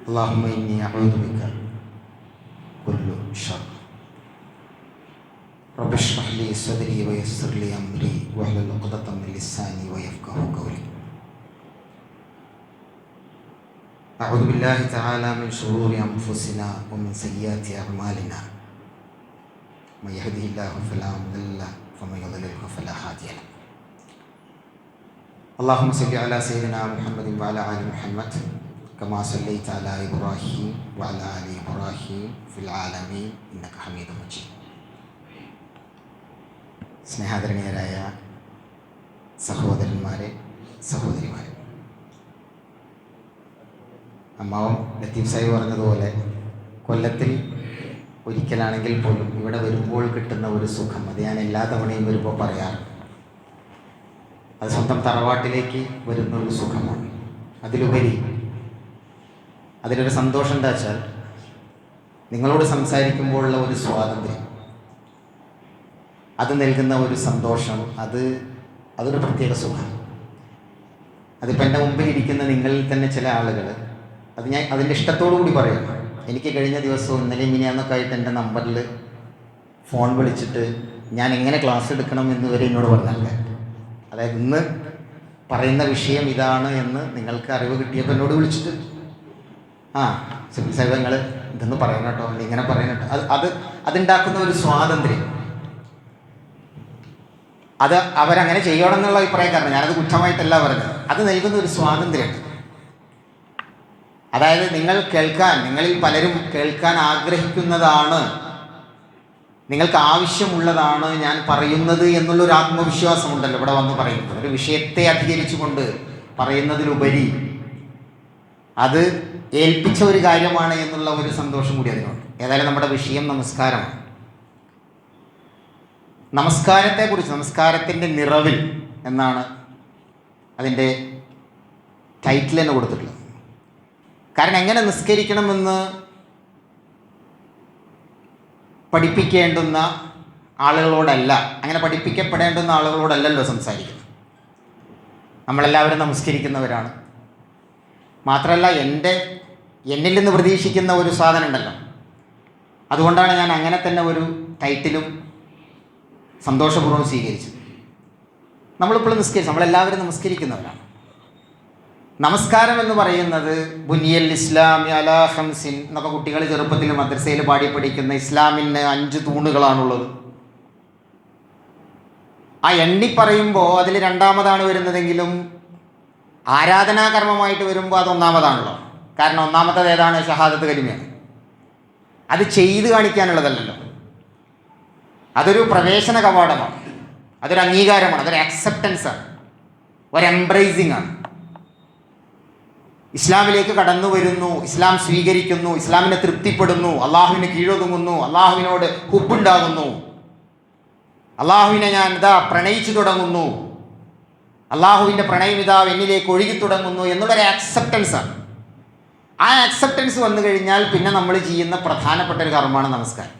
اللهم إني أعوذ بك كل شر. رب اشرح لي صدري ويسر لي أمري واحلل عقدة من لساني ويفقهوا قولي. أعوذ بالله تعالى من شرور أنفسنا ومن سيئات أعمالنا. من يهده الله فلا مضل له ومن يضلل فلا هادي له. اللهم صل على سيدنا محمد وعلى آل محمد كما صليت على إبراهيم وعلى آل إبراهيم في العالمين إنك حميد مجيد. സ്നേഹാദരണീയരായ സഹോദരന്മാരെ, സഹോദരിമാരെ, അമ്മാവും ലത്തീഫ് സാഹിബ് പറഞ്ഞതുപോലെ കൊല്ലത്തിൽ ഒരിക്കലാണെങ്കിൽ പോലും ഇവിടെ വരുമ്പോൾ കിട്ടുന്ന ഒരു സുഖം അത് ഞാൻ എല്ലാ തവണയും വരുമ്പോൾ പറയാറ്. അത് സ്വന്തം തറവാട്ടിലേക്ക് വരുന്ന ഒരു സുഖമാണ്. അതിലുപരി അതിലൊരു സന്തോഷം എന്താ വെച്ചാൽ നിങ്ങളോട് സംസാരിക്കുമ്പോഴുള്ള ഒരു സ്വാതന്ത്ര്യം, അത് നൽകുന്ന ഒരു സന്തോഷം, അതൊരു പ്രത്യേക സുഖം. അതിപ്പോൾ എൻ്റെ മുമ്പിൽ ഇരിക്കുന്ന നിങ്ങളിൽ തന്നെ ചില ആളുകൾ ഞാൻ അതിൻ്റെ ഇഷ്ടത്തോടു കൂടി പറയും. എനിക്ക് കഴിഞ്ഞ ദിവസവും ഇന്നലെയും മിനിയാന്നൊക്കെ ആയിട്ട് എൻ്റെ നമ്പറിൽ ഫോൺ വിളിച്ചിട്ട് ഞാൻ എങ്ങനെ ക്ലാസ് എടുക്കണം എന്ന് വരെ എന്നോട് പറഞ്ഞാൽ, അതായത് ഇന്ന് പറയുന്ന വിഷയം ഇതാണ് എന്ന് നിങ്ങൾക്ക് അറിവ് കിട്ടിയപ്പോൾ എന്നോട് വിളിച്ചിട്ട് സിബിൽ സാഹിബ് നിങ്ങൾ ഇതൊന്ന് പറയണം കേട്ടോ, അല്ലെങ്കിൽ ഇങ്ങനെ പറയണം കേട്ടോ. അതുണ്ടാക്കുന്ന ഒരു സ്വാതന്ത്ര്യം, അത് അവരങ്ങനെ ചെയ്യണം എന്നുള്ള അഭിപ്രായക്കാരനാണ്. ഞാനത് കുറ്റമായിട്ടല്ല പറഞ്ഞത്. അത് നൽകുന്ന ഒരു സ്വാതന്ത്ര്യമുണ്ട്. അതായത് നിങ്ങളിൽ പലരും കേൾക്കാൻ ആഗ്രഹിക്കുന്നതാണ്, നിങ്ങൾക്ക് ആവശ്യമുള്ളതാണ് ഞാൻ പറയുന്നത് എന്നുള്ളൊരു ആത്മവിശ്വാസമുണ്ടല്ലോ ഇവിടെ വന്ന് പറയുന്നത്. ഒരു വിഷയത്തെ അധികരിച്ചുകൊണ്ട് പറയുന്നതിലുപരി അത് ഏൽപ്പിച്ച ഒരു കാര്യമാണ് എന്നുള്ള ഒരു സന്തോഷം കൂടി അതിനുണ്ട്. ഏതായാലും നമ്മുടെ വിഷയം നമസ്കാരമാണ്. നമസ്കാരത്തെക്കുറിച്ച്, നമസ്കാരത്തിൻ്റെ നിറവിൽ എന്നാണ് അതിൻ്റെ ടൈറ്റിൽ തന്നെ കൊടുത്തിട്ടുള്ളത്. കാരണം എങ്ങനെ നിസ്കരിക്കണമെന്ന് പഠിപ്പിക്കേണ്ടുന്ന ആളുകളോടല്ല, അങ്ങനെ പഠിപ്പിക്കപ്പെടേണ്ടുന്ന ആളുകളോടല്ലല്ലോ സംസാരിക്കുന്നത്. നമ്മളെല്ലാവരും നമസ്കരിക്കുന്നവരാണ്. മാത്രമല്ല എന്നിൽ നിന്ന് പ്രതീക്ഷിക്കുന്ന ഒരു സാധനം ഉണ്ടല്ലോ, അതുകൊണ്ടാണ് ഞാൻ അങ്ങനെ തന്നെ ഒരു ടൈറ്റിലും സന്തോഷപൂർവ്വം സ്വീകരിച്ചത്. നമ്മളിപ്പോഴും നമ്മളെല്ലാവരും നമസ്കരിക്കുന്നവരാണ്. നമസ്കാരം എന്ന് പറയുന്നത് ബുനിയൽ ഇസ്ലാമി അലാ ഖംസിൻ എന്നൊക്കെ കുട്ടികൾ ചെറുപ്പത്തിൽ മദ്രസയിൽ പാടി പഠിക്കുന്ന ഇസ്ലാമിന് 5 തൂണുകളാണുള്ളത്. ആ എണ്ണി പറയുമ്പോൾ അതിൽ 2ാമതാണ് വരുന്നതെങ്കിലും ആരാധനാകർമ്മമായിട്ട് വരുമ്പോൾ അത് 1ാമതാണല്ലോ. കാരണം 1ാമത്തേത് ഏതാണ്? ഷഹാദത്ത് കലിമയാണ്. അത് ചെയ്ത് കാണിക്കാനുള്ളതല്ലല്ലോ. അതൊരു പ്രവേശന കവാടമാണ്, അതൊരു അംഗീകാരമാണ്, അതൊരു അക്സെപ്റ്റൻസാണ്, ഒരു എംബ്രേസിങ് ആണ്. ഇസ്ലാമിലേക്ക് കടന്നു വരുന്നു, ഇസ്ലാം സ്വീകരിക്കുന്നു, ഇസ്ലാമിനെ തൃപ്തിപ്പെടുന്നു, അള്ളാഹുവിന് കീഴൊതുങ്ങുന്നു, അള്ളാഹുവിനോട് ഹുബ്ബുണ്ടാകുന്നു, അള്ളാഹുവിനെ ഞാൻ പ്രണയിച്ചു തുടങ്ങുന്നു, അള്ളാഹുവിൻ്റെ പ്രണയമിതാവ് എന്നിലേക്ക് ഒഴുകി തുടങ്ങുന്നു എന്നുള്ളൊരു ആക്സെപ്റ്റൻസാണ്. ആ ആക്സെപ്റ്റൻസ് വന്നു കഴിഞ്ഞാൽ പിന്നെ നമ്മൾ ചെയ്യുന്ന പ്രധാനപ്പെട്ട ഒരു കർമ്മമാണ് നമസ്കാരം.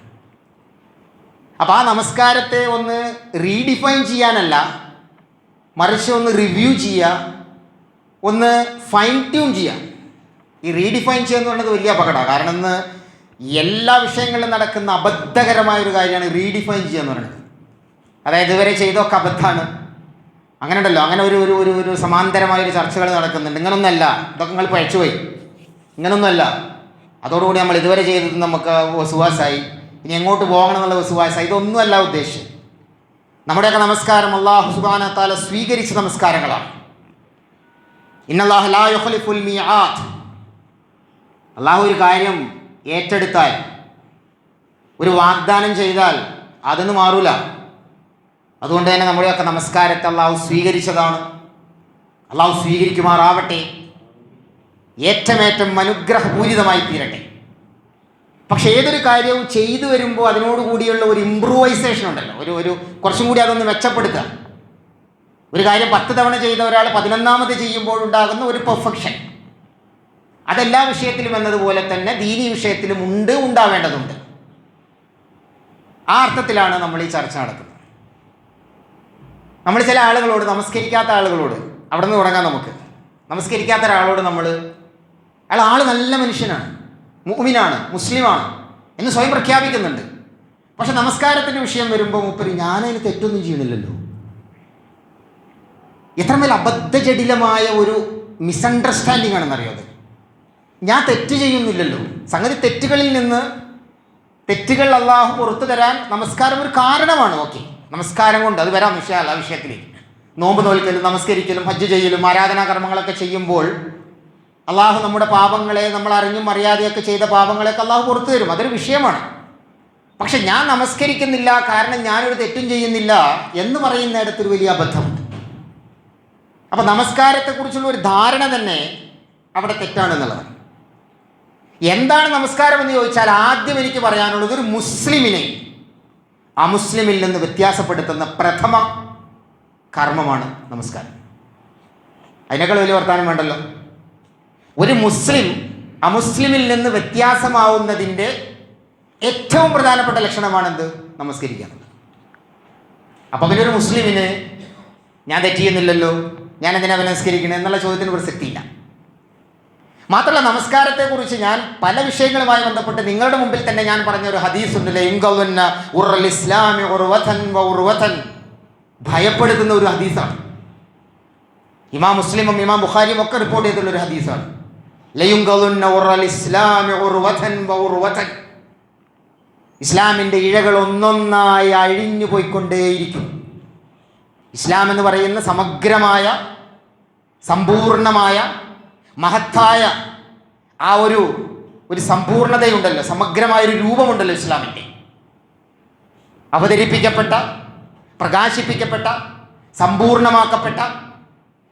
അപ്പോൾ ആ നമസ്കാരത്തെ ഒന്ന് റീഡിഫൈൻ ചെയ്യാനല്ല, മറിച്ച് ഒന്ന് റിവ്യൂ ചെയ്യുക, ഒന്ന് ഫൈൻ ട്യൂൺ ചെയ്യുക. ഈ റീഡിഫൈൻ ചെയ്യുക എന്ന് പറയുന്നത് വലിയ അപകടമാണ്. കാരണം ഇന്ന് എല്ലാ വിഷയങ്ങളിലും നടക്കുന്ന അബദ്ധകരമായൊരു കാര്യമാണ് റീഡിഫൈൻ ചെയ്യുക എന്ന് പറയുന്നത്. അതായത് ഇതുവരെ ചെയ്തൊക്കെ അബദ്ധമാണ്, അങ്ങനെ ഉണ്ടല്ലോ, അങ്ങനെ ഒരു സമാന്തരമായൊരു ചർച്ചകൾ നടക്കുന്നുണ്ട്. ഇങ്ങനൊന്നുമല്ല, ഇതൊക്കെ നിങ്ങൾ പഴച്ചുപോയി, ഇങ്ങനൊന്നുമല്ല, അതോടുകൂടി നമ്മൾ ഇതുവരെ ചെയ്തത് നമുക്ക് വസുവാസായി, ഇനി എങ്ങോട്ട് പോകണം എന്നുള്ള വസുവാസായി, ഇതൊന്നുമല്ല ഉദ്ദേശം. നമ്മുടെയൊക്കെ നമസ്കാരം അല്ലാഹു സുബ്ഹാനഹു വ തആല സ്വീകരിച്ച നമസ്കാരങ്ങളാണ്. ഇന്നല്ലാഹ ലാ യുഖ്ലിഫുൽ മീആദ്. അള്ളാഹു ഒരു കാര്യം ഏറ്റെടുത്താൽ, ഒരു വാഗ്ദാനം ചെയ്താൽ അതൊന്നും മാറൂല. അതുകൊണ്ട് തന്നെ നമ്മുടെയൊക്കെ നമസ്കാരത്തെ അള്ളാഹു സ്വീകരിച്ചതാണ്. അള്ളാഹു സ്വീകരിക്കുമാറാവട്ടെ, ഏറ്റമേറ്റം അനുഗ്രഹപൂരിതമായി തീരട്ടെ. പക്ഷേ ഏതൊരു കാര്യവും ചെയ്തു വരുമ്പോൾ അതിനോടുകൂടിയുള്ള ഒരു ഇംപ്രൂവൈസേഷൻ ഉണ്ടല്ലോ, ഒരു കുറച്ചും കൂടി അതൊന്ന് മെച്ചപ്പെടുത്തുക. ഒരു കാര്യം 10 തവണ ചെയ്ത ഒരാൾ 11ാമത് ചെയ്യുമ്പോഴുണ്ടാകുന്ന ഒരു പെർഫെക്ഷൻ, അതെല്ലാ വിഷയത്തിലും എന്നതുപോലെ തന്നെ ദീനി വിഷയത്തിലും ഉണ്ടാവേണ്ടതുണ്ട്. ആ അർത്ഥത്തിലാണ് നമ്മൾ ഈ ചർച്ച നടത്തുന്നത്. നമ്മൾ ചില ആളുകളോട്, നമസ്കരിക്കാത്ത ആളുകളോട്, അവിടെ നിന്ന് തുടങ്ങാം നമുക്ക്. നമസ്കരിക്കാത്ത ഒരാളോട് നമ്മൾ ആൾ നല്ല മനുഷ്യനാണ്, മുഅ്മിനാണ്, മുസ്ലിമാണ് എന്ന് സ്വയം പ്രഖ്യാപിക്കുന്നുണ്ട്. പക്ഷെ നമസ്കാരത്തിൻ്റെ വിഷയം വരുമ്പോൾ മൂപ്പര് ഞാനതിന് തെറ്റൊന്നും ചെയ്യണില്ലല്ലോ. എത്രമേൽ അബദ്ധജടിലമായ ഒരു മിസ്അണ്ടർസ്റ്റാൻഡിങ് ആണെന്നറിയോ അത്. ഞാൻ തെറ്റ് ചെയ്യുന്നില്ലല്ലോ. സംഗതി തെറ്റുകൾ അള്ളാഹു പുറത്തു തരാൻ നമസ്കാരം ഒരു കാരണമാണ്. ഓക്കെ, നമസ്കാരം കൊണ്ട് അത് വരാം ആ വിഷയത്തിലേക്ക്. നോമ്പ് നോൽക്കലും നമസ്കരിക്കലും ഹജ്ജ് ചെയ്യലും ആരാധനാ കർമ്മങ്ങളൊക്കെ ചെയ്യുമ്പോൾ അള്ളാഹു നമ്മുടെ പാപങ്ങളെ, നമ്മൾ അറിഞ്ഞും അറിയാതെയൊക്കെ ചെയ്ത പാപങ്ങളെയൊക്കെ അള്ളാഹു പുറത്തു തരും, അതൊരു വിഷയമാണ്. പക്ഷെ ഞാൻ നമസ്കരിക്കുന്നില്ല കാരണം ഞാനൊരു തെറ്റും ചെയ്യുന്നില്ല എന്ന് പറയുന്നിടത്തൊരു വലിയ അബദ്ധമുണ്ട്. അപ്പം നമസ്കാരത്തെക്കുറിച്ചുള്ള ഒരു ധാരണ തന്നെ അവിടെ തെറ്റാണെന്നുള്ളതാണ്. എന്താണ് നമസ്കാരം എന്ന് ചോദിച്ചാൽ ആദ്യം എനിക്ക് പറയാനുള്ളത്, ഒരു മുസ്ലിമിനെ ആ മുസ്ലിമിൽ നിന്ന് വ്യത്യാസപ്പെടുത്തുന്ന പ്രഥമ കർമ്മമാണ് നമസ്കാരം. അതിനേക്കാൾ വലിയ വർത്താനം വേണ്ടല്ലോ. ഒരു മുസ്ലിം അമുസ്ലിമിൽ നിന്ന് വ്യത്യാസമാവുന്നതിൻ്റെ ഏറ്റവും പ്രധാനപ്പെട്ട ലക്ഷണമാണെന്ത്? നമസ്കരിക്കുക. അപ്പം പിന്നെ ഒരു മുസ്ലിമിന് ഞാൻ തെറ്റ് ചെയ്യുന്നില്ലല്ലോ, ഞാൻ എന്തിനാ നമസ്കരിക്കണേ എന്നുള്ള ചോദ്യത്തിന് പ്രസക്തിയില്ല. മാത്രമല്ല, നമസ്കാരത്തെക്കുറിച്ച് ഞാൻ പല വിഷയങ്ങളുമായി ബന്ധപ്പെട്ട് നിങ്ങളുടെ മുമ്പിൽ തന്നെ ഞാൻ പറഞ്ഞ ഒരു ഹദീസുണ്ടല്ലേ, ഭയപ്പെടുത്തുന്ന ഒരു ഹദീസാണ്. ഇമാം മുസ്ലിമും ഇമാം ബുഖാരിയും ഒക്കെ റിപ്പോർട്ട് ചെയ്തിട്ടുള്ള ഒരു ഹദീസാണ്. ഇസ്ലാമിൻ്റെ ഇഴകൾ ഒന്നൊന്നായി അഴിഞ്ഞു പോയിക്കൊണ്ടേയിരിക്കും. ഇസ്ലാം എന്ന് പറയുന്ന സമഗ്രമായ, സമ്പൂർണമായ, മഹത്തായ ആ ഒരു സമ്പൂർണതയുണ്ടല്ലോ, സമഗ്രമായൊരു രൂപമുണ്ടല്ലോ ഇസ്ലാമിൻ്റെ. അവതരിപ്പിക്കപ്പെട്ട, പ്രകാശിപ്പിക്കപ്പെട്ട, സമ്പൂർണമാക്കപ്പെട്ട,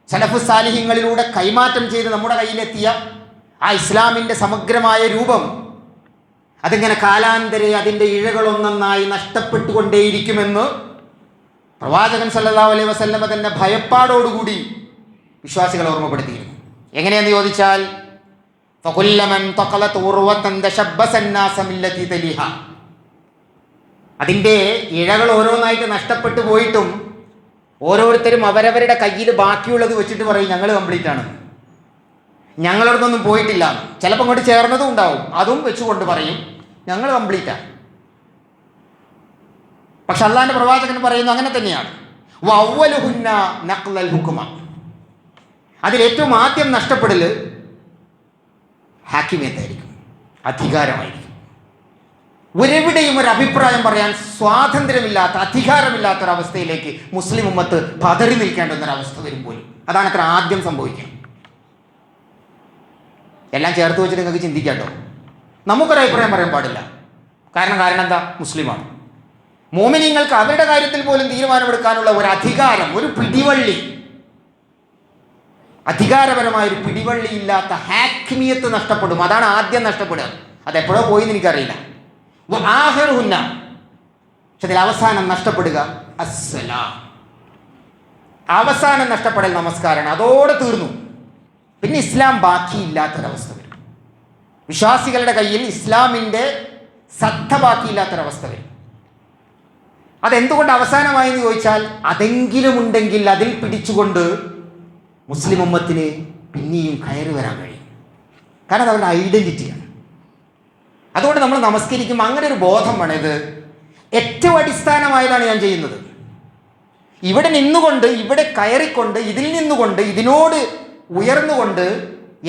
സലഫ് സാലിഹ്യങ്ങളിലൂടെ കൈമാറ്റം ചെയ്ത് നമ്മുടെ കയ്യിലെത്തിയ ആ ഇസ്ലാമിൻ്റെ സമഗ്രമായ രൂപം അതിങ്ങനെ കാലാന്തരെ അതിൻ്റെ ഇഴകളൊന്നൊന്നായി നഷ്ടപ്പെട്ടുകൊണ്ടേയിരിക്കുമെന്ന് പ്രവാചകൻ സല്ലല്ലാഹു അലൈഹി വസല്ലമ തന്നെ ഭയപ്പാടോടുകൂടി വിശ്വാസികളെ ഓർമ്മപ്പെടുത്തിയിരുന്നു. എങ്ങനെയെന്ന് ചോദിച്ചാൽ, അതിൻ്റെ ഇഴകൾ ഓരോന്നായിട്ട് നഷ്ടപ്പെട്ടു പോയിട്ടും ഓരോരുത്തരും അവരവരുടെ കയ്യിൽ ബാക്കിയുള്ളത് വെച്ചിട്ട് പറയും ഞങ്ങൾ കംപ്ലീറ്റ് ആണ്, ഞങ്ങളോടൊന്നും പോയിട്ടില്ല. ചിലപ്പോൾ ഇങ്ങോട്ട് ചേർന്നതും ഉണ്ടാവും, അതും വെച്ചുകൊണ്ട് പറയും ഞങ്ങൾ കംപ്ലീറ്റാണ്. പക്ഷെ അള്ളാഹിന്റെ പ്രവാചകൻ പറയുന്നു അങ്ങനെ തന്നെയാണ്. അതിലേറ്റവും ആദ്യം നഷ്ടപ്പെടൽ ഹാക്കിമിയത്തായിരിക്കും, അധികാരമായിരിക്കും. ഒരെവിടെയും ഒരു അഭിപ്രായം പറയാൻ സ്വാതന്ത്ര്യമില്ലാത്ത, അധികാരമില്ലാത്തൊരവസ്ഥയിലേക്ക് മുസ്ലിം ഉമ്മത്ത് പതറി നിൽക്കേണ്ടുന്നൊരവസ്ഥ വരുമ്പോഴും അതാണ് അത്ര ആദ്യം സംഭവിക്കുക. എല്ലാം ചേർത്ത് വെച്ചിട്ട് നിങ്ങൾക്ക് ചിന്തിക്കാട്ടോ. നമുക്കൊരഭിപ്രായം പറയാൻ പാടില്ല. കാരണം എന്താ? മുസ്ലിമാണ്. മോമിനിങ്ങൾക്ക് അവരുടെ കാര്യത്തിൽ പോലും തീരുമാനമെടുക്കാനുള്ള ഒരു അധികാരം, ഒരു പിടിവള്ളി, അധികാരപരമായൊരു പിടിവള്ളി ഇല്ലാത്ത ഹാക്കിമിയത്ത് നഷ്ടപ്പെടും. അതാണ് ആദ്യം നഷ്ടപ്പെടുക. അതെപ്പോഴോ പോയിന്ന് എനിക്കറിയില്ല. ആഹിറുഹുന്ന, പക്ഷെ അതിൽ അവസാനം നഷ്ടപ്പെടുക അസ്സലാം. അവസാനം നഷ്ടപ്പെടൽ നമസ്കാരമാണ്. അതോടെ തീർന്നു. പിന്നെ ഇസ്ലാം ബാക്കിയില്ലാത്തൊരവസ്ഥ വരും. വിശ്വാസികളുടെ കയ്യിൽ ഇസ്ലാമിൻ്റെ സത്ത ബാക്കിയില്ലാത്തൊരവസ്ഥ വരും. അതെന്തുകൊണ്ട് അവസാനമായി എന്ന് ചോദിച്ചാൽ, അതെങ്കിലും ഉണ്ടെങ്കിൽ അതിൽ പിടിച്ചുകൊണ്ട് മുസ്ലിം ഉമ്മത്തിന് പിന്നെയും കയറി വരാൻ കഴിയും. കാരണം അത് അവരുടെ ഐഡൻറ്റിറ്റിയാണ്. അതുകൊണ്ട് നമ്മൾ നമസ്കരിക്കുമ്പോൾ അങ്ങനെ ഒരു ബോധം വേണം. ഇത് ഏറ്റവും അടിസ്ഥാനമായതാണ് ഞാൻ ചെയ്യുന്നത്. ഇവിടെ നിന്നുകൊണ്ട്, ഇവിടെ കയറിക്കൊണ്ട്, ഇതിൽ നിന്നുകൊണ്ട്, ഇതിനോട് ഉയർന്നുകൊണ്ട്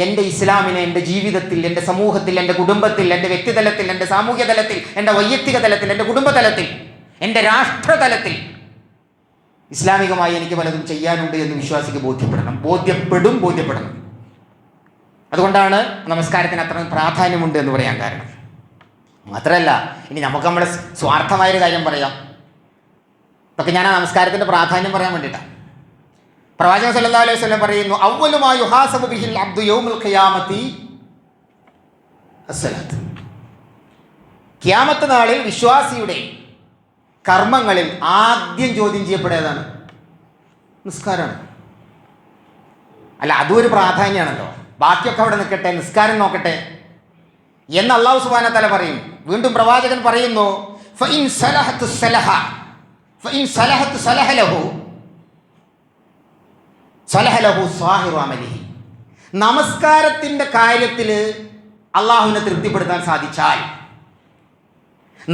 എൻ്റെ ഇസ്ലാമിനെ എൻ്റെ ജീവിതത്തിൽ, എൻ്റെ സമൂഹത്തിൽ, എൻ്റെ കുടുംബത്തിൽ, എൻ്റെ വ്യക്തിതലത്തിൽ, എൻ്റെ സാമൂഹ്യ തലത്തിൽ, എൻ്റെ വൈയക്തിക തലത്തിൽ, എൻ്റെ കുടുംബതലത്തിൽ, എൻ്റെ രാഷ്ട്രതലത്തിൽ ഇസ്ലാമികമായി എനിക്ക് പലതും ചെയ്യാനുണ്ട് എന്ന് വിശ്വാസിക്ക് ബോധ്യപ്പെടണം. അതുകൊണ്ടാണ് നമസ്കാരത്തിന് അത്ര പ്രാധാന്യമുണ്ട് എന്ന് പറയാൻ കാരണം. മാത്രമല്ല, ഇനി നമുക്ക് നമ്മുടെ സ്വാർത്ഥമായൊരു കാര്യം പറയാം. ഇതൊക്കെ ഞാൻ ആ നമസ്കാരത്തിൻ്റെ പ്രാധാന്യം പറയാൻ വേണ്ടിയിട്ടാണ്. പ്രവാചകൻ സല്ലല്ലാഹു അലൈഹി വസല്ലം പറയുന്നു, അവ്വലു മാ യുഹാസബു ബിഹിൽ അബ്ദു യൗമുൽ ഖിയാമത്തി അസ്സലാത്ത്. ഖിയാമത്ത് നാളിൽ വിശ്വാസിയുടെ കർമ്മങ്ങളിൽ ആദ്യം ചോദ്യം ചെയ്യപ്പെടുന്നതാണ് നിസ്കാരമാണ്. അല്ല, അതും ഒരു പ്രാധാന്യമാണല്ലോ. ബാക്കിയൊക്കെ അവിടെ നിൽക്കട്ടെ, നിസ്കാരം നോക്കട്ടെ എന്ന് അല്ലാഹു സുബ്ഹാനഹു വ തആല പറയും. വീണ്ടും പ്രവാചകൻ പറയുന്നു, ഫഇൻ സലഹതു സലഹ ഫഇൻ സലഹതു സലഹ ലഹു സാഹിറു അമലിഹി. നമസ്കാരത്തിൻ്റെ കാര്യത്തിൽ അള്ളാഹുവിനെ തൃപ്തിപ്പെടുത്താൻ സാധിച്ചാൽ,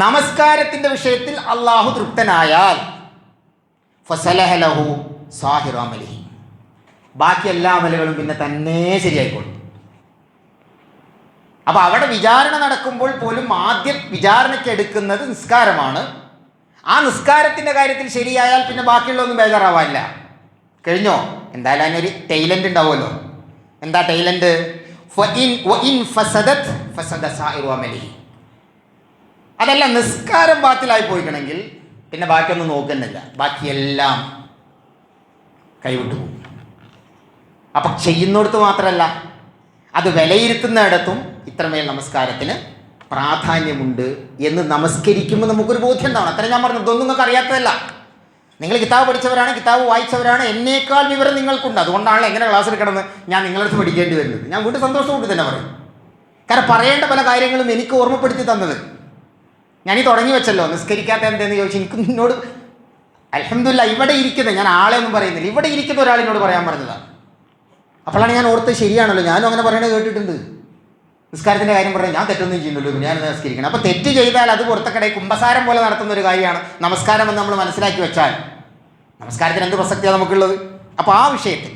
നമസ്കാരത്തിൻ്റെ വിഷയത്തിൽ അള്ളാഹു തൃപ്തനായാൽ, ഫസലഹ ലഹു സാഹിറു അമലിഹി, ബാക്കി എല്ലാ അമലുകളും പിന്നെ തന്നെ ശരിയായിക്കോളും. അപ്പോൾ അവിടെ വിചാരണ നടക്കുമ്പോൾ പോലും ആദ്യം വിചാരണയ്ക്ക് എടുക്കുന്നത് നിസ്കാരമാണ്. ആ നിസ്കാരത്തിൻ്റെ കാര്യത്തിൽ ശരിയായാൽ പിന്നെ ബാക്കിയുള്ളതൊന്നും ബേജാറാവാനില്ല. കഴിഞ്ഞോ? എന്തായാലും അതിനൊരു ടൈലൻ്റ് ഉണ്ടാവുമല്ലോ. എന്താ ടൈലൻ്റ്? അതല്ല, നിസ്കാരം ബാത്തിലായി പോയിക്കണമെങ്കിൽ പിന്നെ ബാക്കിയൊന്നും നോക്കുന്നില്ല, ബാക്കിയെല്ലാം കൈവിട്ടു പോകും. അപ്പം ചെയ്യുന്നിടത്ത് മാത്രമല്ല, അത് വിലയിരുത്തുന്നിടത്തും ഇത്രമേൽ നമസ്കാരത്തിന് പ്രാധാന്യമുണ്ട് എന്ന് നമസ്കരിക്കുമ്പോൾ നമുക്കൊരു ബോധ്യം ഉണ്ടാവണം. അത്ര ഞാൻ പറഞ്ഞു, ഇതൊന്നും നിങ്ങൾക്ക് അറിയാത്തതല്ല. നിങ്ങൾ കിതാബ് പഠിച്ചവരാണ്, കിതാബ് വായിച്ചവരാണ്, എന്നേക്കാൾ വിവരം നിങ്ങൾക്കുണ്ട്. അതുകൊണ്ടാണല്ലോ എങ്ങനെ ക്ലാസ് എടുക്കണമെന്ന് ഞാൻ നിങ്ങളടുത്ത് പഠിക്കേണ്ടി വരുന്നത്. ഞാൻ വീണ്ടും സന്തോഷത്തോടെ തന്നെ പറയും. കാരണം പറയേണ്ട പല കാര്യങ്ങളും എനിക്ക് ഓർമ്മപ്പെടുത്തി തന്നത്. ഞാനീ തുടങ്ങി വെച്ചല്ലോ, നിസ്കരിക്കാത്ത എന്തെന്ന് ചോദിച്ചു. എനിക്ക് നിന്നോട് അൽഹംദുലില്ലാ ഇവിടെ ഇരിക്കുന്നത്, ഞാൻ ആളെ ഒന്നും പറയുന്നില്ല, ഇവിടെ ഇരിക്കുന്ന ഒരാളിനോട് പറയാൻ പറഞ്ഞതാണ്. അപ്പോഴാണ് ഞാൻ ഓർത്ത് ശരിയാണല്ലോ, ഞാനും അങ്ങനെ പറയണത് കേട്ടിട്ടുണ്ട്. നിസ്കാരത്തിൻ്റെ കാര്യം പറഞ്ഞാൽ ഞാൻ തെറ്റൊന്നും ചെയ്യുന്നുള്ളൂ, ഞാൻ നിസ്കരിക്കണം. അപ്പോൾ തെറ്റ് ചെയ്താൽ അത് പുറത്തക്കടെ കുമ്പസാരം പോലെ നടത്തുന്ന ഒരു കാര്യമാണ് നമസ്കാരം എന്ന് നമ്മൾ മനസ്സിലാക്കി വെച്ചാൽ നമസ്കാരത്തിന് എന്ത് പ്രസക്തിയാണ് നമുക്കുള്ളത്? അപ്പോൾ ആ വിഷയത്തിൽ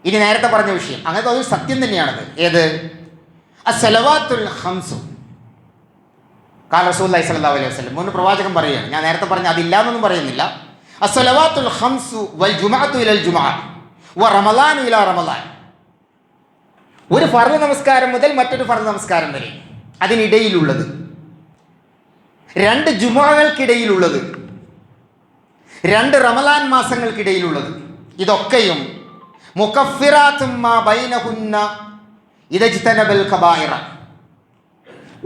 ഇനി നേരത്തെ പറഞ്ഞ വിഷയം അങ്ങനത്തെ ഒരു സത്യം തന്നെയാണത്. ഏത്? അസ്സലവാത്തുൽ ഖംസു ഖാല റസൂലുള്ളാഹി സ്വല്ലല്ലാഹു അലൈഹി വസല്ലം. മുൻ പ്രവാചകൻ പറയുകയാണ്, ഞാൻ നേരത്തെ പറഞ്ഞ അതില്ല എന്നൊന്നും പറയുന്നില്ല. അസ്സലവാത്തുൽ ഖംസു വൽ ജുമുഅത്തു ഇലൽ ജുമുഅ വ റമളാനു ഇലാ റമളാൻ. ഒരു ഫർദ് നമസ്കാരം മുതൽ മറ്റൊരു ഫർദ് നമസ്കാരം വരെ, അതിനിടയിലുള്ളത്, രണ്ട് ജുമുഅകൾക്കിടയിലുള്ളത്, രണ്ട് റമളാൻ മാസങ്ങൾക്കിടയിലുള്ളത്, ഇതൊക്കെയും മുകഫിറാത്തും മാ ബൈനഹുന്ന ഇദജ്തനബൽ കബായിറ.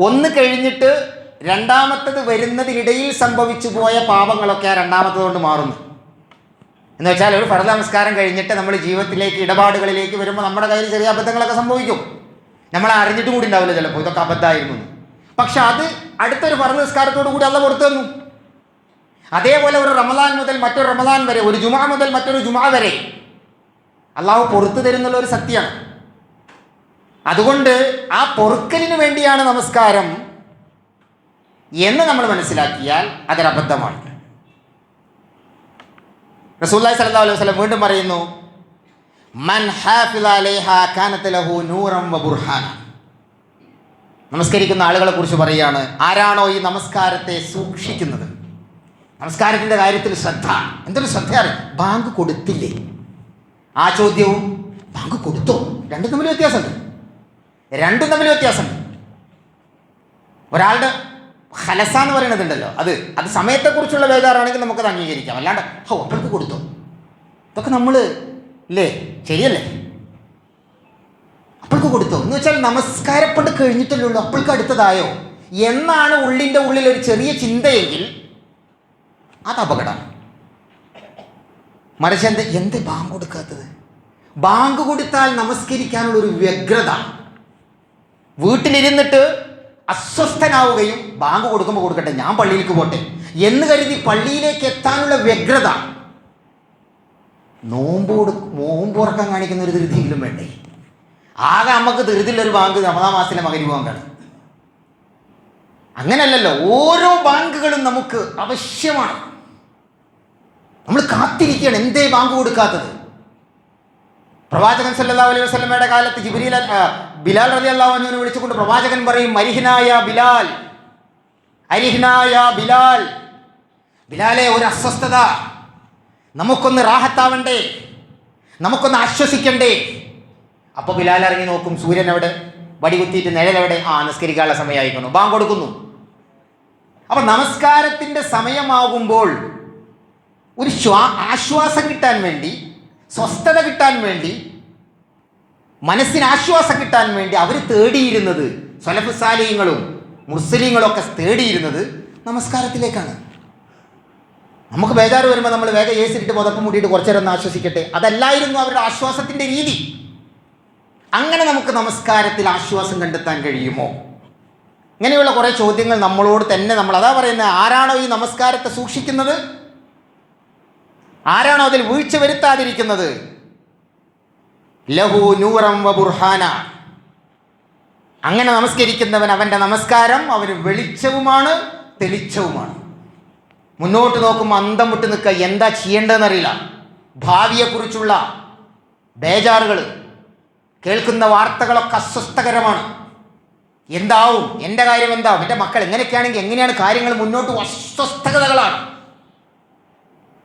ഒന്ന് കഴിഞ്ഞിട്ട് രണ്ടാമത്തത് വരുന്നതിനിടയിൽ സംഭവിച്ചു പോയ പാപങ്ങളൊക്കെ രണ്ടാമത്തത് കൊണ്ട് മാറുന്നു. എന്ന് വെച്ചാൽ ഒരു ഫർദ് നമസ്കാരം കഴിഞ്ഞിട്ട് നമ്മൾ ജീവിതത്തിലേക്ക് ഇടപാടുകളിലേക്ക് വരുമ്പോൾ നമ്മുടെ കയ്യിൽ ചെറിയ അബദ്ധങ്ങളൊക്കെ സംഭവിക്കും. നമ്മൾ അറിഞ്ഞിട്ടും കൂടി ഉണ്ടാവില്ല ചിലപ്പോൾ ഇതൊക്കെ അബദ്ധമായിരുന്നു. പക്ഷെ അത് അടുത്തൊരു ഫർദ് നിസ്കാരത്തോടു കൂടി അള്ളാഹ് പുറത്തു തന്നു. അതേപോലെ ഒരു റമളാൻ മുതൽ മറ്റൊരു റമളാൻ വരെ, ഒരു ജുമുഅ മുതൽ മറ്റൊരു ജുമുഅ വരെ അള്ളാഹു പുറത്തു തരുന്നുള്ള ഒരു സത്യമാണ്. അതുകൊണ്ട് ആ പൊറുക്കലിന് വേണ്ടിയാണ് നമസ്കാരം എന്ന് നമ്മൾ മനസ്സിലാക്കിയാൽ അതൊരബദ്ധമാണ്. റസൂലുള്ളാഹി സ്വല്ലല്ലാഹു അലൈഹി വസല്ലം വീണ്ടും പറയുന്നു, മൻ ഹാഫിള അലൈഹാ കാനത് ലഹു നൂറൻ വ ബുർഹാന. നമസ്കരിക്കുന്ന ആളുകളെ കുറിച്ച് പറയുകയാണ്, ആരാണോ ഈ നമസ്കാരത്തെ സൂക്ഷിക്കുന്നത്, നമസ്കാരത്തിൻ്റെ കാര്യത്തിൽ ശ്രദ്ധ. എന്തൊരു ശ്രദ്ധയാണ്! ബാങ്ക് കൊടുത്തില്ലേ? ആ ചോദ്യവും ബാങ്ക് കൊടുത്തോ, രണ്ടും തമ്മിൽ വ്യത്യാസമുണ്ട്. ഒരാളുടെ ഹലസ എന്ന് പറയുന്നതുണ്ടല്ലോ, അത് സമയത്തെക്കുറിച്ചുള്ള ബേജാറാണെങ്കിൽ നമുക്കത് അംഗീകരിക്കാം. അല്ലാണ്ട് അപ്പോൾക്ക് കൊടുത്തോ, ഇതൊക്കെ നമ്മൾ ഇല്ലേ, ശരിയല്ലേ? അപ്പോൾക്ക് കൊടുത്തോ എന്ന് വെച്ചാൽ നമസ്കാരപ്പെട്ട് കഴിഞ്ഞിട്ടല്ലേ ഉള്ളൂ, അപ്പോൾക്ക് അടുത്തതായോ എന്നാണ് ഉള്ളിൻ്റെ ഉള്ളിൽ ഒരു ചെറിയ ചിന്തയെങ്കിൽ അത് അപകടം. മറിച്ച് എന്ത് ബാങ്ക് കൊടുക്കാത്തത്? ബാങ്ക് കൊടുത്താൽ നമസ്കരിക്കാനുള്ളൊരു വ്യഗ്രത, വീട്ടിലിരുന്നിട്ട് അസ്വസ്ഥനാവുകയും ബാങ്ക് കൊടുക്കുമ്പോൾ കൊടുക്കട്ടെ, ഞാൻ പള്ളിയിലേക്ക് പോട്ടെ എന്ന് കരുതി പള്ളിയിലേക്ക് എത്താനുള്ള വ്യഗ്രത, നോമ്പുറക്കം കാണിക്കുന്ന ഒരു ധൃതിയെങ്കിലും വേണ്ടേ? ആകെ നമുക്ക് ധൃതിയുള്ളൊരു ബാങ്ക് റമദാൻ മാസത്തിലെ മഗ്‌രിബ് ബാങ്കാണ്. അങ്ങനല്ലല്ലോ, ഓരോ ബാങ്കുകളും നമുക്ക് ആവശ്യമാണ്. നമ്മൾ കാത്തിരിക്കുകയാണ്, എന്തേ ബാങ്ക് കൊടുക്കാത്തത്? പ്രവാചകൻ സല്ലല്ലാഹു അലൈഹി വസല്ലമയുടെ കാലത്ത് ബിലാൽ റളിയല്ലാഹു അൻഹുവിനെ വിളിച്ചുകൊണ്ട് പ്രവാചകൻ പറയും, അരിഹ്നായ ബിലാൽ, അരിഹ്നായ ബിലാൽ, ബിലാലെ ഒരു അസ്വസ്ഥത, നമുക്കൊന്ന് റാഹത്താവണ്ടേ, നമുക്കൊന്ന് ആശ്വസിക്കണ്ടേ. അപ്പോൾ ബിലാൽ ഇറങ്ങി നോക്കും, സൂര്യൻ എവിടെ, വടി കുത്തിയിട്ട് നിഴലെവിടെ? നിസ്കരിക്കാനുള്ള സമയമായിരിക്കുന്നു, ബാങ്ക് കൊടുക്കുന്നു. അപ്പം നമസ്കാരത്തിൻ്റെ സമയമാകുമ്പോൾ ഒരു ആശ്വാസം കിട്ടാൻ വേണ്ടി, സ്വസ്ഥത കിട്ടാൻ വേണ്ടി, മനസ്സിന് ആശ്വാസം കിട്ടാൻ വേണ്ടി അവർ തേടിയിരുന്നത്, സലഫ് സാലിഹ്യങ്ങളും മുസ്ലിങ്ങളൊക്കെ തേടിയിരുന്നത് നമസ്കാരത്തിലേക്കാണ്. നമുക്ക് ബേജാറ് വരുമ്പോൾ നമ്മൾ വേഗം ഏസിട്ട് പുതപ്പ് മുട്ടിയിട്ട് കുറച്ചു നേരം ഒന്ന് ആശ്വസിക്കട്ടെ, അതല്ലായിരുന്നു അവരുടെ ആശ്വാസത്തിൻ്റെ രീതി. അങ്ങനെ നമുക്ക് നമസ്കാരത്തിൽ ആശ്വാസം കണ്ടെത്താൻ കഴിയുമോ? ഇങ്ങനെയുള്ള കുറേ ചോദ്യങ്ങൾ നമ്മളോട് തന്നെ അതാ പറയുന്നത്, ആരാണോ ഈ നമസ്കാരത്തെ സൂക്ഷിക്കുന്നത്, ആരാണോ അതിൽ വീഴ്ച വരുത്താതിരിക്കുന്നത്, ലഹു നൂറം വ ബുർഹാന. അങ്ങനെ നമസ്കരിക്കുന്നവൻ, അവൻ്റെ നമസ്കാരം അവന് വെളിച്ചവുമാണ്, തെളിച്ചവുമാണ്. മുന്നോട്ട് നോക്കുമ്പോൾ അന്തം വിട്ട് നിൽക്കുക, എന്താ ചെയ്യേണ്ടതെന്നറിയില്ല. ഭാവിയെക്കുറിച്ചുള്ള ബേജാറുകൾ, കേൾക്കുന്ന വാർത്തകളൊക്കെ അസ്വസ്ഥകരമാണ്. എന്താവും, എൻ്റെ കാര്യം എന്താവും, എൻ്റെ മക്കൾ എങ്ങനെയൊക്കെയാണെങ്കിൽ എങ്ങനെയാണ് കാര്യങ്ങൾ മുന്നോട്ട്, അസ്വസ്ഥതകളാണ്.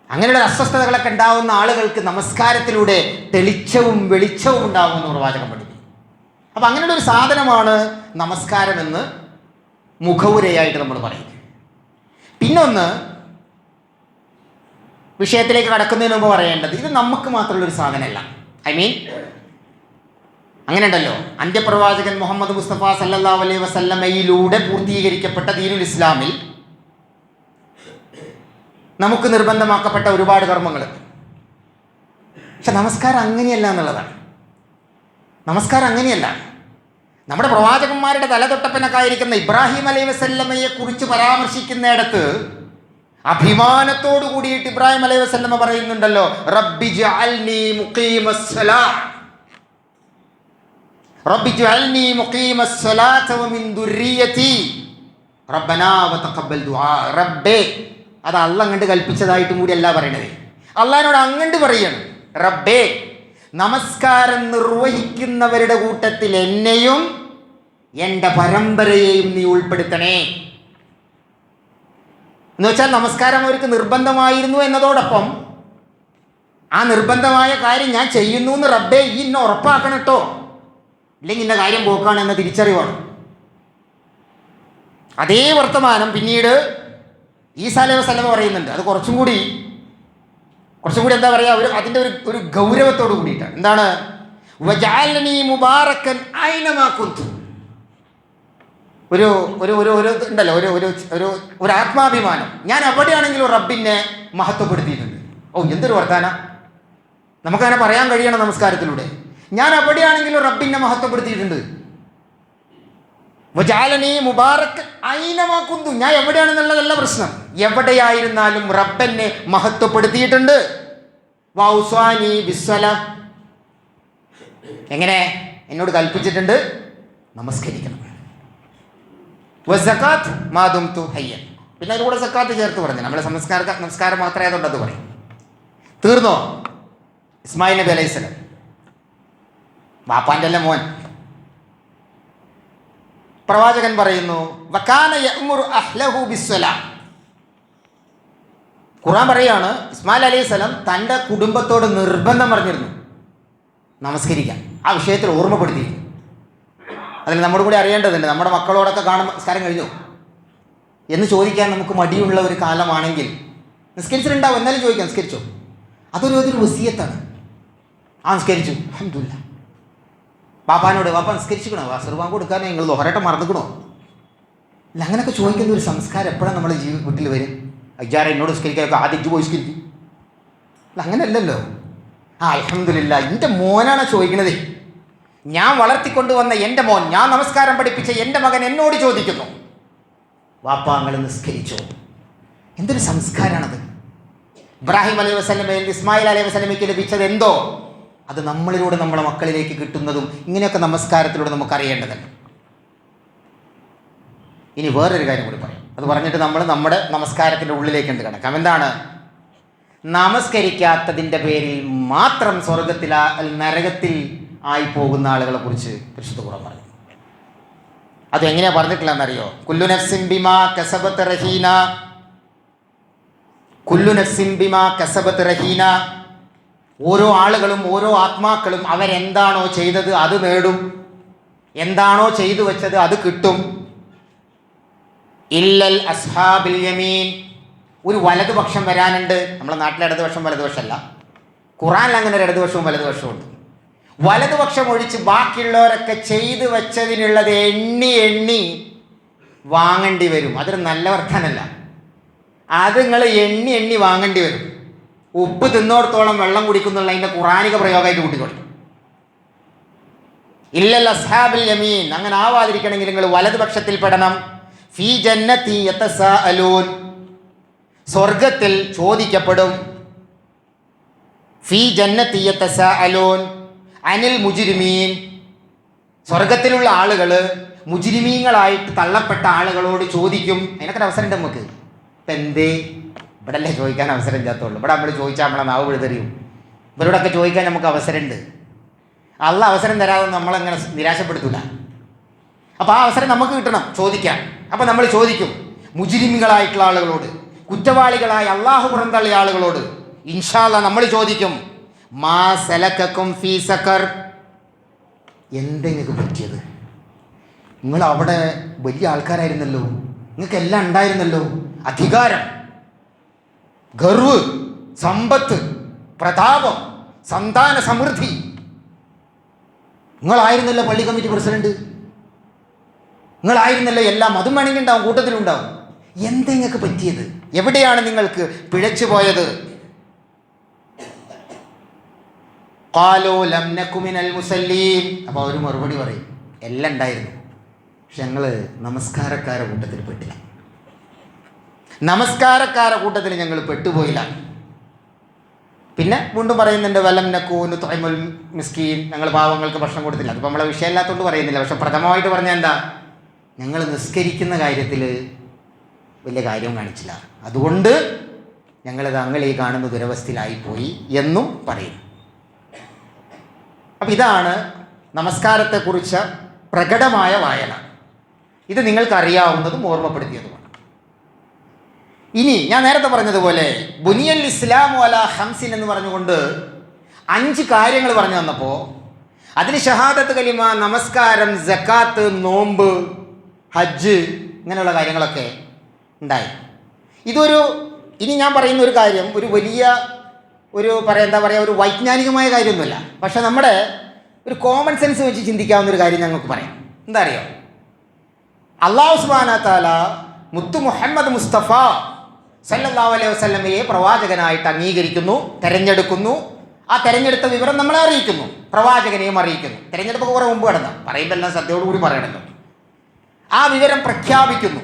അങ്ങനെയുള്ള അസ്വസ്ഥതകളൊക്കെ ഉണ്ടാവുന്ന ആളുകൾക്ക് നമസ്കാരത്തിലൂടെ തെളിച്ചവും വെളിച്ചവും ഉണ്ടാകുമെന്ന് പ്രവാചകൻ പഠിപ്പിക്കും. അപ്പം അങ്ങനെയുള്ള ഒരു സാധനമാണ് നമസ്കാരമെന്ന് മുഖവുരയായിട്ട് നമ്മൾ പറയുന്നത്. പിന്നൊന്ന്, വിഷയത്തിലേക്ക് കടക്കുന്നതിന് മുമ്പ് പറയേണ്ടത്, ഇത് നമുക്ക് മാത്രമുള്ളൊരു സാധനമല്ല. അങ്ങനെ ഉണ്ടല്ലോ, അന്ത്യപ്രവാചകൻ മുഹമ്മദ് മുസ്തഫ സല്ലല്ലാഹു അലൈഹി വസല്ലമയിലൂടെ പൂർത്തീകരിക്കപ്പെട്ട ദീനുൽ ഇസ്ലാമിൽ നമുക്ക് നിർബന്ധമാക്കപ്പെട്ട ഒരുപാട് കർമ്മങ്ങൾ. പക്ഷെ നമസ്കാരം അങ്ങനെയല്ല എന്നുള്ളതാണ്. നമസ്കാരം അങ്ങനെയല്ല. നമ്മുടെ പ്രവാചകന്മാരുടെ തലതൊട്ടപ്പനൊക്കെ ആയിരിക്കുന്ന ഇബ്രാഹിം അലൈഹി വസല്ലമയെ കുറിച്ച് പരാമർശിക്കുന്നിടത്ത് അഭിമാനത്തോടു കൂടിയിട്ട് ഇബ്രാഹിം അലൈഹി വസല്ലമ പറയുന്നുണ്ടല്ലോ, റബ്ബി ജഅൽനി മുഖീമസ്സലാത്ത്, റബ്ബി ജഅൽനി മുഖീമസ്സലാത്ത വമിൻ ദുർരിയതി റബ്ബനാ വതഖബ്ബൽ ദുആ. റബ്ബേ, അത് അള്ള അങ്ങോട്ട് കൽപ്പിച്ചതായിട്ടും കൂടി അല്ല പറയണത്. അള്ളാഹിനോട് അങ്ങോട്ട് പറയണം, റബ്ബേ, നമസ്കാരം നിർവഹിക്കുന്നവരുടെ കൂട്ടത്തിൽ എന്നെയും എൻ്റെ പരമ്പരയെയും നീ ഉൾപ്പെടുത്തണേ. എന്ന് വെച്ചാൽ നമസ്കാരം അവർക്ക് നിർബന്ധമായിരുന്നു എന്നതോടൊപ്പം ആ നിർബന്ധമായ കാര്യം ഞാൻ ചെയ്യുന്നു എന്ന് റബ്ബേ ഈ ഇന്നെ ഉറപ്പാക്കണം കേട്ടോ, ഇല്ലെങ്കിൽ ഇന്ന കാര്യം പോക്കാണ് എന്ന തിരിച്ചറിവാണ്. അതേ വർത്തമാനം പിന്നീട് ഈസാ അലൈഹി വസല്ലം പറയുന്നുണ്ട്. അത് കുറച്ചും കൂടി എന്താ പറയുക, അതിൻ്റെ ഒരു ഗൗരവത്തോട് കൂടിയിട്ടാണ്. എന്താണ്? വജഅൽനി മുബാറക്കൻ ഐനമാ കുന്തു. ഒരു ഒരു ഒരു ഒരു ഉണ്ടല്ലോ, ഒരു ഒരു ഒരു ആത്മാഭിമാനം. ഞാൻ എവിടെയാണെങ്കിലും റബ്ബിനെ മഹത്വപ്പെടുത്തിയിട്ടുണ്ട്. ഓ, എന്തൊരു വർത്താന! നമുക്കങ്ങനെ പറയാൻ കഴിയണം നമസ്കാരത്തിലൂടെ. ഞാൻ എവിടെയാണെങ്കിലും റബ്ബിനെ മഹത്വപ്പെടുത്തിയിട്ടുണ്ട്. വജഅലനി മുബാറക്കൻ ഐനമാ കുന്തു. ഞാൻ എവിടെയാണെന്നുള്ളതല്ല പ്രശ്നം, എവിടെയായിരുന്നാലും റബ്ബനെ മഹത്വപ്പെടുത്തിയിട്ടുണ്ട്. വൗസ്വാനി ബിസ്സല. എങ്ങനെ? എന്നോട് കൽപ്പിച്ചിട്ടുണ്ട് നമസ്കരിക്കണം. വസകാത്ത് മാ ദുംതു ഹയ്യൻ. പിന്നെ അതിലൂടെ സക്കാത്ത് ചേർത്ത് പറഞ്ഞു. നമ്മളെ നമസ്കാരം മാത്രമേ അതുകൊണ്ട് അത് പറയും. തീർന്നോ? ഇസ്മായിൽ നബി അലൈഹി സ്വലാം, ബാപ്പാൻ്റെ അല്ല മോൻ. പ്രവാചകൻ പറയുന്നു, വകാന യഅ്മുറു അഹ്ലഹു ബിസ്സലാം. ഖുർആൻ പറയാണ്, ഇസ്മായിൽ അലൈഹി സ്വലാം തൻ്റെ കുടുംബത്തോട് നിർബന്ധം പറഞ്ഞിരുന്നു നമസ്കരിക്കാൻ. ആ വിഷയത്തിൽ ഓർമ്മപ്പെടുത്തി. അതിൽ നമ്മുടെ കൂടി അറിയേണ്ടതുണ്ട്. നമ്മുടെ മക്കളോടൊക്കെ കാണും നമസ്കാരം കഴിഞ്ഞു എന്ന് ചോദിക്കാൻ നമുക്ക് മടിയുള്ള ഒരു കാലമാണെങ്കിൽ, നിസ്കരിച്ചിട്ടുണ്ടാവും എന്നാലും ചോദിക്കാം നിസ്കരിച്ചോ. അതൊരു വസിയത്താണ്. ആ നിസ്കരിച്ചു, അൽഹംദുലില്ലാഹ്. ബാപ്പാനോട്, ബാപ്പ നിസ്കരിച്ചിക്കണോ, വാസർവാൻ കൊടുക്കാൻ നിങ്ങൾ ദോഹരട്ടം മറന്നിക്കണോ? അല്ല, അങ്ങനെയൊക്കെ ചോദിക്കുന്ന ഒരു സംസ്കാരം എപ്പോഴാണ് നമ്മുടെ വീട്ടിൽ വരും? അയ്യാറെ എന്നോട് നിസ്കരിക്കാനൊക്കെ ആദ്യം പോയി നിസ്കരിക്കും. അല്ല, അങ്ങനെയല്ലല്ലോ. ആ അൽഹംദുലില്ലാഹ്, എൻ്റെ മോനാണ് ചോദിക്കണത്. ഞാൻ വളർത്തിക്കൊണ്ടുവന്ന എൻ്റെ മോൻ, ഞാൻ നമസ്കാരം പഠിപ്പിച്ച എൻ്റെ മകൻ എന്നോട് ചോദിക്കുന്നു, വാപ്പ നിങ്ങൾ നിസ്കരിച്ചോ? എന്തൊരു സംസ്കാരമാണത്! ഇബ്രാഹിം അലൈഹി വസല്ലമയിൽ ഇസ്മായിൽ അലൈഹി വസല്ലമയ്ക്ക് ലഭിച്ചത് എന്തോ അത് നമ്മളിലൂടെ നമ്മളെ മക്കളിലേക്ക് കിട്ടുന്നതും ഇങ്ങനെയൊക്കെ നമസ്കാരത്തിലൂടെ നമുക്ക് അറിയേണ്ടതുണ്ട്. ഇനി വേറൊരു കാര്യം കൂടി പറയാം. അത് പറഞ്ഞിട്ട് നമ്മൾ നമ്മുടെ നമസ്കാരത്തിൻ്റെ ഉള്ളിലേക്ക് എന്ത് കിടക്കാം. എന്താണ്? നമസ്കരിക്കാത്തതിൻ്റെ പേരിൽ മാത്രം സ്വർഗത്തിൽ നരകത്തിൽ ആയി പോകുന്ന ആളുകളെ കുറിച്ച് പരിശുദ്ധ ഖുർആൻ പറഞ്ഞു. അതെങ്ങനെയാണ് പറഞ്ഞിട്ടില്ലെന്നറിയോ? കുല്ലു നഫ്സിൻ ബിമാ കസബത് റഹീന, കുല്ലു നഫ്സിൻ ബിമാ കസബത് റഹീന. ഓരോ ആളുകളും, ഓരോ ആത്മാക്കളും അവരെന്താണോ ചെയ്തത് അത് നേടും, എന്താണോ ചെയ്തു വെച്ചത് അത് കിട്ടും. ഇല്ലൽ അസ്ഹാബിൽ യമീൻ. ഒരു വലതുപക്ഷം വരാനുണ്ട്. നമ്മുടെ നാട്ടിലെ ഇടതുപക്ഷം വലതുപക്ഷമല്ല, ഖുർആനിൽ അങ്ങനെ ഒരു ഇടതുപക്ഷവും വലതുപക്ഷവും ഉണ്ട്. വലതുപക്ഷം ഒഴിച്ച് ബാക്കിയുള്ളവരൊക്കെ ചെയ്തു വെച്ചതിനുള്ളത് എണ്ണി എണ്ണി വാങ്ങേണ്ടി വരും. അതൊരു നല്ല വർത്താനല്ല. അത് നിങ്ങൾ എണ്ണി എണ്ണി വാങ്ങേണ്ടി വരും. ഉപ്പ് തിന്നോടത്തോളം വെള്ളം കുടിക്കുന്നുള്ള അതിൻ്റെ ഖുറാനിക പ്രയോഗമായിട്ട് കൂട്ടിക്കൊള്ളു. ഇല്ലൽ അസ്ഹാബിൽ യമീൻ. അങ്ങനെ ആവാതിരിക്കണമെങ്കിൽ നിങ്ങൾ വലതുപക്ഷത്തിൽ പെടണം. ഫീ ജന്നത്തി യതസാഅലൂൻ. സ്വർഗത്തിൽ ചോദിക്കപ്പെടും. ഫീ ജന്നത്തി യതസാഅലൂൻ. അനിൽ മുജിരിമീൻ, സ്വർഗത്തിലുള്ള ആളുകൾ മുജിരിമീങ്ങളായിട്ട് തള്ളപ്പെട്ട ആളുകളോട് ചോദിക്കും. അതിനൊക്കെ ഒരു അവസരം ഉണ്ട് നമുക്ക്. ഇപ്പം എന്തേ ഇവിടെ അല്ലേ ചോദിക്കാൻ അവസരം ഇല്ലാത്തുള്ളൂ. ഇവിടെ നമ്മൾ ചോദിച്ചാൽ നമ്മളെ നാവ് എഴുതറിയും. ഇവരോടൊക്കെ ചോദിക്കാൻ നമുക്ക് അവസരമുണ്ട്. അള്ള അവസരം തരാതെ നമ്മളങ്ങനെ നിരാശപ്പെടുത്തില്ല. അപ്പോൾ ആ അവസരം നമുക്ക് കിട്ടണം ചോദിക്കാൻ. അപ്പോൾ നമ്മൾ ചോദിക്കും മുജിരിമികളായിട്ടുള്ള ആളുകളോട്, കുറ്റവാളികളായ അള്ളാഹു പുറന്തള്ളിയ ആളുകളോട് ഇൻഷാ അല്ലാ നമ്മൾ ചോദിക്കും, മാ സലക്കക്കും ഫീ സഖർ, എന്തെങ്ങൾക്ക് പറ്റിയത്? നിങ്ങൾ അവിടെ വലിയ ആൾക്കാരായിരുന്നല്ലോ, നിങ്ങൾക്ക് എല്ലാം ഉണ്ടായിരുന്നല്ലോ, അധികാരം, ഗർവ്, സമ്പത്ത്, പ്രതാപം, സന്താന സമൃദ്ധി, നിങ്ങളായിരുന്നല്ലോ പള്ളി കമ്മിറ്റി പ്രസിഡന്റ്, നിങ്ങളായിരുന്നല്ലോ എല്ലാം. അതും വേണമെങ്കിൽ ഉണ്ടാവും, കൂട്ടത്തിലുണ്ടാവും. എന്തെങ്ങൾക്ക് പറ്റിയത്? എവിടെയാണ് നിങ്ങൾക്ക് പിഴച്ചു പോയത്? ഖാലൂ ലം നകു മിനൽ മുസല്ലീൻ. അപ്പോൾ അവർ മറുപടി പറയും, എല്ലാം ഉണ്ടായിരുന്നു, പക്ഷെ ഞങ്ങൾ നമസ്കാരക്കാരുടെ കൂട്ടത്തിൽ പെട്ടില്ല, നമസ്കാരക്കാരുടെ കൂട്ടത്തിൽ ഞങ്ങൾ പെട്ടുപോയില്ല. പിന്നെ വീണ്ടും പറയുന്നുണ്ട്, വലം നകു നുത്ഇമുൽ മിസ്കീൻ, ഞങ്ങൾ പാവങ്ങൾക്ക് ഭക്ഷണം കൊടുത്തില്ല. അതിപ്പോൾ നമ്മളെ വിഷയമില്ലാത്തതുകൊണ്ട് പറയുന്നില്ല. പക്ഷെ പ്രഥമമായിട്ട് പറഞ്ഞാൽ എന്താ, ഞങ്ങൾ നിസ്കരിക്കുന്ന കാര്യത്തിൽ വലിയ കാര്യം കാണിച്ചില്ല, അതുകൊണ്ട് ഞങ്ങൾ ഈ കാണുന്ന ദുരവസ്ഥയിലായിപ്പോയി എന്നും പറയും. അപ്പം ഇതാണ് നമസ്കാരത്തെക്കുറിച്ച് പ്രകടമായ വായന. ഇത് നിങ്ങൾക്കറിയാവുന്നതും ഓർമ്മപ്പെടുത്തിയതുമാണ്. ഇനി ഞാൻ നേരത്തെ പറഞ്ഞതുപോലെ ബുനിയൽ ഇസ്ലാമു അലാ ഹംസിൻ എന്ന് പറഞ്ഞുകൊണ്ട് 5 കാര്യങ്ങൾ പറഞ്ഞു തന്നപ്പോൾ അതിൽ ഷഹാദത്ത് കലിമ, നമസ്കാരം, സക്കാത്ത്, നോമ്പ്, ഹജ്ജ്, ഇങ്ങനെയുള്ള കാര്യങ്ങളൊക്കെ ഉണ്ടായി. ഇനി ഞാൻ പറയുന്ന ഒരു കാര്യം ഒരു വലിയ ഒരു വൈജ്ഞാനികമായ കാര്യമൊന്നുമില്ല. പക്ഷെ നമ്മുടെ ഒരു കോമൺ സെൻസ് വെച്ച് ചിന്തിക്കാവുന്ന ഒരു കാര്യം ഞങ്ങൾക്ക് പറയാം. എന്താ അറിയോ, അല്ലാഹു സുബ്ഹാനഹു വ തആല മുത്തു മുഹമ്മദ് മുസ്തഫ സല്ലല്ലാഹു അലൈഹി വസല്ലമയെ പ്രവാചകനായിട്ട് അംഗീകരിക്കുന്നു, തെരഞ്ഞെടുക്കുന്നു. ആ തെരഞ്ഞെടുത്ത വിവരം നമ്മളെ അറിയിക്കുന്നു, പ്രവാചകനെയും അറിയിക്കുന്നു. തെരഞ്ഞെടുപ്പ് കുറേ മുമ്പ് കിടന്ന പറയുമ്പോൾ എല്ലാം സത്യയോടുകൂടി പറയണല്ലോ. ആ വിവരം പ്രഖ്യാപിക്കുന്നു.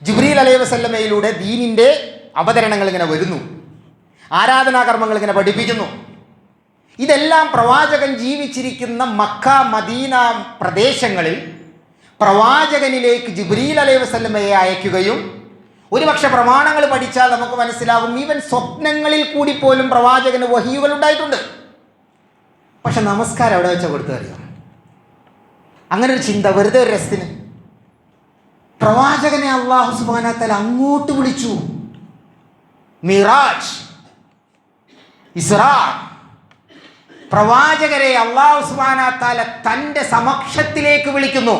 ജിബ്രീൽ അലൈഹി വസല്ലമയിലൂടെ ദീനിൻ്റെ അവതരണങ്ങൾ ഇങ്ങനെ വരുന്നു, ആരാധനാകർമ്മങ്ങൾ ഇങ്ങനെ പഠിപ്പിക്കുന്നു. ഇതെല്ലാം പ്രവാചകൻ ജീവിച്ചിരിക്കുന്ന മക്ക, മദീന പ്രദേശങ്ങളിൽ പ്രവാചകനിലേക്ക് ജിബ്രീൽ അലൈഹി വസല്ലമയെ അയക്കുകയും, ഒരുപക്ഷെ പ്രമാണങ്ങൾ പഠിച്ചാൽ നമുക്ക് മനസ്സിലാകും, ഈവൻ സ്വപ്നങ്ങളിൽ കൂടി പോലും പ്രവാചകന് വഹിയുകൾ ഉണ്ടായിട്ടുണ്ട്. പക്ഷെ നമസ്കാരം എവിടെ വെച്ചാൽ കൊടുത്തു അറിയാം? അങ്ങനെ ഒരു ചിന്ത, വെറുതെ ഒരു രസത്തിന്. പ്രവാചകനെ അല്ലാഹു സുബ്ഹാനഹു വ തആല അങ്ങോട്ട് വിളിച്ചു. മിറാജ്, ഇസ്റാ, പ്രവാചകരെ അല്ലാഹു സുബ്ഹാനഹു വ തആല തൻ്റെ സമക്ഷത്തിലേക്ക് വിളിക്കുന്നു.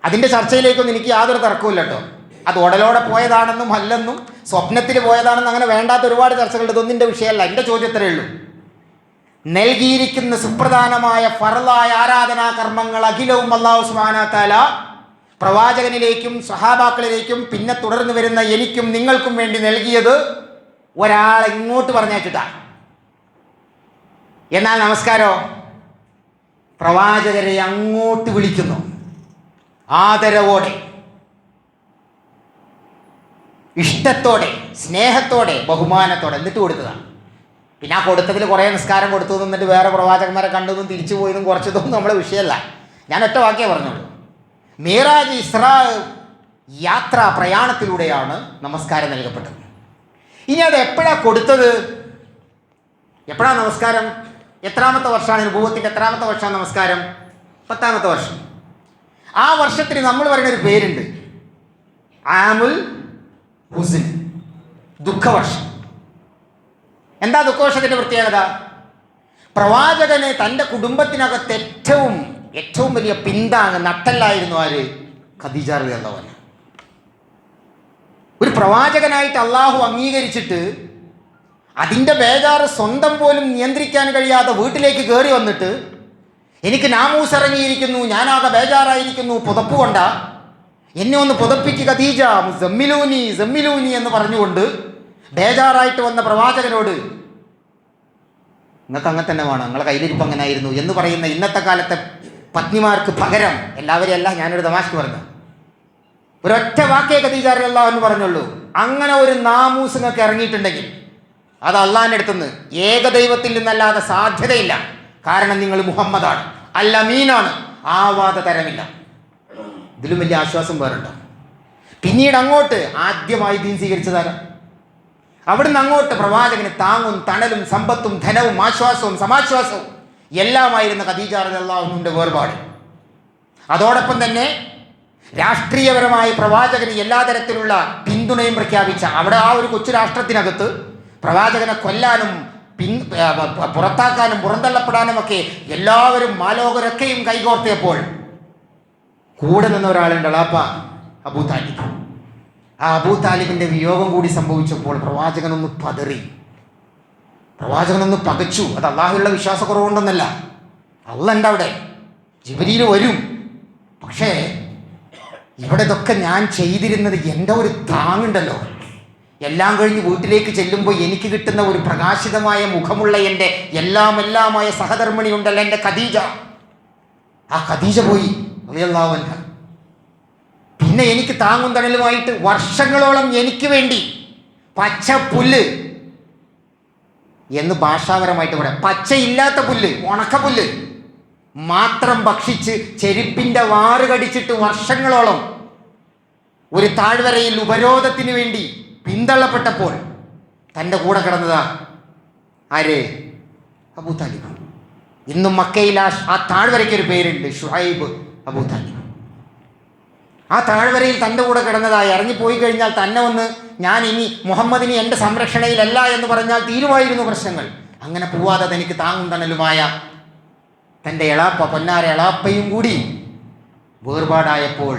അതിൻ്റെ ചർച്ചയിലേക്കൊന്നും എനിക്ക് യാതൊരു തർക്കമില്ല കേട്ടോ. അത് ഉടലോടെ പോയതാണെന്നും അല്ലെന്നും സ്വപ്നത്തിൽ പോയതാണെന്നും അങ്ങനെ വേണ്ടാത്ത ഒരുപാട് ചർച്ചകളുണ്ട്. ഇതൊന്നിൻ്റെ വിഷയമല്ല. എൻ്റെ ചോദ്യത്തിലേ ഉള്ളൂ, നൽകിയിരിക്കുന്ന സുപ്രധാനമായ ഫർളായ ആരാധനാ കർമ്മങ്ങൾ അഖിലവും അല്ലാഹു സുബ്ഹാനഹു വ തആല പ്രവാചകനിലേക്കും സഹാബാക്കളിലേക്കും പിന്നെ തുടർന്ന് വരുന്ന എനിക്കും നിങ്ങൾക്കും വേണ്ടി നൽകിയത് ഒരാളെ ഇങ്ങോട്ട് പറഞ്ഞയച്ചിട്ടാണ്. എന്നാൽ നമസ്കാരോ, പ്രവാചകരെ അങ്ങോട്ട് വിളിക്കുന്നു, ആദരവോടെ, ഇഷ്ടത്തോടെ, സ്നേഹത്തോടെ, ബഹുമാനത്തോടെ, എന്നിട്ട് കൊടുത്തതാണ്. പിന്നെ ആ കൊടുത്തതിൽ കുറേ നിസ്കാരം കൊടുത്തു എന്നിട്ട് വേറെ പ്രവാചകന്മാരെ കണ്ടതും തിരിച്ചു പോയതും കുറച്ചതും നമ്മളെ വിഷയമല്ല. ഞാൻ ഒറ്റ വാക്കേ പറഞ്ഞുള്ളൂ. മീറാജ്, ഇസ്രാ, യാത്ര, പ്രയാണത്തിലൂടെയാണ് നമസ്കാരം നൽകപ്പെട്ടത്. ഇനി അത് എപ്പോഴാണ് കൊടുത്തത്? എപ്പോഴാണ് നമസ്കാരം? എത്രാമത്തെ വർഷമാണ് നുബുവത്തിൻ്റെ? എത്രാമത്തെ വർഷമാണ് നമസ്കാരം? 10ാമത്തെ വർഷം. ആ വർഷത്തിന് നമ്മൾ പറയുന്നൊരു പേരുണ്ട്, ആമുൽ ഹുസ്ൻ, ദുഃഖവർഷം. എന്താ ദുഃഖവർഷത്തിൻ്റെ പ്രത്യേകത? പ്രവാചകന് തൻ്റെ കുടുംബത്തിനകത്ത് ഏറ്റവും വലിയ പിന്താങ്ങ്, നട്ടല്ലായിരുന്നു ആര്? ഖദീജ റളിയല്ലാഹു അൻഹ. ഒരു പ്രവാചകനായിട്ട് അള്ളാഹു അംഗീകരിച്ചിട്ട് അതിൻ്റെ ബേജാറ് സ്വന്തം പോലും നിയന്ത്രിക്കാൻ കഴിയാതെ വീട്ടിലേക്ക് കയറി വന്നിട്ട്, എനിക്ക് നാമൂസ് ഇറങ്ങിയിരിക്കുന്നു, ഞാനാകെ ബേജാറായിരിക്കുന്നു, പുതപ്പ് കൊണ്ട എന്നെ ഒന്ന് പുതപ്പിക്ക് ഖദീജ, സമ്മിലൂനി എന്ന് പറഞ്ഞുകൊണ്ട് ബേജാറായിട്ട് വന്ന പ്രവാചകനോട്, നിങ്ങൾക്ക് അങ്ങനെ തന്നെ വേണം, നിങ്ങളെ കയ്യിലിരിപ്പ് അങ്ങനെ ആയിരുന്നു എന്ന് പറയുന്ന ഇന്നത്തെ കാലത്തെ പത്നിമാർക്ക് പകരം, എല്ലാവരെയും അല്ല, ഞാനൊരു തമാശക്ക് പറഞ്ഞു, ഒരൊറ്റ വാക്കേ ഖദീജ റളിയല്ലാഹു അൻഹ പറഞ്ഞുള്ളൂ, അങ്ങനെ ഒരു നാമൂസ് നിങ്ങൾക്ക് ഇറങ്ങിയിട്ടുണ്ടെങ്കിൽ, അത് അള്ളാഹിൻ്റെ അടുത്തുനിന്ന് ഏകദൈവത്തിൽ നിന്നല്ലാതെ സാധ്യതയില്ല. കാരണം നിങ്ങൾ മുഹമ്മദാണ്, അൽ അമീനാണ്, ആവാതെ തരമില്ല. ഇതിലും വലിയ ആശ്വാസം വേറുണ്ടോ? പിന്നീട് അങ്ങോട്ട് ആദ്യമായി ദീൻ സ്വീകരിച്ചതാരാ? അവിടുന്ന് അങ്ങോട്ട് പ്രവാചകന് താങ്ങും തണലും സമ്പത്തും ധനവും ആശ്വാസവും സമാശ്വാസവും എല്ലാമായിരുന്ന ഖദീജ റളിയല്ലാഹു അൻഹയുടെ വേർപാട്. അതോടൊപ്പം തന്നെ രാഷ്ട്രീയപരമായി പ്രവാചകന് എല്ലാ തരത്തിലുള്ള പിന്തുണയും പ്രഖ്യാപിച്ച, അവിടെ ആ ഒരു കൊച്ചു രാഷ്ട്രത്തിനകത്ത് പ്രവാചകനെ കൊല്ലാനും പുറത്താക്കാനും പുറന്തള്ളപ്പെടാനും ഒക്കെ എല്ലാവരും മാലോകരൊക്കെയും കൈകോർത്തിയപ്പോൾ കൂടെ നിന്ന ഒരാളുണ്ട്, എളാപ്പ അബൂ താലിബ്. ആ അബൂ താലിബിൻ്റെ വിയോഗം കൂടി സംഭവിച്ചപ്പോൾ പ്രവാചകനൊന്ന് പതറി, പ്രവാചകനൊന്ന് പകച്ചു. അത് അള്ളാഹുള്ള വിശ്വാസക്കുറവുണ്ടെന്നല്ല, അള്ളാഹ് ഉണ്ട് അവിടെ, ജിബ്രീൽ വരും. പക്ഷേ ഇവിടെ ഇതൊക്കെ ഞാൻ ചെയ്തിരുന്നത് എൻ്റെ ഒരു താങ്ങുണ്ടല്ലോ, എല്ലാം കഴിഞ്ഞ് വീട്ടിലേക്ക് ചെല്ലുമ്പോൾ എനിക്ക് കിട്ടുന്ന ഒരു പ്രകാശിതമായ മുഖമുള്ള എൻ്റെ എല്ലാമായ സഹധർമ്മിണി ഉണ്ടല്ലോ, എൻ്റെ ഖദീജ. ആ ഖദീജ പോയി റളിയല്ലാഹു അൻഹ. പിന്നെ എനിക്ക് താങ്ങും തണലുമായിട്ട് വർഷങ്ങളോളം എനിക്ക് വേണ്ടി പച്ച പുല്ല് എന്ന് ഭാഷാപരമായിട്ട് പറയാം, പച്ചയില്ലാത്ത പുല്ല്, ഉണക്കപ്പുല്ല് മാത്രം ഭക്ഷിച്ച് ചെരുപ്പിൻ്റെ വാറ് കടിച്ചിട്ട് വർഷങ്ങളോളം ഒരു താഴ്വരയിൽ ഉപരോധത്തിന് വേണ്ടി പിന്തള്ളപ്പെട്ടപ്പോൾ തൻ്റെ കൂടെ കിടന്നതാ ആര്? അബൂ താലിബ്. ഇന്നും മക്കയിൽ ആ താഴ്വരയ്ക്കൊരു പേരുണ്ട്, ഷുഹൈബ് അബൂ താലിബ്. ആ താഴ്വരയിൽ തൻ്റെ കൂടെ കിടന്നതായി ഇറങ്ങിപ്പോയി കഴിഞ്ഞാൽ തന്നെ ഒന്ന് ഞാൻ ഇനി മുഹമ്മദിനി എൻ്റെ സംരക്ഷണയിലല്ല എന്ന് പറഞ്ഞാൽ തീരുമായിരുന്നു പ്രശ്നങ്ങൾ. അങ്ങനെ പോവാതെ തനിക്ക് താങ്ങും തണലുമായ തൻ്റെ എളാപ്പ, പൊന്നാര എളാപ്പയും കൂടി വേർപാടായപ്പോൾ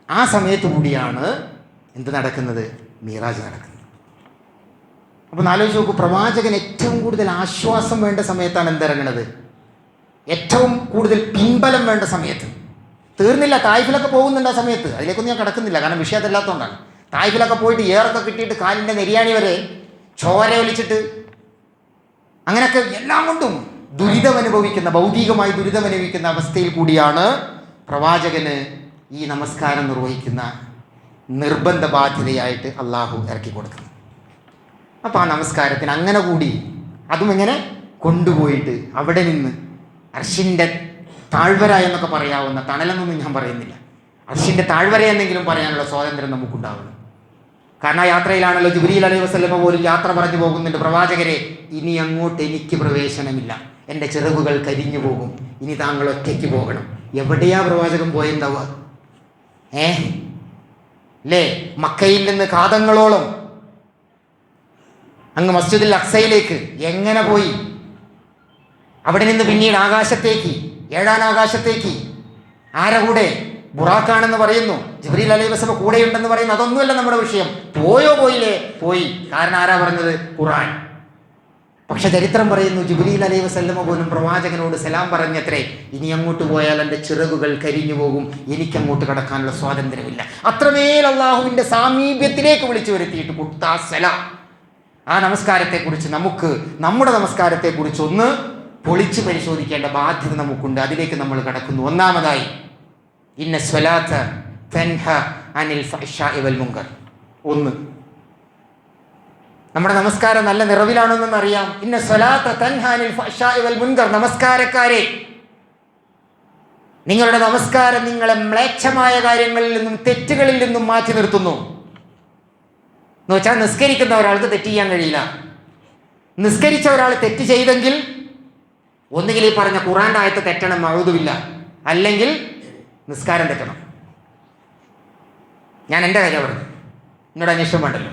ആ സമയത്ത് കൂടിയാണ് എന്ത് നടക്കുന്നത്? മീറാജ് നടക്കുന്നത്. അപ്പോൾ ആലോചിച്ച് നോക്കൂ, പ്രവാചകൻ ഏറ്റവും കൂടുതൽ ആശ്വാസം വേണ്ട സമയത്താണ് എന്തിറങ്ങണത്, ഏറ്റവും കൂടുതൽ പിൻബലം വേണ്ട സമയത്ത്. തീർന്നില്ല, തായിഫിലൊക്കെ പോകുന്നുണ്ട് ആ സമയത്ത്, അതിലേക്കൊന്നും ഞാൻ കിടക്കുന്നില്ല, കാരണം വിഷയത്തില്ലാത്തതുകൊണ്ടാണ്. തായിഫിലൊക്കെ പോയിട്ട് ഏറൊക്കെ കിട്ടിയിട്ട് കാലിൻ്റെ നെരിയാണി വരെ ചോര ഒലിച്ചിട്ട് അങ്ങനെയൊക്കെ എല്ലാം കൊണ്ടും ദുരിതമനുഭവിക്കുന്ന, ഭൗതികമായി ദുരിതമനുഭവിക്കുന്ന അവസ്ഥയിൽ കൂടിയാണ് പ്രവാചകന് ഈ നമസ്കാരം നിർവഹിക്കുന്ന നിർബന്ധ ബാധ്യതയായിട്ട് അള്ളാഹു ഇറക്കി കൊടുക്കുന്നത്. അപ്പോൾ ആ നമസ്കാരത്തിന് അങ്ങനെ കൂടി അതും എങ്ങനെ കൊണ്ടുപോയിട്ട് അവിടെ നിന്ന് അർശിൻ്റെ താഴ്വര എന്നൊക്കെ പറയാവുന്ന, തണലെന്നൊന്നും ഞാൻ പറയുന്നില്ല, അർശിൻ്റെ താഴ്വര എന്നെങ്കിലും പറയാനുള്ള സ്വാതന്ത്ര്യം നമുക്കുണ്ടാവണം. കാരണം ആ യാത്രയിലാണല്ലോ ജിബ്രീൽ അലൈഹി വസല്ലമ പോലും യാത്ര പറഞ്ഞു പോകുന്നുണ്ട്, പ്രവാചകരെ ഇനി അങ്ങോട്ട് എനിക്ക് പ്രവേശനമില്ല, എൻ്റെ ചിറകുകൾ കരിഞ്ഞു പോകും, ഇനി താങ്കൾ ഒറ്റയ്ക്ക് പോകണം. എവിടെയാ പ്രവാചകൻ പോയെന്താവുക? അല്ലേ, മക്കയിൽ നിന്ന് കാതങ്ങളോളം അങ്ങ് മസ്ജിദുൽ അക്സയിലേക്ക് എങ്ങനെ പോയി? അവിടെ നിന്ന് പിന്നീട് ആകാശത്തേക്ക്, ഏഴാം ആകാശത്തേക്ക് ആരെ കൂടെ? ബുറാഖാണെന്ന് പറയുന്നു, ജിബ്രീൽ അലൈഹി വസല്ലം കൂടെയുണ്ടെന്ന് പറയുന്നു. അതൊന്നുമല്ല നമ്മുടെ വിഷയം. പോയോ പോയില്ലേ? പോയി. കാരണം ആരാ പറഞ്ഞത്? ഖുർആൻ. പക്ഷെ ചരിത്രം പറയുന്നു ജിബ്രീൽ അലൈഹി വസല്ലമ പോലും പ്രവാചകനോട് സലാം പറഞ്ഞത്രേ, ഇനി അങ്ങോട്ട് പോയാൽ എൻ്റെ ചിറകുകൾ കരിഞ്ഞു പോകും, എനിക്കങ്ങോട്ട് കടക്കാനുള്ള സ്വാതന്ത്ര്യമില്ല. അത്രമേൽ അള്ളാഹുവിൻ്റെ സാമീപ്യത്തിലേക്ക് വിളിച്ചു വരുത്തിയിട്ട് കുട്ടാ സലാം. ആ നമസ്കാരത്തെക്കുറിച്ച് നമുക്ക്, നമ്മുടെ നമസ്കാരത്തെക്കുറിച്ച് ഒന്ന് പൊളിച്ച് പരിശോധിക്കേണ്ട ബാധ്യത നമുക്കുണ്ട്. അതിലേക്ക് നമ്മൾ കടക്കുന്നു. ഒന്നാമതായി, ഇന്ന സ്വലാത്ത തൻഹ അനിൽ ഫഹ്ശാഇ വൽ മുൻകർ. ഒന്ന്, നമ്മുടെ നമസ്കാരം നല്ല നിറവിലാണെന്ന് അറിയാം. ഇന്ന സ്വലാത്ത തൻഹ അനിൽ ഫഹ്ശാഇ വൽ മുൻകർ. നമസ്കാരക്കാരെ, നിങ്ങളുടെ നമസ്കാരം നിങ്ങളെ മ്ലേച്ഛമായ കാര്യങ്ങളിൽ നിന്നും തെറ്റുകളിൽ നിന്നും മാറ്റി നിർത്തുന്നു. എന്ന് വെച്ചാൽ നിസ്കരിക്കുന്ന ഒരാൾക്ക് തെറ്റ് ചെയ്യാൻ കഴിയില്ല. നിസ്കരിച്ച ഒരാൾ തെറ്റ് ചെയ്തെങ്കിൽ ഒന്നുകിൽ ഈ പറഞ്ഞ ഖുർആന്റെ ആയത്ത് തെറ്റണം, മഅൂദുബില്ല, അല്ലെങ്കിൽ നിസ്കാരം തെറ്റണം. ഞാൻ എൻ്റെ കാര്യം പറഞ്ഞു, എന്നോട് അന്വേഷണം വേണ്ടല്ലോ.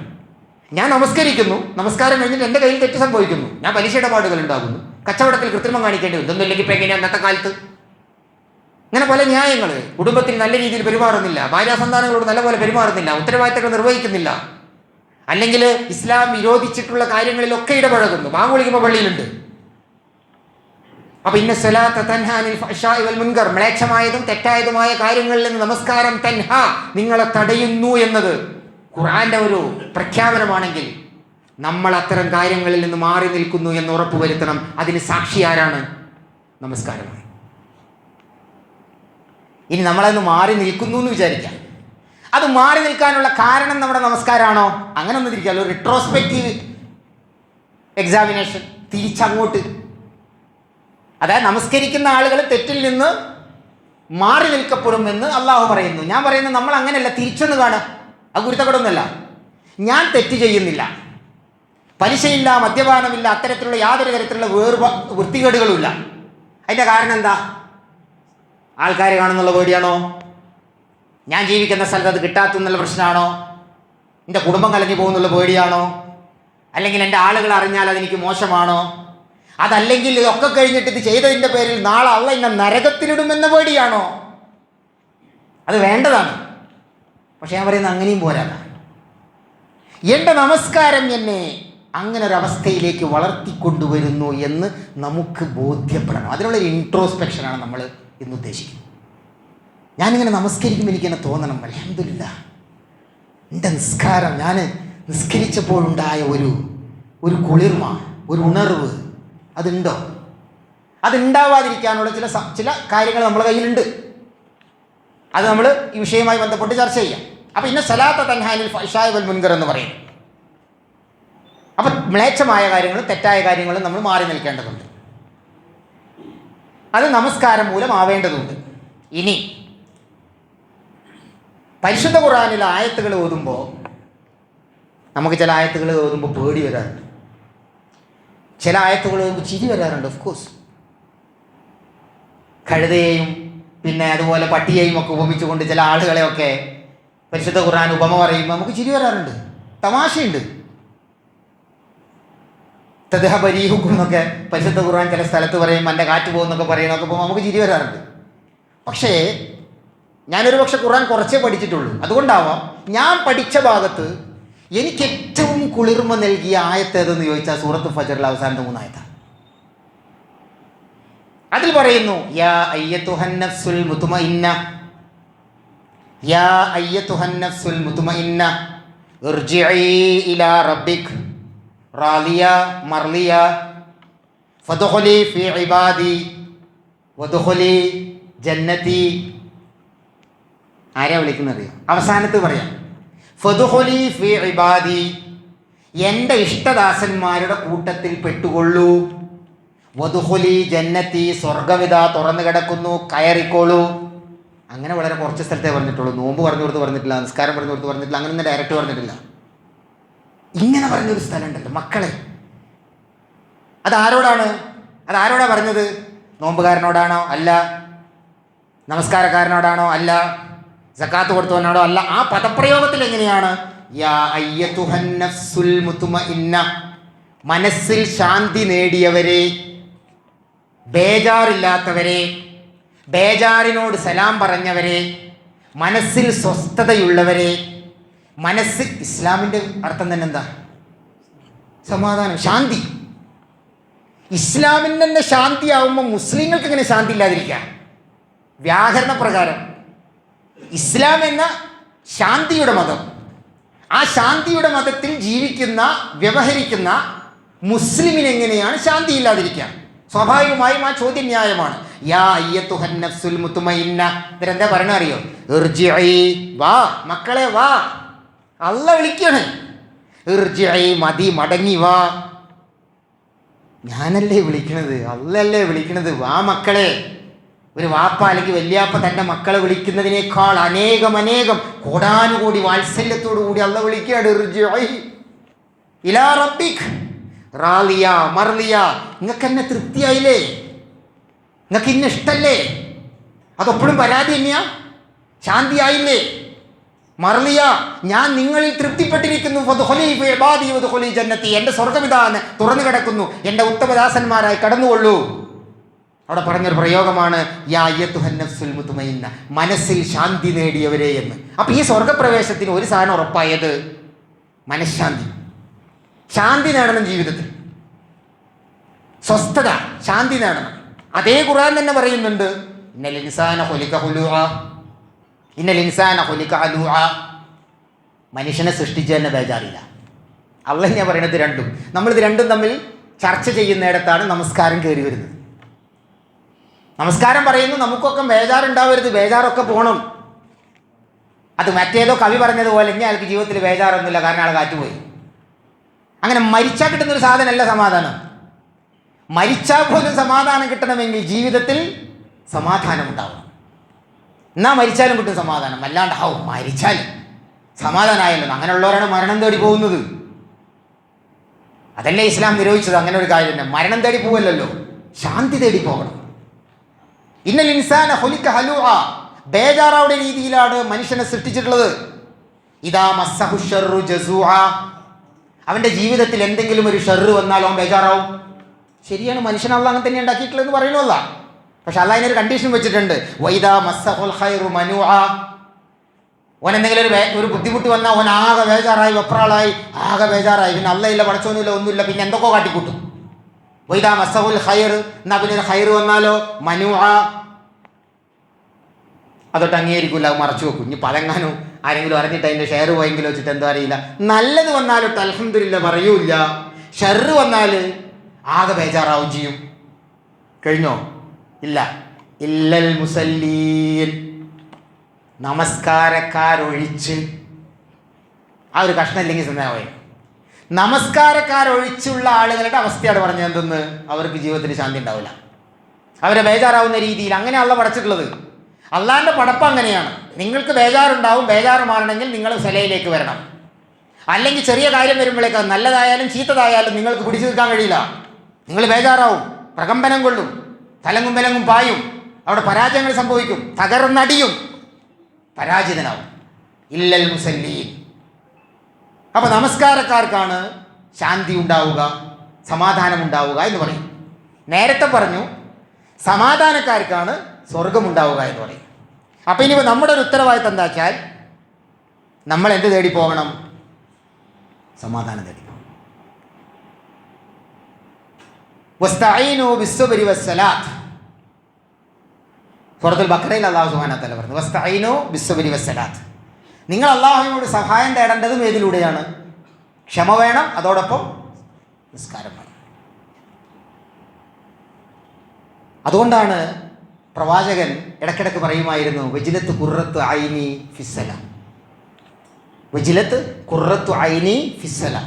ഞാൻ നമസ്കരിക്കുന്നു, നമസ്കാരം കഴിഞ്ഞിട്ട് എൻ്റെ കയ്യിൽ തെറ്റ് സംഭവിക്കുന്നു, ഞാൻ പലിശ ഇടപാടുകൾ ഉണ്ടാകുന്നു, കച്ചവടത്തിൽ കൃത്രിമം കാണിക്കേണ്ടി വരും, ഇതൊന്നും ഇല്ലെങ്കിൽ ഇപ്പം എങ്ങനെയാണ് അന്നത്തെ കാലത്ത്? അങ്ങനെ പല ന്യായങ്ങൾ. കുടുംബത്തിൽ നല്ല രീതിയിൽ പെരുമാറുന്നില്ല, ഭാര്യാസന്താനങ്ങളോട് നല്ലപോലെ പെരുമാറുന്നില്ല, ഉത്തരവാദിത്തങ്ങൾ നിർവഹിക്കുന്നില്ല, അല്ലെങ്കിൽ ഇസ്ലാം വിരോധിച്ചിട്ടുള്ള കാര്യങ്ങളിലൊക്കെ ഇടപഴകുന്നു, ബാങ്ക് വിളിക്കുമ്പോൾ പള്ളിയിലുണ്ട്. അപ്പൊ ഇന്ന സ്വലാത്ത തൻഹ അനിൽ ഫഹ്ശാഇ വൽ മുൻകർ, മ്ലേച്ഛമായതും തെറ്റായതുമായ കാര്യങ്ങളിൽ നിന്ന് നമസ്കാരം തൻഹ, നിങ്ങളെ തടയുന്നു എന്നത് ഖുർആന്റെ ഒരു പ്രഖ്യാപനമാണെങ്കിൽ നമ്മൾ അത്തരം കാര്യങ്ങളിൽ നിന്ന് മാറി നിൽക്കുന്നു എന്ന് ഉറപ്പുവരുത്തണം. അതിന് സാക്ഷി ആരാണ്? നമസ്കാരമാണ്. ഇനി നമ്മളതിന് മാറി നിൽക്കുന്നു എന്ന് വിചാരിക്കാം. അത് മാറി നിൽക്കാനുള്ള കാരണം നമ്മുടെ നമസ്കാരമാണോ? അങ്ങനെ ഒന്നും തിരിക്കാമല്ലോ. Retrospective examination തിരിച്ചങ്ങോട്ട്. അതായത് നമസ്കരിക്കുന്ന ആളുകൾ തെറ്റിൽ നിന്ന് മാറി നിൽക്കപ്പെടുമെന്ന് അള്ളാഹു പറയുന്നു. ഞാൻ പറയുന്നത് നമ്മൾ അങ്ങനെയല്ല, തിരിച്ചൊന്ന് കാണുക. അത് ഗുരുത്തക്കടൊന്നുമല്ല. ഞാൻ തെറ്റ് ചെയ്യുന്നില്ല, പലിശയില്ല, മദ്യപാനമില്ല, അത്തരത്തിലുള്ള യാതൊരു തരത്തിലുള്ള വൃത്തികേടുകളുമില്ല. അതിൻ്റെ കാരണം എന്താ? ആൾക്കാർ കാണുന്നുള്ള പേടിയാണോ? ഞാൻ ജീവിക്കുന്ന സ്ഥലത്ത് അത് കിട്ടാത്തെന്നുള്ള പ്രശ്നമാണോ? എൻ്റെ കുടുംബം കലഞ്ഞു പോകുന്നുള്ള പേടിയാണോ? അല്ലെങ്കിൽ എൻ്റെ ആളുകൾ അറിഞ്ഞാൽ അതെനിക്ക് മോശമാണോ? അതല്ലെങ്കിൽ ഇതൊക്കെ കഴിഞ്ഞിട്ട് ഇത് ചെയ്തതിൻ്റെ പേരിൽ നാളെ അള്ളാഹ് എന്നെ നരകത്തിലിടുമെന്ന പേടിയാണോ? അത് വേണ്ടതാണ്. പക്ഷെ ഞാൻ പറയുന്നത് അങ്ങനെയും പോരാ. എൻ്റെ നമസ്കാരം എന്നെ അങ്ങനെ ഒരു അവസ്ഥയിലേക്ക് വളർത്തിക്കൊണ്ടുവരുന്നു എന്ന് നമുക്ക് ബോധ്യപ്പെടണം. അതിനുള്ളൊരു ഇൻട്രോസ്പെക്ഷനാണ് നമ്മൾ ഇന്ന് ഉദ്ദേശിക്കുന്നത്. ഞാനിങ്ങനെ നമസ്കരിക്കുമ്പോൾ എനിക്കെന്നെ തോന്നണം, അൽഹംദുലില്ലാ എൻ്റെ നിസ്കാരം, ഞാൻ നിസ്കരിച്ചപ്പോഴുണ്ടായ ഒരു കുളിർമ, ഒരു ഉണർവ് അതുണ്ടോ? അതുണ്ടാവാതിരിക്കാനുള്ള ചില കാര്യങ്ങൾ നമ്മുടെ കയ്യിലുണ്ട്. അത് നമ്മൾ ഈ വിഷയവുമായി ബന്ധപ്പെട്ട് ചർച്ച ചെയ്യാം. അപ്പം ഇന്ന സലാത്ത തൻഹാനിൽ ഫഹ്ശാഇ വൽ മുൻകർ എന്ന് പറയും. അപ്പം മ്ലേച്ഛമായ കാര്യങ്ങളും തെറ്റായ കാര്യങ്ങളും നമ്മൾ മാറി നിൽക്കേണ്ടതുണ്ട്. അത് നമസ്കാരം മൂലം ആവേണ്ടതുണ്ട്. ഇനി പരിശുദ്ധ ഖുർആനിലെ ആയത്തുകൾ ഓതുമ്പോൾ നമുക്ക് ചില ആയത്തുകൾ ഓതുമ്പോൾ പേടി വരാറുണ്ട്, ചില ആയത്തുകൾ ഓതുമ്പോൾ ചിരി വരാറുണ്ട്. ഓഫ് കോഴ്സ് കഴുതയെയും പിന്നെ അതുപോലെ പട്ടിയെയും ഒക്കെ ഉപമിച്ചുകൊണ്ട് ചില ആളുകളെയൊക്കെ പരിശുദ്ധ ഖുർആൻ ഉപമ പറയുമ്പോൾ നമുക്ക് ചിരി വരാറുണ്ട്, തമാശയുണ്ട്. തദ്ഹബരീഹുക്കും എന്നൊക്കെ പരിശുദ്ധ ഖുർആൻ ചില സ്ഥലത്ത് പറയുമ്പോൾ എൻ്റെ കാറ്റ് പോകുന്നൊക്കെ പറയുന്നതൊക്കെ പോകുമ്പോൾ നമുക്ക് ചിരി വരാറുണ്ട്. പക്ഷേ ഞാനൊരു പക്ഷെ ഖുർആൻ കുറച്ചേ പഠിച്ചിട്ടുള്ളൂ. അതുകൊണ്ടാവാം ഞാൻ പഠിച്ച ഭാഗത്ത് എനിക്ക് ഏറ്റവും കുളിർമ നൽകിയ ആയത്ത് ഏതെന്ന് ചോദിച്ചാൽ സൂറത്ത് ഫജ്റിലെ അവസാനത്തെ 3 ആയത്താണ്. അതിൽ പറയുന്നു, യാ അയ്യത്തുഹൻ നഫ്സുൽ മുത്മഇന്ന, യാ അയ്യത്തുഹൻ നഫ്സുൽ മുത്മഇന്ന ഇർജിഇ ഇലാ റബ്ബിക് റാളിയ മർളിയ ഫദ്ഖുലി ഫീ ഇബാദി വദ്ഖുലി ജന്നതി. ആരെയാ വിളിക്കുന്നത്? അവസാനത്ത് പറയാം, ഫദ്ഖുലി ഫീ ഇബാദി, എൻ്റെ ഇഷ്ടദാസന്മാരുടെ കൂട്ടത്തിൽ പെട്ടുകൊള്ളൂ. വദ്ഖുലി ജന്നതി, സ്വർഗവിതാ തുറന്നു കിടക്കുന്നു, കയറിക്കോളൂ. അങ്ങനെ വളരെ കുറച്ച് സ്ഥലത്തേ പറഞ്ഞിട്ടുള്ളൂ. നോമ്പ് പറഞ്ഞു കൊടുത്ത് പറഞ്ഞിട്ടില്ല, നിസ്കാരം പറഞ്ഞു കൊടുത്ത് പറഞ്ഞിട്ടില്ല, അങ്ങനെ ഒന്നും ഡയറക്റ്റ് പറഞ്ഞിട്ടില്ല. ഇങ്ങനെ പറഞ്ഞൊരു സ്ഥലമുണ്ടല്ലോ മക്കളെ. അതാരോടാ പറഞ്ഞത്? നോമ്പുകാരനോടാണോ? അല്ല. നമസ്കാരക്കാരനോടാണോ? അല്ല. സക്കാത്ത് കൊടുത്തവനോടോ? അല്ല. ആ പദപ്രയോഗത്തിൽ എങ്ങനെയാണ്? യാ അയ്യത്തുഹൻ നഫ്സുൽ മുത്മഇന്ന, മനസ്സിൽ ശാന്തി നേടിയവരെ, ബേജാറില്ലാത്തവരെ, ബേജാറിനോട് സലാം പറഞ്ഞവരെ, മനസ്സിൽ സ്വസ്ഥതയുള്ളവരെ. മനസ്സ്, ഇസ്ലാമിൻ്റെ അർത്ഥം തന്നെ എന്താ? സമാധാനം, ശാന്തി. ഇസ്ലാമിന് തന്നെ ശാന്തി ആവുമ്പോൾ മുസ്ലിങ്ങൾക്ക് എങ്ങനെ ശാന്തി ഇല്ലാതിരിക്കുക? വ്യാകരണ പ്രകാരം ഇസ്ലാം എന്ന ശാന്തിയുടെ മതം, ആ ശാന്തിയുടെ മതത്തിൽ ജീവിക്കുന്ന വ്യവഹരിക്കുന്ന മുസ്ലിമിന് എങ്ങനെയാണ് ശാന്തി ഇല്ലാതിരിക്കുക? സ്വാഭാവികമായും ആ ചോദ്യം ന്യായമാണ്. യാ അയ്യത്തുഹൻ നഫ്സുൽ മുത്മഇന്ന, ഇതെന്താ പറയണ അറിയോ? ഇർജിഇ, വാ മക്കളെ വാ, അള്ളാഹ് വിളിക്കാണ്. ഇർജിഇ, മതി, മടങ്ങി വാ. ഞാനല്ലേ വിളിക്കണത്, അള്ളല്ലേ വിളിക്കണത്. വാ മക്കളെ. ഒരു വാപ്പ അല്ലെങ്കിൽ വല്യാപ്പ തൻ്റെ മക്കളെ വിളിക്കുന്നതിനേക്കാൾ അനേകം കോടാനുകോടി വാത്സല്യത്തോടു കൂടി അള്ളാഹ് വിളിക്കുകയാണ്. ഇർജിഇ ഇലാ റബ്ബിക് റാളിയ മർളിയ, നിങ്ങൾക്ക് എന്നെ തൃപ്തിയായില്ലേ? നിങ്ങൾക്ക് ഇന്ന ഇഷ്ടല്ലേ? അതെപ്പോഴും പരാതി തന്നെയാ? ശാന്തിയായില്ലേ? മർളിയ, ഞാൻ നിങ്ങളിൽ തൃപ്തിപ്പെട്ടിരിക്കുന്നു. ഫദ്ഖുലി ഫീ ഇബാദി വദ്ഖുലി ജന്നതി, എൻ്റെ സ്വർഗ്ഗമിതാന്ന് തുറന്നു കിടക്കുന്നു, എൻ്റെ ഉത്തമദാസന്മാരായി കടന്നുകൊള്ളൂ. അവിടെ പറഞ്ഞൊരു പ്രയോഗമാണ് യാ അയ്യത്തുഹൻ നഫ്സുൽ മുത്മഇന്ന, മനസ്സിൽ ശാന്തി നേടിയവരെ എന്ന്. അപ്പം ഈ സ്വർഗപ്രവേശത്തിന് ഒരു സാധനം ഉറപ്പായത് മനഃശാന്തി. ശാന്തി നേടണം ജീവിതത്തിൽ, സ്വസ്ഥത, ശാന്തി നേടണം. അതേ ഖുർആൻ തന്നെ പറയുന്നുണ്ട്, ഇന്നൽ ഇൻസാന ഖുലിക ഹുലൂഅ, ഇന്നൽ ഇൻസാന ഖുലിക ഹലൂഅ, മനുഷ്യനെ സൃഷ്ടിച്ചു തന്നെ ബേജാറില്ല. അള്ളാഹ് ഞാൻ പറയണത് രണ്ടും, നമ്മളിത് രണ്ടും തമ്മിൽ ചർച്ച ചെയ്യുന്നിടത്താണ് നമസ്കാരം കയറി വരുന്നത്. നമസ്കാരം പറയുന്നു നമുക്കൊക്കെ ബേജാറുണ്ടാവരുത്, ബേജാറൊക്കെ പോകണം. അത് മറ്റേതോ കവി പറഞ്ഞതുപോലെ ഇനി അയാൾക്ക് ജീവിതത്തിൽ ബേജാറൊന്നുമില്ല, കാരണം ആൾ കാറ്റുപോയി. അങ്ങനെ മരിച്ചാൽ കിട്ടുന്നൊരു സാധനമല്ല സമാധാനം. മരിച്ചാൽ പോലും സമാധാനം കിട്ടണമെങ്കിൽ ജീവിതത്തിൽ സമാധാനം ഉണ്ടാവണം. എന്നാൽ മരിച്ചാലും കിട്ടും സമാധാനം. അല്ലാണ്ട് മരിച്ചാൽ സമാധാനമായല്ലോ, അങ്ങനെയുള്ളവരാണ് മരണം തേടി പോകുന്നത്. അതല്ലേ ഇസ്ലാം നിരോധിച്ചത്. അങ്ങനെ ഒരു കാര്യം തന്നെ, മരണം തേടി പോവല്ലോ, ശാന്തി തേടി പോകണം. ഇന്നൽ ഇൻസാന ഖുലിഖ ഹലൂഅ, ബേജാറാവുന്ന രീതിയിലാണ് മനുഷ്യനെ സൃഷ്ടിച്ചിട്ടുള്ളത്. ഇദാ മസ്സഹു ശർറു ജസൂഅ, അവൻ്റെ ജീവിതത്തിൽ എന്തെങ്കിലും ഒരു ഷർറ് വന്നാൽ അവൻ ബേജാറാവും. ശരിയാണ്, മനുഷ്യൻ അള്ളാഹ് അങ്ങനെ തന്നെ ഉണ്ടാക്കിയിട്ടുള്ളതെന്ന് പറയണമല്ല. പക്ഷെ അള്ളാഹ് അതിനൊരു കണ്ടീഷൻ വെച്ചിട്ടുണ്ട്. വൈദാ മസ്സഹുൽ ഖൈറു മനുഅ, ഓൻ എന്തെങ്കിലും ഒരു ബുദ്ധിമുട്ട് വന്നാൽ ഓൻ ആകെ ബേജാറായി, വെപ്രാളായി, ആകെ ബേജാറായി. പിന്നെ അള്ളയില്ല, പടച്ചോന്നുമില്ല, ഒന്നുമില്ല, പിന്നെ എന്തൊക്കെ കാട്ടിക്കൂട്ടും. വൈദാ മസ്സഹുൽ ഖൈർ, എന്നാൽ പിന്നെ ഒരു ഖൈർ വന്നാലോ മനുഅ, അതൊട്ട് അംഗീകരിക്കില്ല, അത് മറച്ചു വെക്കും. ഇനി പലങ്ങാനും ആരെങ്കിലും അറിഞ്ഞിട്ട് അതിൻ്റെ ഷെയർ പോയെങ്കിലും വെച്ചിട്ട് എന്താ അറിയില്ല. നല്ലത് വന്നാലൊട്ട് അൽഹംദുലില്ലാ പറയൂല്ല, ഷർറ് വന്നാൽ ആകെ ബേജാറാവും ചെയ്യും. കഴിഞ്ഞോ? ഇല്ല. ഇല്ലൽ മുസല്ലീൻ, നമസ്കാരക്കാരൊഴിച്ച്. ആ ഒരു കഷ്ണം ഇല്ലെങ്കിൽ സന്ദേഹമായി. നമസ്കാരക്കാരൊഴിച്ചുള്ള ആളുകളുടെ അവസ്ഥയാണ് പറഞ്ഞത്. എന്തെന്ന്? അവർക്ക് ജീവിതത്തിൽ ശാന്തി ഉണ്ടാവില്ല, അവരെ ബേജാറാവുന്ന രീതിയിൽ. അങ്ങനെയുള്ള പടച്ചിട്ടുള്ളത്. അള്ളാഹിൻ്റെ പടപ്പ് അങ്ങനെയാണ്. നിങ്ങൾക്ക് ബേജാറുണ്ടാവും. ബേജാറ് മാറണമെങ്കിൽ നിങ്ങൾ സലയിലേക്ക് വരണം. അല്ലെങ്കിൽ ചെറിയ കാര്യം വരുമ്പോഴേക്ക് നല്ലതായാലും ചീത്തതായാലും നിങ്ങൾക്ക് പിടിച്ചു നിൽക്കാൻ കഴിയില്ല. നിങ്ങൾ ബേജാറാവും, പ്രകമ്പനം കൊള്ളും, തലങ്ങും വിലങ്ങും പായും, അവിടെ പരാജയങ്ങൾ സംഭവിക്കും, തകർന്നടിയും, പരാജിതനാവും. ഇല്ലൽ മുസല്ലീൻ. അപ്പോൾ നമസ്കാരക്കാർക്കാണ് ശാന്തി ഉണ്ടാവുക, സമാധാനം ഉണ്ടാവുക എന്ന് പറയും. നേരത്തെ പറഞ്ഞു സമാധാനക്കാർക്കാണ് സ്വർഗമുണ്ടാവുക എന്ന് പറയും. അപ്പം ഇനിയിപ്പോൾ നമ്മുടെ ഒരു ഉത്തരവാദിത്തം എന്താ വെച്ചാൽ നമ്മൾ എന്ത് തേടി പോകണം? സമാധാനം തേടി പോകണം. വസ്തഈനു ബിസ്സബ്രി വസ്സലാത്ത്, സൂറത്തുൽ ബഖറയിൽ അല്ലാഹു സുബ്ഹാനഹു വ തആല പറഞ്ഞു വസ്തഈനു ബിസ്സബ്രി വസ്സലാത്ത്. നിങ്ങൾ അല്ലാഹുവിനോട് സഹായം തേടേണ്ടതും ഏതിലൂടെയാണ്? ക്ഷമ വേണം, അതോടൊപ്പം നിസ്കാരം വേണം. അതുകൊണ്ടാണ് പ്രവാചകൻ ഇടയ്ക്കിടയ്ക്ക് പറയുമായിരുന്നു വജിലത്ത് ഖുർറത്തു ഐനി ഫിസ്സലാം, വജിലത്ത് ഖുർറത്തു ഐനി ഫിസ്സലാം.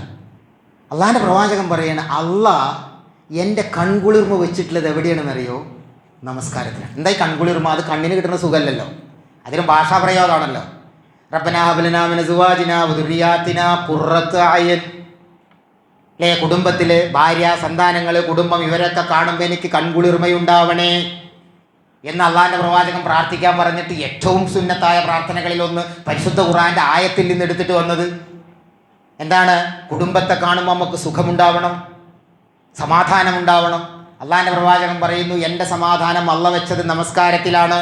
അള്ളാഹിൻ്റെ പ്രവാചകൻ പറയണ, അള്ളാഹ് എൻ്റെ കൺകുളിർമ വെച്ചിട്ടുള്ളത് എവിടെയാണെന്നറിയോ? നമസ്കാരത്തിലാണ്. എന്തായി കൺകുളിർമ? അത് കണ്ണിന് കിട്ടുന്ന സുഖമല്ലല്ലോ, അതിന് ഭാഷാ പ്രയോഗമാണല്ലോ. റബ്ബനാ ഹബ് ലനാ മിൻ അസ്വാജിനാ വദുർരിയാത്തിനാ ഖുർറത്തു അയ്ൻ. അല്ലേ, കുടുംബത്തിൽ ഭാര്യ, സന്താനങ്ങൾ, കുടുംബം, ഇവരൊക്കെ കാണുമ്പോൾ എനിക്ക് കൺകുളിർമയുണ്ടാവണേ എന്ന് അള്ളാഹിൻ്റെ പ്രവാചകൻ പ്രാർത്ഥിക്കാൻ പറഞ്ഞിട്ട് ഏറ്റവും സുന്നത്തായ പ്രാർത്ഥനകളിലൊന്ന് പരിശുദ്ധ ഖുർആൻ്റെ ആയത്തിൽ നിന്ന് എടുത്തിട്ട് വന്നത് എന്താണ്? കുടുംബത്തെ കാണുമ്പോൾ നമുക്ക് സുഖമുണ്ടാവണം, സമാധാനമുണ്ടാവണം. അള്ളാഹിൻ്റെ പ്രവാചകൻ പറയുന്നു എൻ്റെ സമാധാനം അള്ള വെച്ചത് നമസ്കാരത്തിലാണ്.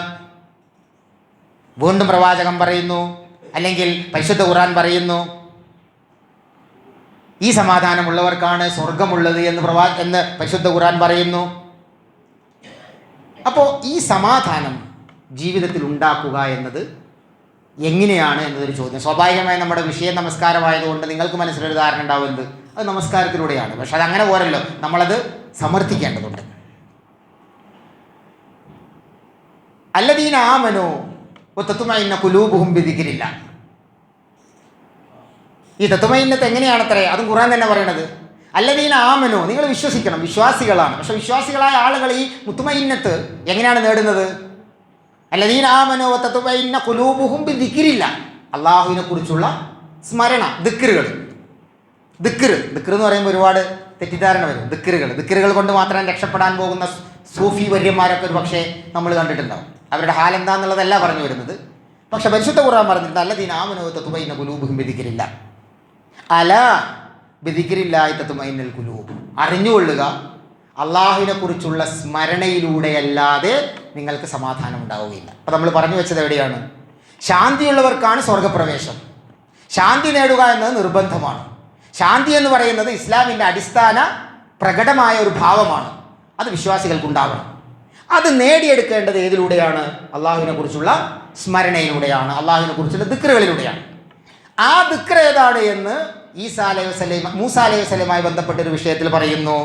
വീണ്ടും പ്രവാചകൻ പറയുന്നു, അല്ലെങ്കിൽ പരിശുദ്ധ ഖുർആൻ പറയുന്നു, ഈ സമാധാനമുള്ളവർക്കാണ് സ്വർഗമുള്ളത് എന്ന് പരിശുദ്ധ ഖുർആൻ പറയുന്നു. അപ്പോൾ ഈ സമാധാനം ജീവിതത്തിൽ ഉണ്ടാക്കുക എന്നത് എങ്ങനെയാണ് എന്നതൊരു ചോദ്യം. സ്വാഭാവികമായി നമ്മുടെ വിഷയം നമസ്കാരമായതുകൊണ്ട് നിങ്ങൾക്ക് മനസ്സിലൊരു ധാരണ ഉണ്ടാവുന്നത് അത് നമസ്കാരത്തിലൂടെയാണ്. പക്ഷെ അതങ്ങനെ പോരല്ലോ, നമ്മളത് സമർത്ഥിക്കേണ്ടതുണ്ട്. അല്ലദീന ആമനൂ വതത്മഇന്ന ഖുലൂബുഹും ബിദിക്രില്ലാഹ്. ഈ തത്മഇന്നത്ത് എങ്ങനെയാണത്രേ? അതും ഖുർആൻ തന്നെ പറയണത്. അല്ലദീന ആമനു, നിങ്ങൾ വിശ്വസിക്കണം, വിശ്വാസികളാണ്. പക്ഷെ വിശ്വാസികളായ ആളുകൾ ഈ മുത്മഇന്നത്ത് എങ്ങനെയാണ് നേടുന്നത്? അല്ലദീന ആമനു വതത്മഇന്ന ഖുലൂബുഹും ബിദിക്രില്ലാഹ്, അള്ളാഹുവിനെ കുറിച്ചുള്ള സ്മരണ, ദിക്റുകൾ. ദിക്ർ എന്ന് പറയുമ്പോൾ ഒരുപാട് തെറ്റിദ്ധാരണ വരും. ദിക്റുകൾ കൊണ്ട് മാത്രം രക്ഷപ്പെടാൻ പോകുന്ന സൂഫി വര്യന്മാരൊക്കെ ഒരു പക്ഷേ നമ്മൾ കണ്ടിട്ടുണ്ടാവും. അവരുടെ ഹാൽ എന്താണെന്നുള്ളതല്ല പറഞ്ഞു വരുന്നത്. പക്ഷെ പരിശുദ്ധ ഖുർആൻ പറഞ്ഞിട്ടുണ്ട് അല്ലദീന ആമനു വതത്മഇന്ന ഖുലൂബുഹും ബിദിക്രില്ലാഹ്, അലാ ബിദിക്രില്ലാഹി തത്മഇന്നുൽ ഖുലൂബ്. അറിഞ്ഞുകൊള്ളുക, അള്ളാഹുവിനെ കുറിച്ചുള്ള സ്മരണയിലൂടെയല്ലാതെ നിങ്ങൾക്ക് സമാധാനം ഉണ്ടാവുകയില്ല. അപ്പോൾ നമ്മൾ പറഞ്ഞു വെച്ചത് എവിടെയാണ്? ശാന്തിയുള്ളവർക്കാണ് സ്വർഗപ്രവേശം. ശാന്തി നേടുക എന്നത് നിർബന്ധമാണ്. ശാന്തി എന്ന് പറയുന്നത് ഇസ്ലാമിൻ്റെ അടിസ്ഥാന പ്രകടമായ ഒരു ഭാവമാണ്. അത് വിശ്വാസികൾക്കുണ്ടാവണം. അത് നേടിയെടുക്കേണ്ടത് ഏതിലൂടെയാണ്? അള്ളാഹുവിനെ കുറിച്ചുള്ള സ്മരണയിലൂടെയാണ്, അള്ളാഹുവിനെ കുറിച്ചുള്ള ദിക്റുകളിലൂടെയാണ്. ആ ദിക്ർ ഏതാണ് എന്ന് മൂസാ അലൈഹി വസല്ലമയുമായി ബന്ധപ്പെട്ടൊരു വിഷയത്തിൽ പറയുന്നു.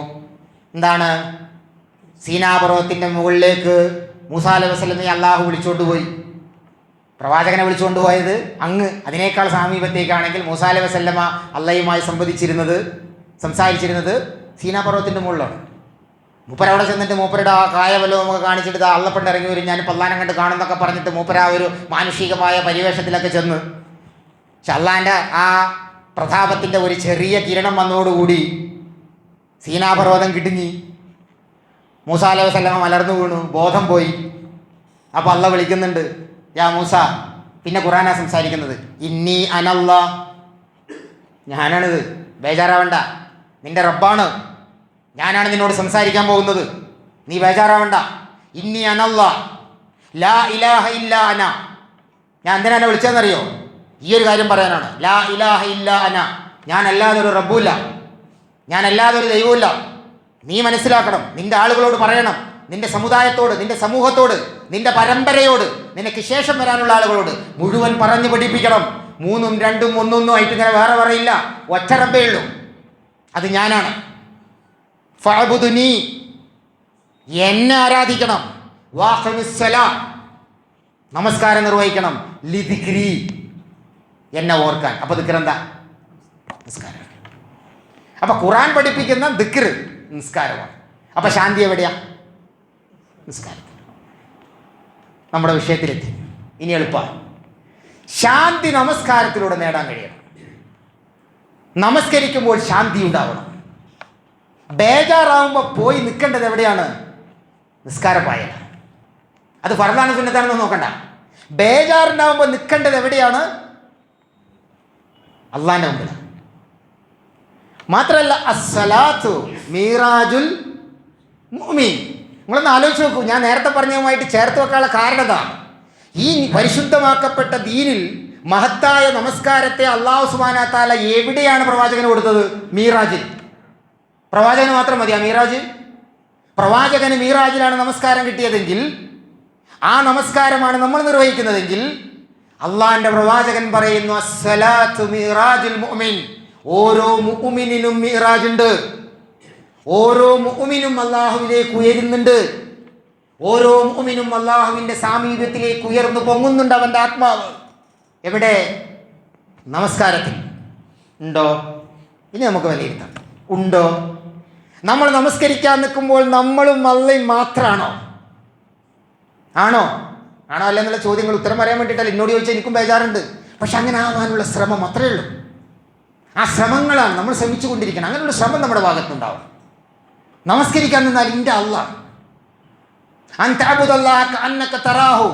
എന്താണ്? സീനാ പർവ്വതത്തിൻ്റെ മുകളിലേക്ക് മൂസാ അലൈഹി വസല്ലമയെ അള്ളാഹു വിളിച്ചുകൊണ്ടുപോയി. പ്രവാചകനെ വിളിച്ചുകൊണ്ടുപോയത് അങ്ങ് അതിനേക്കാൾ സമീപത്തേക്കാണെങ്കിൽ മൂസാ അലൈഹി വസല്ലമ അള്ളയുമായി സംവദിച്ചിരുന്നത് സംസാരിച്ചിരുന്നത് സീനാ പർവ്വതത്തിൻ്റെ മുകളിലാണ്. മൂപ്പരവിടെ ചെന്നിട്ട് മൂപ്പരുടെ ആ കായവല്ലവും ഒക്കെ കാണിച്ചിട്ട് അള്ളപ്പണ്ട് ഇറങ്ങി വരും, ഞാൻ പല്ലാനം കണ്ട് കാണുന്നൊക്കെ പറഞ്ഞിട്ട് മൂപ്പര ആ ഒരു മാനുഷികമായ പരിവേഷത്തിലൊക്കെ ചെന്ന്. പക്ഷെ അള്ളാൻ്റെ ആ പ്രതാപത്തിൻ്റെ ഒരു ചെറിയ കിരണം വന്നതോടുകൂടി സീനാപർവ്വതം കിടുങ്ങി. മൂസാ അലൈഹി വസല്ലമ മലർന്നു വീണു, ബോധം പോയി. അപ്പോൾ അള്ള വിളിക്കുന്നുണ്ട്, യാ മൂസ. പിന്നെ ഖുറാനാ സംസാരിക്കുന്നത്, ഇന്നി അനല്ലാ, ഞാനാണിത്, ബേജാറാവണ്ട, നിന്റെ റബ്ബാണ്, ഞാനാണ് നിന്നോട് സംസാരിക്കാൻ പോകുന്നത്, നീ ബേജാറാവണ്ട. ഇന്നി അനല്ലാ ലാ ഇലാഹ ഇല്ലാ അന. ഞാൻ എന്തിനാ എന്നെ വിളിച്ചതെന്നറിയോ? ഈ ഒരു കാര്യം പറയാനാണ്. ലാ ഇലാഹ ഇല്ലാ അന, ഞാനല്ലാതെ ഒരു റബ്ബുമില്ല, ഞാനല്ലാതെ ഒരു ദൈവമില്ല. നീ മനസ്സിലാക്കണം, നിന്റെ ആളുകളോട് പറയണം, നിന്റെ സമുദായത്തോട്, നിന്റെ സമൂഹത്തോട്, നിന്റെ പരമ്പരയോട്, നിനക്ക് ശേഷം വരാനുള്ള ആളുകളോട് മുഴുവൻ പറഞ്ഞു പഠിപ്പിക്കണം. 3 ഉം 2 ഉം 1 ആയിട്ട് ഇങ്ങനെ വേറെ പറയില്ല, ഒറ്റ റബ്ബേ ഉള്ളൂ, അത് ഞാനാണ്. ഫഅബ്ദുനി, എന്നെ ആരാധിക്കണം. വാഖിമിസ്സലാ, നമസ്കാരം നിർവഹിക്കണം. ലിദിക്രി, എന്നെ ഓർക്കാൻ. അപ്പോൾ ദിക്ർ എന്താ? നിസ്കാരം. അപ്പോൾ ഖുർആൻ പഠിപ്പിക്കുന്ന ദിക്ർ നിസ്കാരമാണ്. അപ്പോൾ ശാന്തി എവിടെയാ? നിസ്കാരം. നമ്മുടെ വിഷയത്തിലെത്തി. ഇനി എളുപ്പമാണ്. ശാന്തി നമസ്കാരത്തിലൂടെ നേടാൻ കഴിയണം. നമസ്കരിക്കുമ്പോൾ ശാന്തി ഉണ്ടാവണം. ബേജാറാവുമ്പോൾ പോയി നിൽക്കേണ്ടത് എവിടെയാണ്? നിസ്കാരപ്പായല. അത് ഫർദാണ് സുന്നത്താണെന്ന് നോക്കണ്ട. ബേജാറുണ്ടാവുമ്പോൾ നിൽക്കേണ്ടത് എവിടെയാണ്? അള്ളാന്റെ മുമ്പിൽ. മാത്രമല്ല അസ്സലാത്തു മീറാജുൽ മുഅ്മിൻ. നിങ്ങളൊന്ന് ആലോചിച്ച് നോക്കൂ. ഞാൻ നേരത്തെ പറഞ്ഞതുമായിട്ട് ചേർത്ത് വെക്കാനുള്ള കാരണം എന്താണ്? ഈ പരിശുദ്ധമാക്കപ്പെട്ട ദീനിൽ മഹത്തായ നമസ്കാരത്തെ അല്ലാഹു സുബ്ഹാനഹു വ തആല എവിടെയാണ് പ്രവാചകന് കൊടുത്തത്? മീറാജിൽ. പ്രവാചകന് മാത്രം മതിയാ മീറാജ്? പ്രവാചകന് മീറാജിലാണ് നമസ്കാരം കിട്ടിയതെങ്കിൽ, ആ നമസ്കാരമാണ് നമ്മൾ നിർവഹിക്കുന്നതെങ്കിൽ, അള്ളാന്റെ പ്രവാചകൻ പറയുന്നു അസ്സലാത്തു മീറാജുൽ മുഅ്മിൻ. ഓരോ മുഅ്മിനിനും മീറാജ് ഉണ്ട്. ഓരോ മുഅ്മിനും അള്ളാഹുവിലേക്ക് ഉയരുന്നുണ്ട്. ഓരോ മുഅ്മിനും അള്ളാഹുവിൻ്റെ സാമീപ്യത്തിലേക്ക് ഉയർന്നു പൊങ്ങുന്നുണ്ട് അവൻ്റെ ആത്മാവ്. എവിടെ? നമസ്കാരത്തിൽ. ഉണ്ടോ? ഇനി നമുക്ക് വിലയിരുത്താം. ഉണ്ടോ? നമ്മൾ നമസ്കരിക്കാൻ നിൽക്കുമ്പോൾ നമ്മളും അള്ളയും മാത്രമാണോ? ആണോ അല്ലെന്നുള്ള ചോദ്യങ്ങൾ ഉത്തരം പറയാൻ വേണ്ടിയിട്ടല്ല. എന്നോട് ചോദിച്ചാൽ എനിക്കും ബേജാറുണ്ട്. പക്ഷെ അങ്ങനെ ആവാനുള്ള ശ്രമം അത്രയേ ഉള്ളൂ. ആ ശ്രമങ്ങളാണ് നമ്മൾ ശ്രമിച്ചു കൊണ്ടിരിക്കണം. അങ്ങനെയുള്ള ശ്രമം നമ്മുടെ ഭാഗത്തുണ്ടാവും. നമസ്കരിക്കാൻ നിന്നാൽ ഇൻ്റെ അല്ലാഹ്, അൻ തഅബുദല്ലാഹ കഅന്നക തറാഹു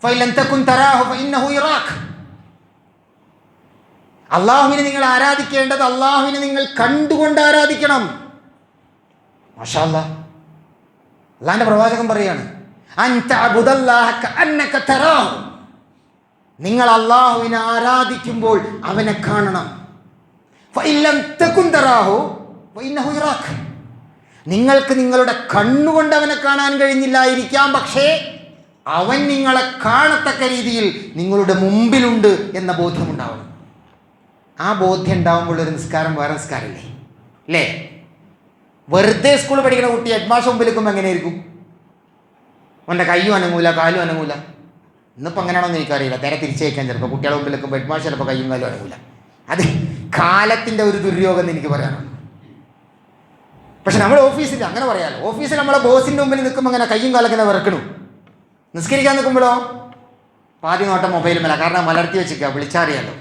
ഫഇൻ ലം തകുൻ തറാഹു ഫഇന്നഹു യറാക്. അള്ളാഹുവിനെ നിങ്ങൾ ആരാധിക്കേണ്ടത് അള്ളാഹുവിനെ നിങ്ങൾ കണ്ടുകൊണ്ട് ആരാധിക്കണം. മാഷാ അല്ലാഹ്. അള്ളാഹിന്റെ പ്രവാചകൻ പറയാണ് അൻ തഅബുദല്ലാഹ കഅന്നക തറാഹു. നിങ്ങൾ അള്ളാഹുവിനെ ആരാധിക്കുമ്പോൾ അവനെ കാണണം. ഫഇൻ ലം തകുൻ തറാഹു ഫഇന്നഹു യറാക്. നിങ്ങൾക്ക് നിങ്ങളുടെ കണ്ണുകൊണ്ട് അവനെ കാണാൻ കഴിഞ്ഞില്ലായിരിക്കാം, പക്ഷേ അവൻ നിങ്ങളെ കാണത്തക്ക രീതിയിൽ നിങ്ങളുടെ മുമ്പിലുണ്ട് എന്ന ബോധ്യമുണ്ടാവണം. ആ ബോധ്യം ഉണ്ടാകുമ്പോൾ ഒരു നിസ്കാരം വേറെ നിസ്കാരമല്ലേ അല്ലേ? വെറുതെ സ്കൂളിൽ പഠിക്കുന്ന കുട്ടി ഹെഡ്മാഷ് മുമ്പിൽ നിൽക്കുമ്പോൾ എങ്ങനെയായിരിക്കും? അവൻ്റെ കയ്യും അനങ്ങൂല, കാലും അനങ്ങൂല. ഇന്നിപ്പോൾ അങ്ങനെയാണോന്ന് എനിക്കറിയില്ല. നേരെ തിരിച്ചയക്കാൻ ചിലപ്പോൾ കുട്ടികളുടെ മുമ്പിൽ നിൽക്കുമ്പോൾ ഹെഡ്മാഷ് ചിലപ്പോൾ കയ്യും കാലും അനങ്ങൂല. അത് കാലത്തിൻ്റെ ഒരു ദുര്യോഗം എന്ന് എനിക്ക് പറയാനുള്ളൂ. പക്ഷെ നമ്മൾ ഓഫീസിൽ അങ്ങനെ പറയാമല്ലോ. ഓഫീസിൽ നമ്മളെ ബോസിൻ്റെ മുമ്പിൽ നിൽക്കുമ്പോൾ അങ്ങനെ കയ്യും കാലൊക്കെ വിറക്കണു. നിസ്കരിക്കാൻ നിൽക്കുമ്പോഴോ പാതി നോട്ടം മൊബൈലുമല്ല. കാരണം മലർത്തി വെച്ചിരിക്കുക, വിളിച്ചറിയാലോ.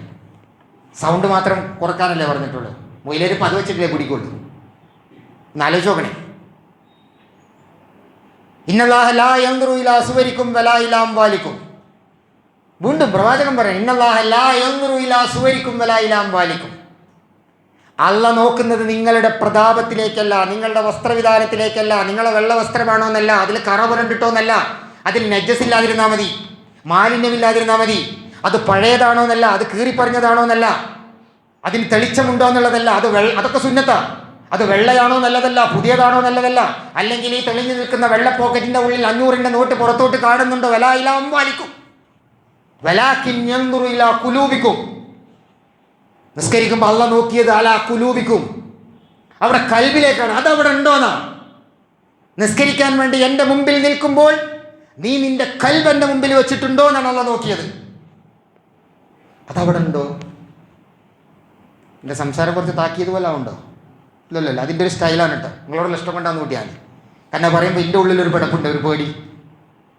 സൗണ്ട് മാത്രം കുറക്കാനല്ലേ പറഞ്ഞിട്ടുള്ളൂ. മൊയിലേരിപ്പം അത് വെച്ചിട്ടേ പിടിക്കുള്ളൂ. എന്നാലോചിച്ച് നോക്കണേ. ഇന്നല്ലാഹ ലാ യൻദുറു ഇലാ സുവരിക്കും വലാ ഇലാ അംവാലിക്കും. വീണ്ടും പ്രവാചകൻ പറയാം ഇന്നല്ലാഹ ലാ യൻദുറു ഇലാ സുവരിക്കും വലാ ഇലാ അംവാലിക്കും. അള്ള നോക്കുന്നത് നിങ്ങളുടെ പ്രതാപത്തിലേക്കല്ല, നിങ്ങളുടെ വസ്ത്രവിധാനത്തിലേക്കല്ല, നിങ്ങളെ വെള്ള വസ്ത്രമാണോ എന്നല്ല, അതിൽ കറ പുരണ്ടിട്ടോ എന്നല്ല, അതിൽ നജ്ജസില്ലാതിരുന്നാൽ മതി, മാലിന്യമില്ലാതിരുന്നാൽ മതി, അത് പഴയതാണോ എന്നല്ല, അത് കീറിപ്പറഞ്ഞതാണോ എന്നല്ല, അതിന് തെളിച്ചമുണ്ടോ എന്നുള്ളതല്ല, അതൊക്കെ സുന്നത്താ. അത് വെള്ളയാണോ നല്ലതല്ല, പുതിയതാണോ നല്ലതല്ല. അല്ലെങ്കിൽ ഈ തെളിഞ്ഞു നിൽക്കുന്ന വെള്ള പോക്കറ്റിന്റെ ഉള്ളിൽ 500ന്റെ നോട്ട് പുറത്തോട്ട് കാണുന്നുണ്ടോ? വലാ ഇലാ അംവാലിക്കും വലാകിൻ യൻദുറു ഇലാ ഖുലൂബിക്കും. നിസ്കരിക്കുമ്പോൾ അള്ളാഹ് നോക്കിയത് അലാ ഖുലൂബിക്കും, അവിടെ കൽബിലേക്കാണ്. അതവിടെ ഉണ്ടോന്നാ? നിസ്കരിക്കാൻ വേണ്ടി എൻ്റെ മുമ്പിൽ നിൽക്കുമ്പോൾ നീ നിന്റെ കൽബ് എൻ്റെ മുമ്പിൽ വെച്ചിട്ടുണ്ടോ എന്നാണ് അള്ളാഹ് നോക്കിയത്. അതവിടെ ഉണ്ടോ? എൻ്റെ സംസാരം കുറച്ച് താക്കിയത് പോലെ ഉണ്ടോ? ഇല്ലല്ലോ, അതിൻ്റെ ഒരു സ്റ്റൈലാണ് കേട്ടോ. നിങ്ങളോടുള്ള ഇഷ്ടം കൊണ്ടാന്ന് കൂട്ടിയാൽ കാരണം പറയുമ്പോൾ എൻ്റെ ഉള്ളിലൊരു പിടപ്പുണ്ട്, ഒരു പേടി.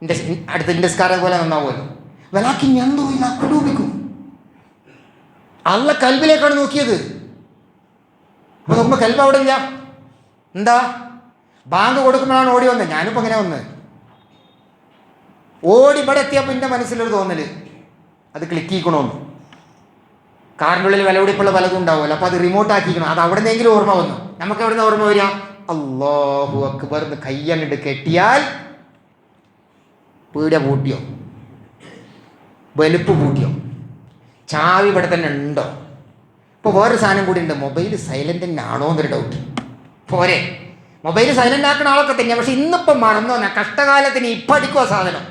എൻ്റെ അടുത്ത് എൻ്റെ സ്കാരം പോലെ നന്നാവുമല്ലോ. വലാക്കി എന്തോ ഇല്ല കുടൂപിക്കും. അള്ള കൽബിലേക്കാണ് നോക്കിയത്. അപ്പോൾ നോക്കുമ്പോൾ കൽബ് അവിടെ ഇല്ല. എന്താ ബാങ്ക് കൊടുക്കുമ്പോഴാണ് ഓടി വന്നത്. ഞാനിപ്പോൾ അങ്ങനെ വന്നത്. ഓടി ഇവിടെ എത്തിയപ്പോൾ എൻ്റെ മനസ്സിലൊരു തോന്നല്, അത് ക്ലിക്ക് ചെയ്യണമെന്ന്. കാറിൻ്റെ ഉള്ളിൽ വിലപിടിപ്പുള്ള പലതും ഉണ്ടാവുമല്ലോ, അപ്പോൾ അത് റിമോട്ട് ആക്കിക്കണം. അത് അവിടെ നിന്നെങ്കിലും ഓർമ്മ വന്നു. നമുക്ക് എവിടെ നിന്ന് ഓർമ്മ വരിക? അല്ലാഹു അക്ബർ എന്ന് കയ്യങ്ങിട്ട് കെട്ടിയാൽ പീഡ പൂട്ടിയോ, വലുപ്പ് പൂട്ടിയോ, ചാവി ഇവിടെ തന്നെ ഉണ്ടോ? ഇപ്പോൾ വേറൊരു സാധനം കൂടി ഉണ്ട്, മൊബൈൽ സൈലൻ്റ് ആണോ എന്നൊരു ഡൗട്ട്. പോരെ, മൊബൈൽ സൈലൻ്റ് ആക്കുന്ന ആളൊക്കെ തന്നെയാണ്. പക്ഷെ ഇന്നിപ്പം മറന്നോ കഷ്ടകാലത്തിന് ഇപ്പം അടിക്കുമോ സാധനം?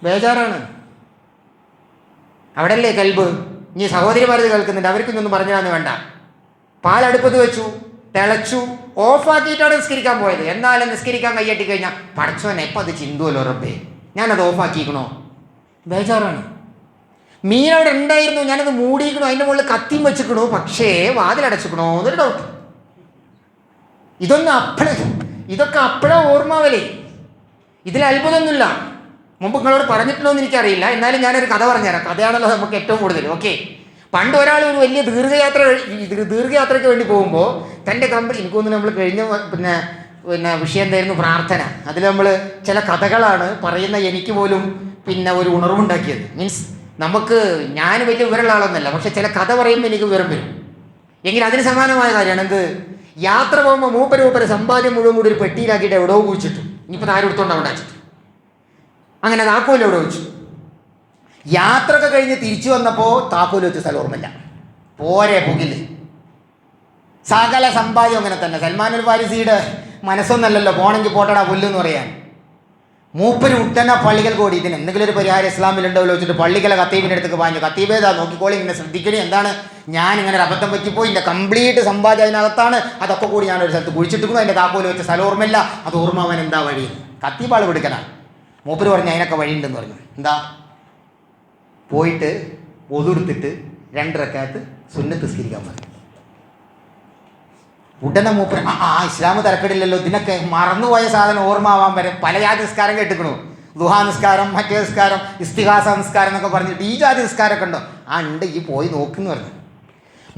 ബേജാറാണ്. അവിടെയല്ലേ കൽബ്. ഇനി സഹോദരിമാരത് കേൾക്കുന്നുണ്ട്, അവർക്കൊന്നും പറഞ്ഞാന്ന് വേണ്ട. പാലടുപ്പത്ത് വെച്ചു, തിളച്ചു, ഓഫാക്കിയിട്ടാണ് നിസ്കരിക്കാൻ പോയത്. എന്നാലും നിസ്കരിക്കാൻ കൈയ്യട്ടി കഴിഞ്ഞാൽ പടച്ചോനെ എപ്പം അത് ചിന്തുവല്ലോ റബ്ബേ, ഞാനത് ഓഫാക്കിക്കണോ? ബേജാറാണ്. മീനവിടെ ഉണ്ടായിരുന്നു, ഞാനത് മൂടിയിക്കണോ, അതിൻ്റെ മുകളിൽ കത്തിയും വെച്ചിക്കണോ, പക്ഷേ വാതിലടച്ചിക്കണോ എന്നൊരു ഡൗട്ട്. ഇതൊക്കെ അപ്പോഴാ ഓർമ്മാവലേ. ഇതിൽ അത്ഭുതമൊന്നുമില്ല. മുമ്പ് നിങ്ങളോട് പറഞ്ഞിട്ടുണ്ടോ എന്ന് എനിക്കറിയില്ല, എന്നാലും ഞാനൊരു കഥ പറഞ്ഞുതരാം. കഥയാണല്ലോ നമുക്ക് ഏറ്റവും കൂടുതൽ. ഓക്കെ, പണ്ട് ഒരാൾ ഒരു വലിയ ദീർഘയാത്രയ്ക്ക് വേണ്ടി പോകുമ്പോൾ തൻ്റെ കമ്പനി, എനിക്ക് തോന്നുന്നു നമ്മൾ കഴിഞ്ഞ പിന്നെ വിഷയം എന്തായിരുന്നു? പ്രാർത്ഥന. അതിൽ നമ്മൾ ചില കഥകളാണ് പറയുന്ന എനിക്ക് പോലും ഒരു ഉണർവുണ്ടാക്കിയത്. മീൻസ് ഞാൻ വലിയ വിവരമുള്ള ആളൊന്നുമല്ല, പക്ഷെ ചില കഥ പറയുമ്പോൾ എനിക്ക് വിവരം വരും. എങ്കിൽ അതിന് സമാനമായ കാര്യമാണ് എന്ത്? യാത്ര പോകുമ്പോൾ മൂപ്പര് സമ്പാദ്യം മുഴുവൻ കൂടി ഒരു പെട്ടിയിലാക്കിയിട്ട് എവിടെയോ കുഴിച്ചിട്ടു. ഇനിയിപ്പോൾ താരം എടുത്തോണ്ട് അവിടെ വെച്ചിട്ടു. അങ്ങനെ താക്കോൽ എവിടെ വെച്ചു. യാത്രയൊക്കെ കഴിഞ്ഞ് തിരിച്ചു വന്നപ്പോൾ താക്കോൽ വെച്ച സ്ഥലം ഓർമ്മയില്ല. പോരെ പുകില്. സകല സമ്പാദ്യം അങ്ങനെ തന്നെ. സൽമാനുൽ ഫാരിസിയുടെ മനസ്സൊന്നല്ലല്ലോ പോണെങ്കിൽ പോട്ടടാ പുല്ലെന്ന് പറയാൻ. മൂപ്പര് ഉട്ടന പള്ളികൾ കൂടി ഇതിന് എന്തെങ്കിലും ഒരു പരിഹാരം ഇസ്ലാമിലുണ്ടല്ലോ വെച്ചിട്ട് പള്ളിക്കലെ ഖത്തീബിൻ്റെ അടുത്തേക്ക് പാഞ്ഞു. ഖത്തീബേതാ നോക്കിക്കോളി, ഇങ്ങനെ ശ്രദ്ധിക്കണേ, എന്താണ് ഞാൻ ഇങ്ങനെ ഒരു അബദ്ധം പറ്റിപ്പോയി, എൻ്റെ കംപ്ലീറ്റ് സമ്പാദ്യം അതിനകത്താണ്, അതൊക്കെ കൂടി ഞാനൊരു സ്ഥലത്ത് കുഴിച്ചിട്ടിരിക്കുന്നു, അതിൻ്റെ താക്കോൽ വെച്ച സ്ഥലം ഓർമ്മയില്ല, അത് ഓർമ്മാവാൻ എന്താ വഴി? ഖത്തീബാൾ പിടിക്കലാണ്. മൂപ്പര് പറഞ്ഞു അതിനൊക്കെ വഴിയുണ്ടെന്ന് പറഞ്ഞു. എന്താ? പോയിട്ട് ഒതുടുത്തിട്ട് 2 റക്അത്ത് സുന്നത്ത് നിസ്കരിക്കാൻ പറഞ്ഞു. ഉടനെ മൂപ്പര് ഇസ്ലാം തരക്കേടില്ലല്ലോ, ഇതിനൊക്കെ മറന്നുപോയ സാധനം ഓർമ്മാവാൻ വരെ പല ജാതി നിസ്കാരം കേട്ടിക്കണു. ദുഹാ നിസ്കാരം, മറ്റേ നിസ്കാരം, ഇസ്തിഹാസ നിസ്കാരം എന്നൊക്കെ പറഞ്ഞിട്ട് ഈ ജാതി നിസ്കാരമൊക്കെ ഉണ്ടോ? ഉണ്ട്, ഈ പോയി നോക്കുന്നു പറഞ്ഞു.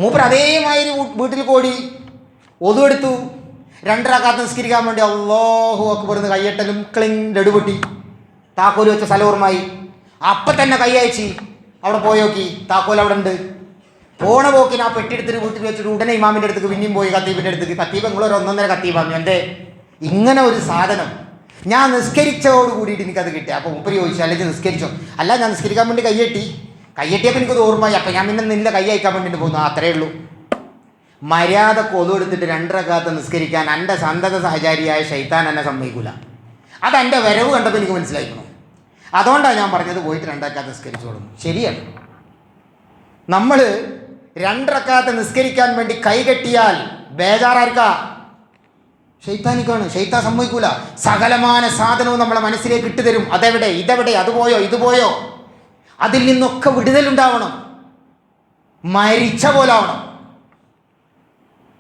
മൂപ്പര് അതേമാതിരി വീട്ടിൽ കൂടി ഒതുവെടുത്തു. 2 റക്അത്ത് നിസ്കരിക്കാൻ വേണ്ടി അല്ലാഹു അക്ബർ എന്ന് കയ്യെട്ടലും ക്ലിങ് ലഡുപൊട്ടി. താക്കോൽ വെച്ച സ്ഥലം ഓർമ്മയായി. അപ്പം തന്നെ കൈ അയച്ച് അവിടെ പോയി നോക്കി, താക്കോൽ അവിടെ ഉണ്ട്. പോണ പോക്കിന് ആ പെട്ടിയെടുത്തിട്ട് വീട്ടിൽ വെച്ചിട്ട് ഉടനെ ഇമാമിൻ്റെ അടുത്തേക്ക് പിന്നെയും പോയി ഖത്തീബിൻ്റെ അടുത്തേക്ക്. ഖത്തീബ് നിങ്ങളൊരു 1.5 ഖത്തീബ് പറഞ്ഞു. എന്തേ ഇങ്ങനെ ഒരു സാധനം ഞാൻ നിസ്കരിച്ചതോട് കൂടിയിട്ട് എനിക്കത് കിട്ടി. അപ്പോൾ മൂപ്പര് ചോദിച്ചു, അല്ലെങ്കിൽ നിസ്കരിച്ചോ? അല്ല, ഞാൻ നിസ്കരിക്കാൻ വേണ്ടി കയ്യെട്ടിയപ്പോൾ എനിക്കത് ഓർമ്മയായി. അപ്പം ഞാൻ പിന്നെ നില്ല കൈ അയക്കാൻ വേണ്ടിയിട്ട് പോകുന്നു. അത്രയേ ഉള്ളൂ. മര്യാദ കൊതുവെടുത്തിട്ട് 2 റക്അത്ത് നിസ്കരിക്കാൻ എൻ്റെ സന്തത സഹചാരിയായ ശൈത്താൻ എന്നെ സമ്മതിക്കൂല. അതെൻ്റെ വരവ് കണ്ടപ്പോൾ എനിക്ക് മനസ്സിലായിക്കണം. അതുകൊണ്ടാണ് ഞാൻ പറഞ്ഞത് പോയിട്ട് 2 റക്അത്ത് നിസ്കരിച്ചോളും. ശരിയാണ്. നമ്മൾ 2 റക്അത്ത് നിസ്കരിക്കാൻ വേണ്ടി കൈ കെട്ടിയാൽ ബേജാറാർക്കാ? ശൈത്താനിക്കാണ്. ശൈത്താൻ സമ്മതിക്കൂല. സകലമാന സാധനവും നമ്മളെ മനസ്സിലേക്ക് ഇട്ടുതരും. അതെവിടെ, ഇതെവിടെ, അതുപോയോ, ഇതുപോയോ. അതിൽ നിന്നൊക്കെ വിടുതലുണ്ടാവണം. മരിച്ച പോലാവണം.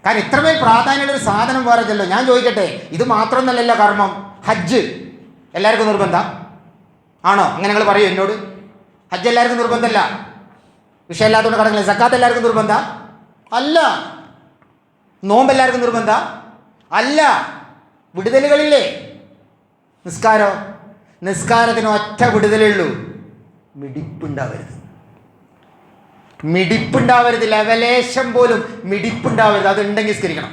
കാരണം ഇത്രമേൽ പ്രാധാന്യമുള്ളൊരു സാധനം വേറെ ചെല്ലോ. ഞാൻ ചോദിക്കട്ടെ, ഇത് മാത്രമൊന്നല്ലല്ലോ കർമ്മം. ഹജ്ജ് എല്ലാവർക്കും നിർബന്ധം ആണോ? അങ്ങനെ നിങ്ങൾ പറയൂ എന്നോട്. ഹജ്ജ് എല്ലാവർക്കും നിർബന്ധമല്ല. വിഷയമില്ലാത്തതുകൊണ്ട് കടങ്ങില്ല. സക്കാത്ത് എല്ലാവർക്കും നിർബന്ധം അല്ല. നോമ്പ് എല്ലാവർക്കും നിർബന്ധം അല്ല. വിടുതലുകളില്ലേ? നിസ്കാരത്തിന് ഒറ്റ വിടുതലേ ഉള്ളൂ. മിടിപ്പുണ്ടാവരുത്. ലവലേശം പോലും മിടിപ്പുണ്ടാവരുത്. അതുണ്ടെങ്കിൽ നിസ്കരിക്കണം.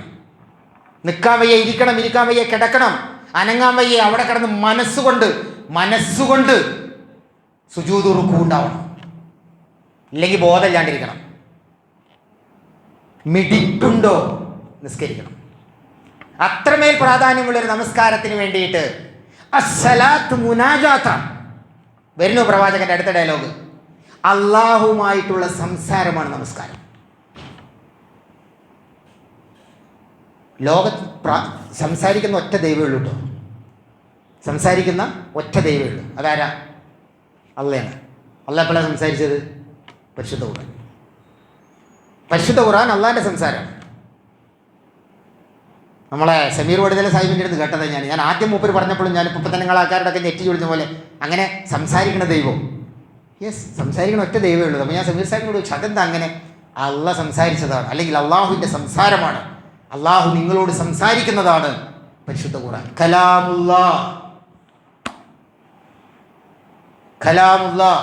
നിൽക്കാൻ വയ്യ ഇരിക്കണം, ഇരിക്കാൻ വയ്യ കിടക്കണം, അനങ്ങാൻ വയ്യ അവിടെ കിടന്ന് മനസ്സുകൊണ്ട് സുജൂദ് റുക്കൂ ഉണ്ടാവണം. ഇല്ലെങ്കിൽ ബോധമില്ലാണ്ടിരിക്കണം. മിടിപ്പുണ്ടോ? നിസ്കരിക്കണം. അത്രമേൽ പ്രാധാന്യമുള്ളൊരു നമസ്കാരത്തിന് വേണ്ടിയിട്ട് അസ്സലാത്ത് മുനാജാത്ത വരുന്നു പ്രവാചകന്റെ അടുത്ത ഡയലോഗ്. അള്ളാഹുമായിട്ടുള്ള സംസാരമാണ് നമസ്കാരം. ലോകത്ത് സംസാരിക്കുന്ന ഒറ്റ ദൈവമേ ഉള്ളൂ കേട്ടോ. സംസാരിക്കുന്ന ഒറ്റ ദൈവമേ ഉള്ളൂ. അതാരാ? അള്ളയാണ്. അള്ളാഹ് എപ്പോഴാണ് സംസാരിച്ചത്? പരിശുദ്ധ ഖുർആൻ. പരിശുദ്ധ ഖുർആൻ അള്ളാഹിൻ്റെ സംസാരം. നമ്മളെ സമീർ വടുതല സാഹിബിൻ്റെ അടുത്ത് കേട്ടത് ഞാൻ ആദ്യം മൂപ്പർ പറഞ്ഞപ്പോഴും ഞാനിപ്പോൾ ഇപ്പം തന്നെ ആൾക്കാരുടെ നെറ്റി ചൊളിഞ്ഞ പോലെ അങ്ങനെ സംസാരിക്കണ ദൈവം. യെസ്, സംസാരിക്കണ ഒറ്റ ദൈവമേ ഉള്ളൂ. അപ്പോൾ ഞാൻ സമീർ സാഹിബിനോട് ചോദിച്ചു, അതെന്താ അങ്ങനെ? അള്ളാഹ് സംസാരിച്ചതാണ്, അല്ലെങ്കിൽ അള്ളാഹുവിൻ്റെ സംസാരമാണ്, അള്ളാഹു നിങ്ങളോട് സംസാരിക്കുന്നതാണ് പരിശുദ്ധ ഖുർആൻ. കലാമുല്ലാ.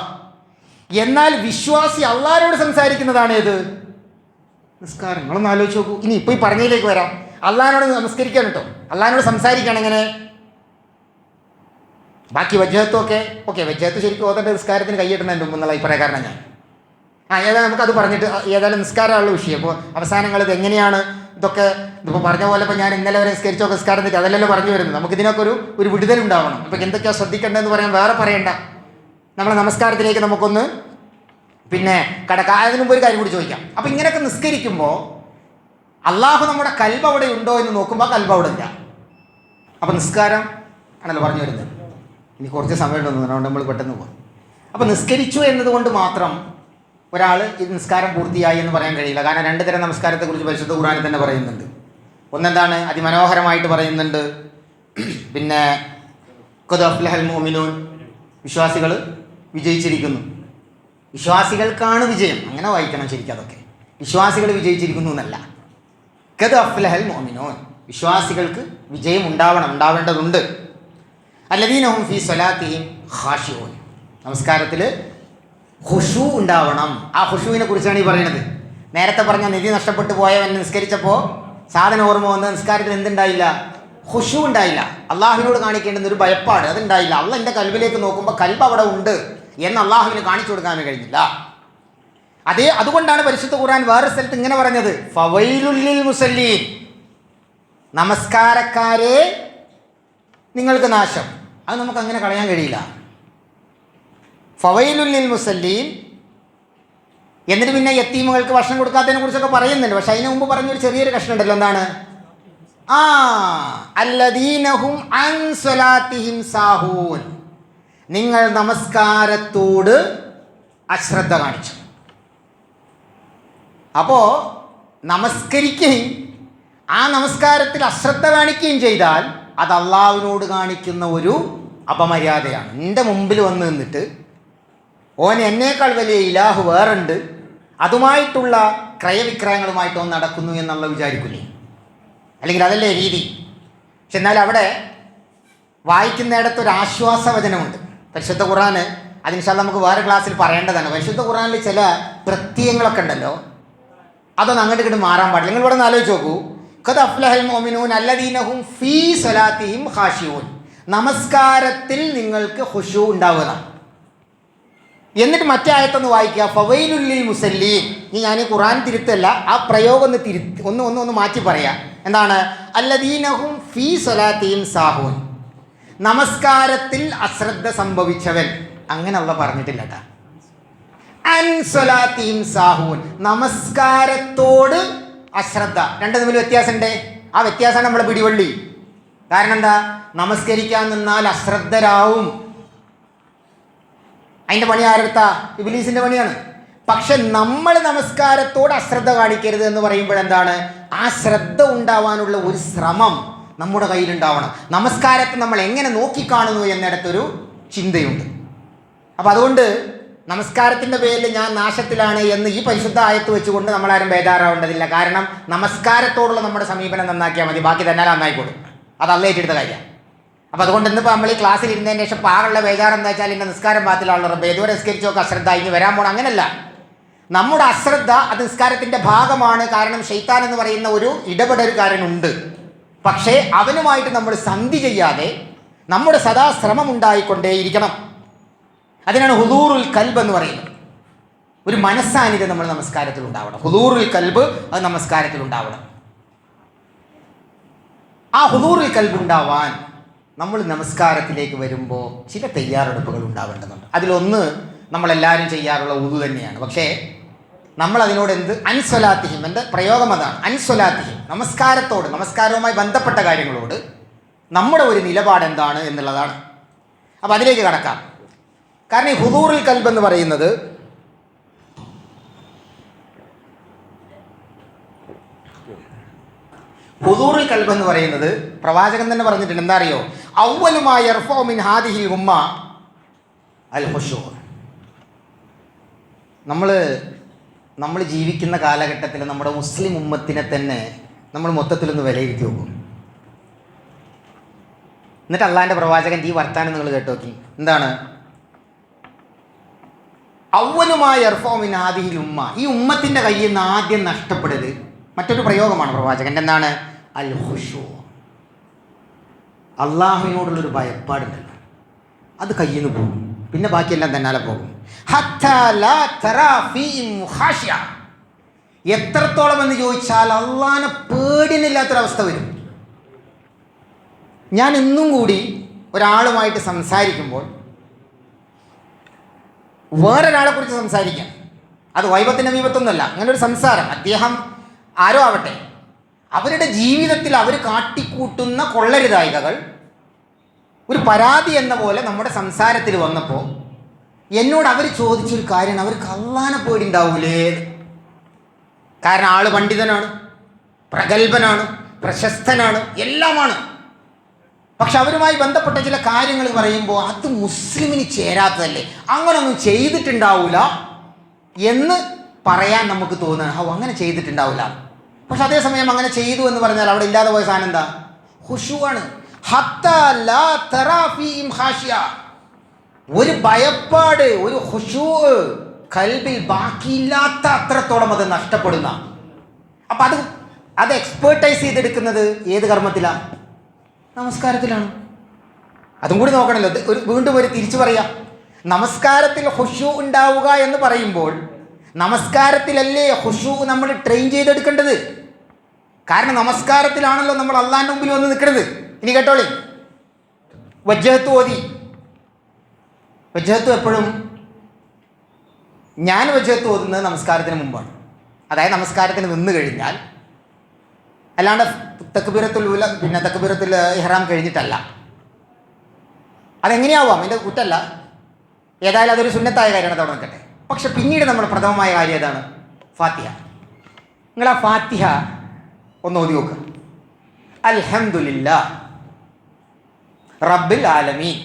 എന്നാൽ വിശ്വാസി അള്ളാഹിനോട് സംസാരിക്കുന്നതാണ് ഏത്? നിസ്കാരം. നിങ്ങളൊന്ന് ആലോചിച്ച് നോക്കൂ. ഇനി ഇപ്പോൾ ഈ പറഞ്ഞതിലേക്ക് വരാം. അള്ളാഹിനോട് നമസ്കരിക്കാൻ കേട്ടോ, അള്ളാഹിനോട് സംസാരിക്കുകയാണ് എങ്ങനെ? ബാക്കി വജ്ജഹത്തൊക്കെ ഓക്കെ, വജ്ജഹത്ത് ശരിക്കും ഓതേണ്ട നിസ്കാരത്തിന് കൈയിടുന്നതിൻ്റെ മുമ്പ് എന്നുള്ള അഭിപ്രായക്കാരനാണ് ഞാൻ. ഏതായാലും നമുക്കത് പറഞ്ഞിട്ട് ഏതായാലും നിസ്കാരമുള്ള വിഷയം. അപ്പോൾ അവസാനങ്ങൾ ഇത് എങ്ങനെയാണ് ഇതൊക്കെ ഇപ്പോൾ പറഞ്ഞ പോലെ ഇപ്പോൾ ഞാൻ ഇന്നലെ വരെ നിസ്കരിച്ചൊക്കെ നിസ്കാരം തെറ്റി അതല്ലല്ലോ പറഞ്ഞു വരുന്നത്. നമുക്കിതിനൊക്കെ ഒരു വിടുതലുണ്ടാവണം. ഇപ്പോൾ എന്തൊക്കെയാണ് ശ്രദ്ധിക്കേണ്ടതെന്ന് പറയാൻ വേറെ പറയണ്ട. നമ്മളെ നമസ്കാരത്തിലേക്ക് നമുക്കൊന്ന് പിന്നെ അതിന് മുമ്പ് ഒരു കാര്യം കൂടി ചോദിക്കാം. അപ്പോൾ ഇങ്ങനെയൊക്കെ നിസ്കരിക്കുമ്പോൾ അള്ളാഹു നമ്മുടെ കൽബ് അവിടെ ഉണ്ടോ എന്ന് നോക്കുമ്പോൾ കൽബ് അവിടെ ഇല്ല. അപ്പോൾ നിസ്കാരം ആണല്ലോ പറഞ്ഞു വരുന്നത്. ഇനി കുറച്ച് സമയം ഉണ്ടെന്ന് അതുകൊണ്ട് നമ്മൾ പെട്ടെന്ന് പോകും. അപ്പോൾ നിസ്കരിച്ചു എന്നതുകൊണ്ട് മാത്രം ഒരാൾ ഇത് നിസ്കാരം പൂർത്തിയായി എന്ന് പറയാൻ കഴിയില്ല. കാരണം രണ്ട് തരം നമസ്കാരത്തെക്കുറിച്ച് പരിശുദ്ധ ഖുർആനിൽ തന്നെ പറയുന്നുണ്ട്. ഒന്നെന്താണ്? അതിമനോഹരമായിട്ട് പറയുന്നുണ്ട്, പിന്നെ ഖദ് അഫ്ലഹൽ മുഅ്മിനൂൻ, വിശ്വാസികൾ വിജയിച്ചിരിക്കുന്നു. വിശ്വാസികൾക്കാണ് വിജയം, അങ്ങനെ വായിക്കണം ശരിക്കും. അതൊക്കെ വിശ്വാസികൾ വിജയിച്ചിരിക്കുന്നു എന്നല്ല. ഖദ് അഫ്ലഹൽ മുഅ്മിനൂൻ, വിശ്വാസികൾക്ക് വിജയം ഉണ്ടാവേണ്ടതുണ്ട്. അല്ലദീന ഹും ഫീ സ്വലാത്തിഹിം ഖാശിഊൻ, നമസ്കാരത്തിൽ ഖുശൂ ഉണ്ടാവണം. ആ ഖുശൂവിനെ കുറിച്ചാണ് ഈ പറയുന്നത്. നേരത്തെ പറഞ്ഞ നിധി നഷ്ടപ്പെട്ടു പോയവൻ നിസ്കരിച്ചപ്പോൾ സാധനം ഓർമ്മ വന്ന് നിസ്കാരത്തിൽ എന്തുണ്ടായില്ല? ഖുശൂ ഉണ്ടായില്ല. അള്ളാഹുവിനോട് കാണിക്കേണ്ടുന്ന ഒരു ഭയപ്പാട് അതുണ്ടായില്ല. അള്ളാഹ് എൻ്റെ കൽബിലേക്ക് നോക്കുമ്പോൾ കൽബ് അവിടെ ഉണ്ട് എന്ന് അള്ളാഹുവിന് കാണിച്ചു കൊടുക്കാൻ കഴിഞ്ഞില്ല. അതുകൊണ്ടാണ് പരിശുദ്ധ ഖുർആൻ വേറെ സ്ഥലത്ത് ഇങ്ങനെ പറഞ്ഞത്, ഫവൈലുൽ ലിൽ മുസല്ലീൻ, നമസ്കാരക്കാരെ നിങ്ങൾക്ക് നാശം. അത് നമുക്ക് അങ്ങനെ കളയാൻ കഴിയില്ല. ഫവൈലുൽ ലിൽ മുസല്ലീൻ. എന്നിട്ട് പിന്നെ യത്തീമുകൾക്ക് ഭക്ഷണം കൊടുക്കാത്തതിനെ കുറിച്ചൊക്കെ പറയുന്നുണ്ട്. പക്ഷെ അതിന് മുമ്പ് പറഞ്ഞൊരു ചെറിയൊരു കഷ്ണം ഉണ്ടല്ലോ, എന്താണ്? അല്ലദീനഹും അൻ സ്വലാത്തിഹിം സാഹൂൻ, നിങ്ങൾ നമസ്കാരത്തോട് അശ്രദ്ധ കാണിച്ചു. അപ്പോൾ നമസ്കരിക്കുകയും ആ നമസ്കാരത്തിൽ അശ്രദ്ധ കാണിക്കുകയും ചെയ്താൽ അത് അള്ളാഹുവിനോട് കാണിക്കുന്ന ഒരു അപമര്യാദയാണ്. എൻ്റെ മുമ്പിൽ വന്ന് നിന്നിട്ട് ഓൻ എന്നേക്കാൾ വലിയ ഇലാഹു വേറുണ്ട്, അതുമായിട്ടുള്ള ക്രയവിക്രയങ്ങളുമായിട്ട് ഓൻ നടക്കുന്നു എന്നുള്ള വിചാരിക്കില്ലേ? അല്ലെങ്കിൽ അതല്ലേ രീതി. പക്ഷെ എന്നാൽ അവിടെ വായിക്കുന്നിടത്ത് ഒരു ആശ്വാസവചനമുണ്ട്. പരിശുദ്ധ ഖുർആന് അത് ഇൻഷാ അല്ലാഹ് നമുക്ക് വേറെ ക്ലാസ്സിൽ പറയേണ്ടതാണ്. പരിശുദ്ധ ഖുർആനിൽ ചില പ്രത്യയങ്ങളൊക്കെ ഉണ്ടല്ലോ, അതൊന്നും അങ്ങോട്ട് ഇങ്ങോട്ട് മാറാൻ പാടില്ല. നിങ്ങൾ ഇവിടെ നിന്ന് ആലോചിച്ച് നോക്കൂ. ഖദ് അഫ്ലഹൽ മുഅ്മിനൂൻ അല്ലദീന ഹും ഫീ സ്വലാത്തിഹിം ഖാശിഊൻ, നമസ്കാരത്തിൽ നിങ്ങൾക്ക് ഖുശൂ ഉണ്ടാവുക. എന്നിട്ട് മറ്റേ ആയത്തൊന്ന് വായിക്കുക, ഫവൈലുൽ ലിൽ മുസല്ലീൻ. ഇനി ഞാൻ ഖുർആൻ തിരുത്തല്ല, ആ പ്രയോഗം ഒന്ന് മാറ്റി പറയാം. എന്താണ്? അല്ലദീന ഹും ഫീ സ്വലാത്തിഹിം സാഹൂൻ, നമസ്കാരത്തിൽ അശ്രദ്ധ സംഭവിച്ചവൻ. അങ്ങനെ അല്ലാഹ് പറഞ്ഞിട്ടില്ല കേട്ടോ. അൻ സ്വലാത്തിഹിം സാഹൂൻ, നമസ്കാരത്തോട് അശ്രദ്ധ. രണ്ട് തമ്മിൽ വ്യത്യാസമുണ്ട്. ആ വ്യത്യാസമാണ് നമ്മളെ പിടിവള്ളി. കാരണം എന്താ? നമസ്കരിക്കാൻ നിന്നാൽ അശ്രദ്ധരാവും. അതിൻ്റെ പണി ആരെടുത്താ? ഇബ്ലീസിൻ്റെ പണിയാണ്. പക്ഷെ നമ്മൾ നമസ്കാരത്തോട് അശ്രദ്ധ കാണിക്കരുത് എന്ന് പറയുമ്പോഴെന്താണ്? ആ ശ്രദ്ധ ഉണ്ടാവാനുള്ള ഒരു ശ്രമം നമ്മുടെ കയ്യിലുണ്ടാവണം. നമസ്കാരത്തെ നമ്മൾ എങ്ങനെ നോക്കിക്കാണുന്നു എന്നിടത്തൊരു ചിന്തയുണ്ട്. അപ്പം അതുകൊണ്ട് നമസ്കാരത്തിൻ്റെ പേരിൽ ഞാൻ നാശത്തിലാണ് എന്ന് ഈ പരിശുദ്ധ ആയത്ത് വെച്ചുകൊണ്ട് നമ്മളാരും ബേജാറാവേണ്ടതില്ല. കാരണം നമസ്കാരത്തോടുള്ള നമ്മുടെ സമീപനം നന്നാക്കിയാൽ മതി, ബാക്കി തന്നെ നന്നായിക്കോളും. അത് അള്ളാഹ് ഏറ്റെടുത്ത കാര്യമാണ്. അപ്പോൾ അതുകൊണ്ട് ഇന്നിപ്പോൾ നമ്മൾ ഈ ക്ലാസ്സിൽ ഇരുന്നതിന് ശേഷം പാകുള്ള ബേജാറ് എന്താ വെച്ചാൽ എൻ്റെ നിസ്കാരം പാത്തിലുള്ള റബ്ബേ ഇതുവരെ നിസ്കരിച്ചൊക്കെ അശ്രദ്ധ ഇനി വരാൻ പോകണം. അങ്ങനെയല്ല. നമ്മുടെ അശ്രദ്ധ അത് നിസ്കാരത്തിൻ്റെ ഭാഗമാണ്. കാരണം ശൈത്താൻ എന്ന് പറയുന്ന ഒരു ഇടപെടലുകാരനുണ്ട്. പക്ഷേ അവനുമായിട്ട് നമ്മൾ സന്ധി ചെയ്യാതെ നമ്മുടെ സദാ ശ്രമം ഉണ്ടായിക്കൊണ്ടേയിരിക്കണം. അതിനാണ് ഹുദൂറുൽ കൽബ് എന്ന് പറയുന്നത്. ഒരു മനസ്സാന്നിധ്യം നമ്മൾ നമസ്കാരത്തിൽ ഉണ്ടാവണം. ഹുദൂറുൽ കൽബ് അത് നമസ്കാരത്തിൽ ഉണ്ടാവണം. ആ ഹുദൂറുൽ കൽബ് ഉണ്ടാവാൻ നമ്മൾ നമസ്കാരത്തിലേക്ക് വരുമ്പോൾ ചില തയ്യാറെടുപ്പുകൾ ഉണ്ടാവേണ്ടതുണ്ട്. അതിലൊന്ന് നമ്മളെല്ലാവരും ചെയ്യാറുള്ള ഉദു തന്നെയാണ്. പക്ഷേ നമ്മൾ അതിനോട് അൻസ്വലാത്തിഹിം, എൻ്റെ പ്രയോഗം അതാണ്. അൻസ്വലാത്തിഹിം, നമസ്കാരവുമായി ബന്ധപ്പെട്ട കാര്യങ്ങളോട് നമ്മുടെ ഒരു നിലപാട് എന്താണ് എന്നുള്ളതാണ്. അപ്പോൾ അതിലേക്ക് കടക്കാം. കാരണം ഈ ഹുദൂറുൽ കൽബ് എന്ന് പറയുന്നത് ഹുദൂറുൽ ഖൽബ് എന്ന് പറയുന്നത് പ്രവാചകൻ തന്നെ പറഞ്ഞിട്ടുണ്ട്. എന്താ അറിയോ? അവ്വലുമായ യർഫഉ മിൻ ഹാദിഹിൽ ഉമ്മ അൽ ഖുശൂ. നമ്മൾ ജീവിക്കുന്ന കാലഘട്ടത്തിൽ നമ്മുടെ മുസ്ലിം ഉമ്മത്തിനെ തന്നെ നമ്മൾ മൊത്തത്തിലൊന്ന് വിലയിരുത്തി നോക്കും. എന്നിട്ട് അള്ളാഹിൻ്റെ പ്രവാചകൻ ഈ വർത്താനം നിങ്ങൾ കേട്ട് നോക്കി. എന്താണ്? അവ്വലുമായ യർഫഉ മിൻ ഹാദിഹിൽ ഉമ്മ, ഈ ഉമ്മത്തിൻ്റെ കയ്യിൽ നിന്ന് ആദ്യം നഷ്ടപ്പെടൽ മറ്റൊരു പ്രയോഗമാണ് പ്രവാചകൻ്റെ. എന്താണ്? അൽ ഖുശൂ. അള്ളാഹുവിനോടുള്ളൊരു ഭയപ്പാടുണ്ടല്ലോ, അത് കയ്യിൽ നിന്ന് പോകും. പിന്നെ ബാക്കിയെല്ലാം തന്നാലെ പോകും. എത്രത്തോളം എന്ന് ചോദിച്ചാൽ അള്ളാഹിനെ പേടിനില്ലാത്തൊരവസ്ഥ വരും. ഞാൻ ഇന്നും കൂടി ഒരാളുമായിട്ട് സംസാരിക്കുമ്പോൾ വേറൊരാളെ കുറിച്ച് സംസാരിക്കാം, അത് വൈബത്തിൻ്റെ മീപത്തൊന്നുമല്ല, അങ്ങനെ ഒരു സംസാരം, അദ്ദേഹം ആരോ ആവട്ടെ, അവരുടെ ജീവിതത്തിൽ അവർ കാട്ടിക്കൂട്ടുന്ന കൊള്ളരുതായികകൾ ഒരു പരാതി എന്ന പോലെ നമ്മുടെ സംസാരത്തിൽ വന്നപ്പോൾ എന്നോട് അവർ ചോദിച്ചൊരു കാര്യമാണ്, അവർക്ക് അള്ളാഹിനെ പേടി ഉണ്ടാവൂലേ? കാരണം ആള് പണ്ഡിതനാണ്, പ്രഗത്ഭനാണ്, പ്രശസ്തനാണ്, എല്ലാമാണ്. പക്ഷെ അവരുമായി ബന്ധപ്പെട്ട ചില കാര്യങ്ങൾ പറയുമ്പോൾ അത് മുസ്ലിമിന് ചേരാത്തതല്ലേ, അങ്ങനൊന്നും ചെയ്തിട്ടുണ്ടാവില്ല എന്ന് പറയാൻ നമുക്ക് തോന്നുകയാണ്. അങ്ങനെ ചെയ്തിട്ടുണ്ടാവില്ല. പക്ഷെ അതേസമയം അങ്ങനെ ചെയ്തു എന്ന് പറഞ്ഞാൽ അവിടെ ഇല്ലാതെ പോയ സാധനം എന്താ? ഖുശൂ ആണ്. ഒരു ഭയപ്പാട്, ഒരു ഖുശൂ ഖൽബിൽ ബാക്കിയില്ലാത്ത അത്രത്തോളം അത് നഷ്ടപ്പെടുന്ന. അപ്പം അത് എക്സ്പേർട്ടൈസ് ചെയ്തെടുക്കുന്നത് ഏത് കർമ്മത്തിലാണ്? നമസ്കാരത്തിലാണ്. അതും കൂടി നോക്കണമല്ലോ. വീണ്ടും തിരിച്ചു പറയാം. നമസ്കാരത്തിൽ ഖുശൂ ഉണ്ടാവുക എന്ന് പറയുമ്പോൾ നമസ്കാരത്തിലല്ലേ ഖുശൂ നമ്മൾ ട്രെയിൻ ചെയ്തെടുക്കേണ്ടത്? കാരണം നമസ്കാരത്തിലാണല്ലോ നമ്മൾ അള്ളാഹിൻ്റെ മുമ്പിൽ വന്ന് നിൽക്കുന്നത്. ഇനി കേട്ടോളി, വജ്ജഹത്ത് ഓതി. വജ്ജഹത്ത് എപ്പോഴും ഞാൻ വജ്ജഹത്ത് ഓതുന്നത് നമസ്കാരത്തിന് മുമ്പാണ്. അതായത് നമസ്കാരത്തിന് നിന്ന് കഴിഞ്ഞാൽ, അല്ലാണ്ട് തക്ബീറത്തുൽ ഊല പിന്നെ തക്ബീറത്തുൽ ഇഹ്റാം കഴിഞ്ഞിട്ടല്ല. അതെങ്ങനെയാവാം, എൻ്റെ കുറ്റല്ല, ഏതായാലും അതൊരു സുന്നത്തായ കാര്യമാണ്, അവിടെ നിൽക്കട്ടെ. പക്ഷെ പിന്നീട് നമ്മൾ പ്രഥമമായ കാര്യം ഏതാണ്? ഫാത്തിഹ. നിങ്ങൾ ആ ഫാത്തിഹ ഒന്ന് ഓതി നോക്കുക. അൽഹംദുലില്ലാഹ് റബ്ബിൽ ആലമീൻ,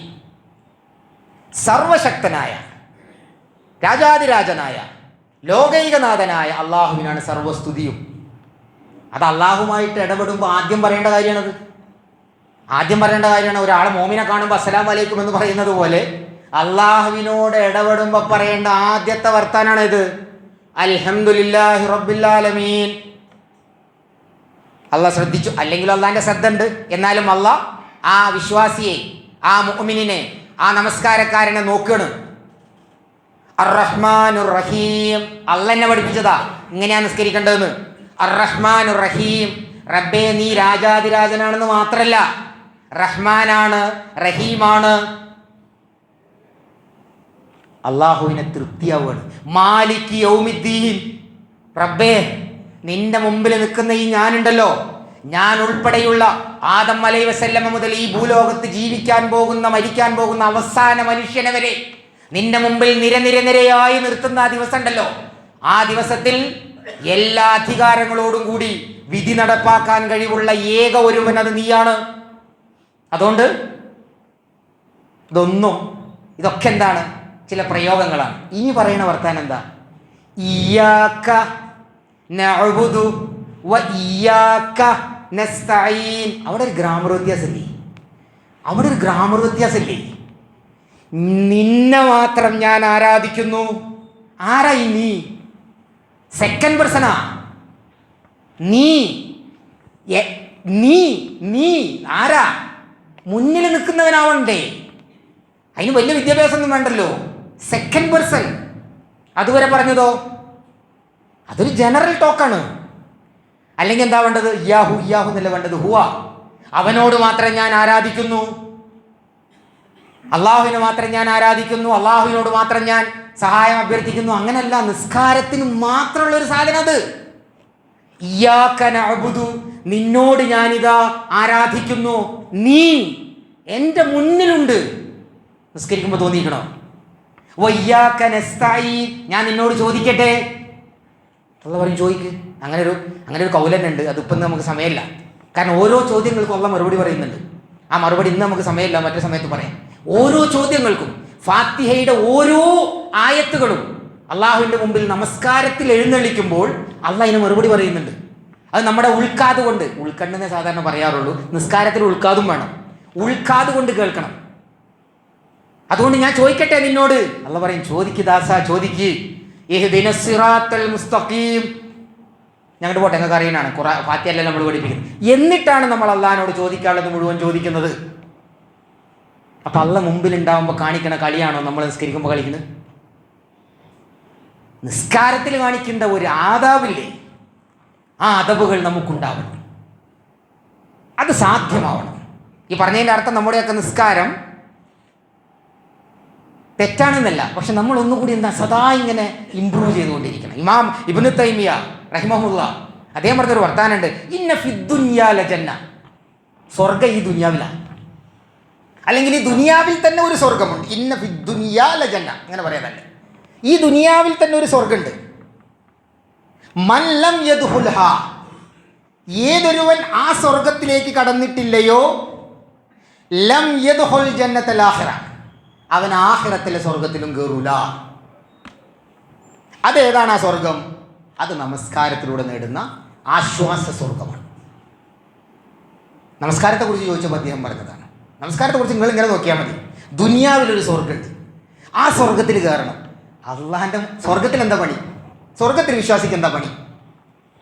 സർവശക്തനായ രാജാതിരാജനായ ലോകൈകനാഥനായ അള്ളാഹുവിനാണ് സർവസ്തുതിയും. അത് അള്ളാഹുമായിട്ട് ഇടപെടുമ്പോൾ ആദ്യം പറയേണ്ട കാര്യമാണത്. ആദ്യം പറയേണ്ട കാര്യമാണ്. ഒരാളെ മോമിനെ കാണുമ്പോൾ അസ്സലാമു അലൈക്കും എന്ന് പറയുന്നത് പോലെ അള്ളാഹുവിനോട് ഇടപെടുമ്പോൾ പറയേണ്ട ആദ്യത്തെ വർത്താനാണ് ഇത്. അൽഹംദുലില്ലാഹി റബ്ബിൽ ആലമീൻ. അള്ളാഹ് ശ്രദ്ധിച്ചു, അല്ലെങ്കിൽ അള്ളാഹിൻ്റെ ശ്രദ്ധ ഉണ്ട്, എന്നാലും അള്ളാഹ് ആ വിശ്വാസിയെ, ആ മുഅ്മിനിനെ, ആ നമസ്കാരക്കാരനെ നോക്കണം. അർ-റഹ്മാനുർ റഹീം, അള്ളാഹ് എന്നെ പഠിപ്പിച്ചതാ ഇങ്ങനെയാണ് നിസ്കരിക്കേണ്ടതെന്ന്. അർ-റഹ്മാനുർ റഹീം, റബ്ബേ നീ രാജാതിരാജനാണെന്ന് മാത്രല്ല, റഹ്മാനാണ്, റഹീമാണ്. അള്ളാഹുവിനെ തൃപ്തിയാവുകയാണ്. മാലിക് യൗമിദ്ദീൻ, റബ്ബേ നിന്റെ മുമ്പിൽ നിൽക്കുന്ന ഈ ഞാനുണ്ടല്ലോ, ഞാൻ ഉൾപ്പെടെയുള്ള ആദം അലൈഹി വസല്ലമ മുതൽ ഈ ഭൂലോകത്ത് ജീവിക്കാൻ പോകുന്ന, മരിക്കാൻ പോകുന്ന അവസാന മനുഷ്യനെ വരെ നിന്റെ മുമ്പിൽ നിരയായി നിർത്തുന്ന ആ ദിവസം ഉണ്ടല്ലോ, ആ ദിവസത്തിൽ എല്ലാ അധികാരങ്ങളോടും കൂടി വിധി നടപ്പാക്കാൻ കഴിവുള്ള ഏക ഒരുവൻ അത് നീയാണ്. അതുകൊണ്ട് ഇതൊക്കെ എന്താണ്? ചില പ്രയോഗങ്ങളാണ്. ഇനി പറയുന്ന വർത്താനം എന്താ? ഇയ്യാക നഅ്ബുദു വ ഇയ്യാക നസ്തഈൻ. അവിടെ ഒരു ഗ്രാമർ വ്യത്യാസമില്ലേ? നിന്നെ മാത്രം ഞാൻ ആരാധിക്കുന്നു. ആരായി നീ? സെക്കൻഡ് പേഴ്സണാ നീ. നീ ആരാ? മുന്നിൽ നിൽക്കുന്നവനാവണ്ടേ? അതിന് വലിയ വിദ്യാഭ്യാസമൊന്നും വേണ്ടല്ലോ. Second person. അതുവരെ പറഞ്ഞതോ അതൊരു ജനറൽ ടോക്കാണ്. അല്ലെങ്കിൽ എന്താ വേണ്ടത്? ഇയാഹു എന്നല്ല വേണ്ടത്, ഹുവ. അവനോട് മാത്രം ഞാൻ ആരാധിക്കുന്നു, അള്ളാഹുവിനെ മാത്രം ഞാൻ ആരാധിക്കുന്നു, അള്ളാഹുവിനോട് മാത്രം ഞാൻ സഹായം അഭ്യർത്ഥിക്കുന്നു. അങ്ങനല്ല, നിസ്കാരത്തിന് മാത്രമുള്ള ഒരു സാധനം അത്. ഇയ്യാക നഅ്ബുദു, നിന്നോട് ഞാനിതാ ആരാധിക്കുന്നു, നീ എൻ്റെ മുന്നിലുണ്ട്. നിസ്കരിക്കുമ്പോൾ തോന്നിക്കണോ? വയ്യാക നസ്തഈൻ, ഞാൻ നിന്നോട് ചോദിക്കട്ടെ. അള്ളാഹ് പറയും ചോദിക്ക്. അങ്ങനെ ഒരു കൗലൻ ഉണ്ട്. അതിപ്പം നമുക്ക് സമയമില്ല. കാരണം ഓരോ ചോദ്യങ്ങൾക്കും അള്ളാഹ് മറുപടി പറയുന്നുണ്ട്. ആ മറുപടി ഇന്ന് നമുക്ക് സമയമില്ല, മറ്റു സമയത്ത് പറയാം. ഓരോ ചോദ്യങ്ങൾക്കും ഫാത്തിഹയുടെ ഓരോ ആയത്തുകളും അള്ളാഹുവിൻ്റെ മുമ്പിൽ നമസ്കാരത്തിൽ എഴുന്നള്ളിക്കുമ്പോൾ അള്ളാഹ് അതിന് മറുപടി പറയുന്നുണ്ട്. അത് നമ്മുടെ ഉൾക്കാത് കൊണ്ട്, ഉൾക്കണ്ണെന്നേ സാധാരണ പറയാറുള്ളൂ, നിസ്കാരത്തിൽ ഉൾക്കാതും വേണം, ഉൾക്കാത് കൊണ്ട് കേൾക്കണം. അതുകൊണ്ട് ഞാൻ ചോദിക്കട്ടെ നിന്നോട്, അള്ളാഹ് പറയും, ചോദിക്ക് ദാസ, ചോദിക്ക്. ഇഹ്ദിനസ് സിറാത്തൽ മുസ്തഖീം. ഞങ്ങളുടെ പോട്ടെ, ഞങ്ങൾക്ക് അറിയാനാണ്, ഫാത്തിഹയല്ല നമ്മൾ പഠിപ്പിക്കുന്നത്. എന്നിട്ടാണ് നമ്മൾ അള്ളാഹിനോട് ചോദിക്കാനുള്ളത് മുഴുവൻ ചോദിക്കുന്നത്. അപ്പം അള്ളാഹ് മുമ്പിൽ ഉണ്ടാവുമ്പോൾ കാണിക്കണ കളിയാണോ നമ്മൾ നിസ്കരിക്കുമ്പോൾ കളിക്കുന്നത്? നിസ്കാരത്തിൽ കാണിക്കേണ്ട ഒരു ആദാബില്ലേ, ആ അദബുകൾ നമുക്കുണ്ടാവണം, അത് സാധ്യമാവണം. ഈ പറഞ്ഞതിൻ്റെ അർത്ഥം നമ്മുടെയൊക്കെ നിസ്കാരം തെറ്റാണെന്നല്ല, പക്ഷെ നമ്മൾ ഒന്നുകൂടി എന്താ സദാ ഇങ്ങനെ ഇമ്പ്രൂവ് ചെയ്തുകൊണ്ടിരിക്കണം. ഇമാം ഇബ്നു തൈമിയ റഹിമഹുല്ലാ അദ്ദേഹം പറഞ്ഞൊരു വർത്താനുണ്ട്, ഇന്ന ഫിദ്ദുനിയാ ലജന്ന, സ്വർഗ്ഗം ഈ ദുനിയാവിലാണ്, അല്ലെങ്കിൽ ഈ ദുനിയാവിൽ തന്നെ ഒരു സ്വർഗമുണ്ട്. ഇന്ന ഫിദ്ദുനിയാ ലജന്ന, അങ്ങനെ പറയാതല്ലേ, ഈ ദുനിയാവിൽ തന്നെ ഒരു സ്വർഗമുണ്ട്. മൻ ലം യദ്ഖുൽഹ, ഏതൊരുവൻ ആ സ്വർഗത്തിലേക്ക് കടന്നിട്ടില്ലയോ, ലം യദ്ഖുൽ ജന്നത്തൽ ആഖിറ, അവൻ ആഖിറത്തിലെ സ്വർഗത്തിലും കയറൂല. അതേതാണ് ആ സ്വർഗം? അത് നമസ്കാരത്തിലൂടെ നേടുന്ന ആശ്വാസ സ്വർഗമാണ്. നമസ്കാരത്തെക്കുറിച്ച് ചോദിച്ചപ്പോൾ അദ്ദേഹം പറഞ്ഞതാണ്, നമസ്കാരത്തെക്കുറിച്ച് നിങ്ങൾ ഇങ്ങനെ നോക്കിയാൽ മതി, ദുനിയാവിലൊരു സ്വർഗമുണ്ട്, ആ സ്വർഗത്തിൽ കയറണം. അള്ളാഹിൻ്റെ സ്വർഗത്തിൽ എന്താ പണി? സ്വർഗത്തിൽ വിശ്വാസിക്ക് എന്താ പണി?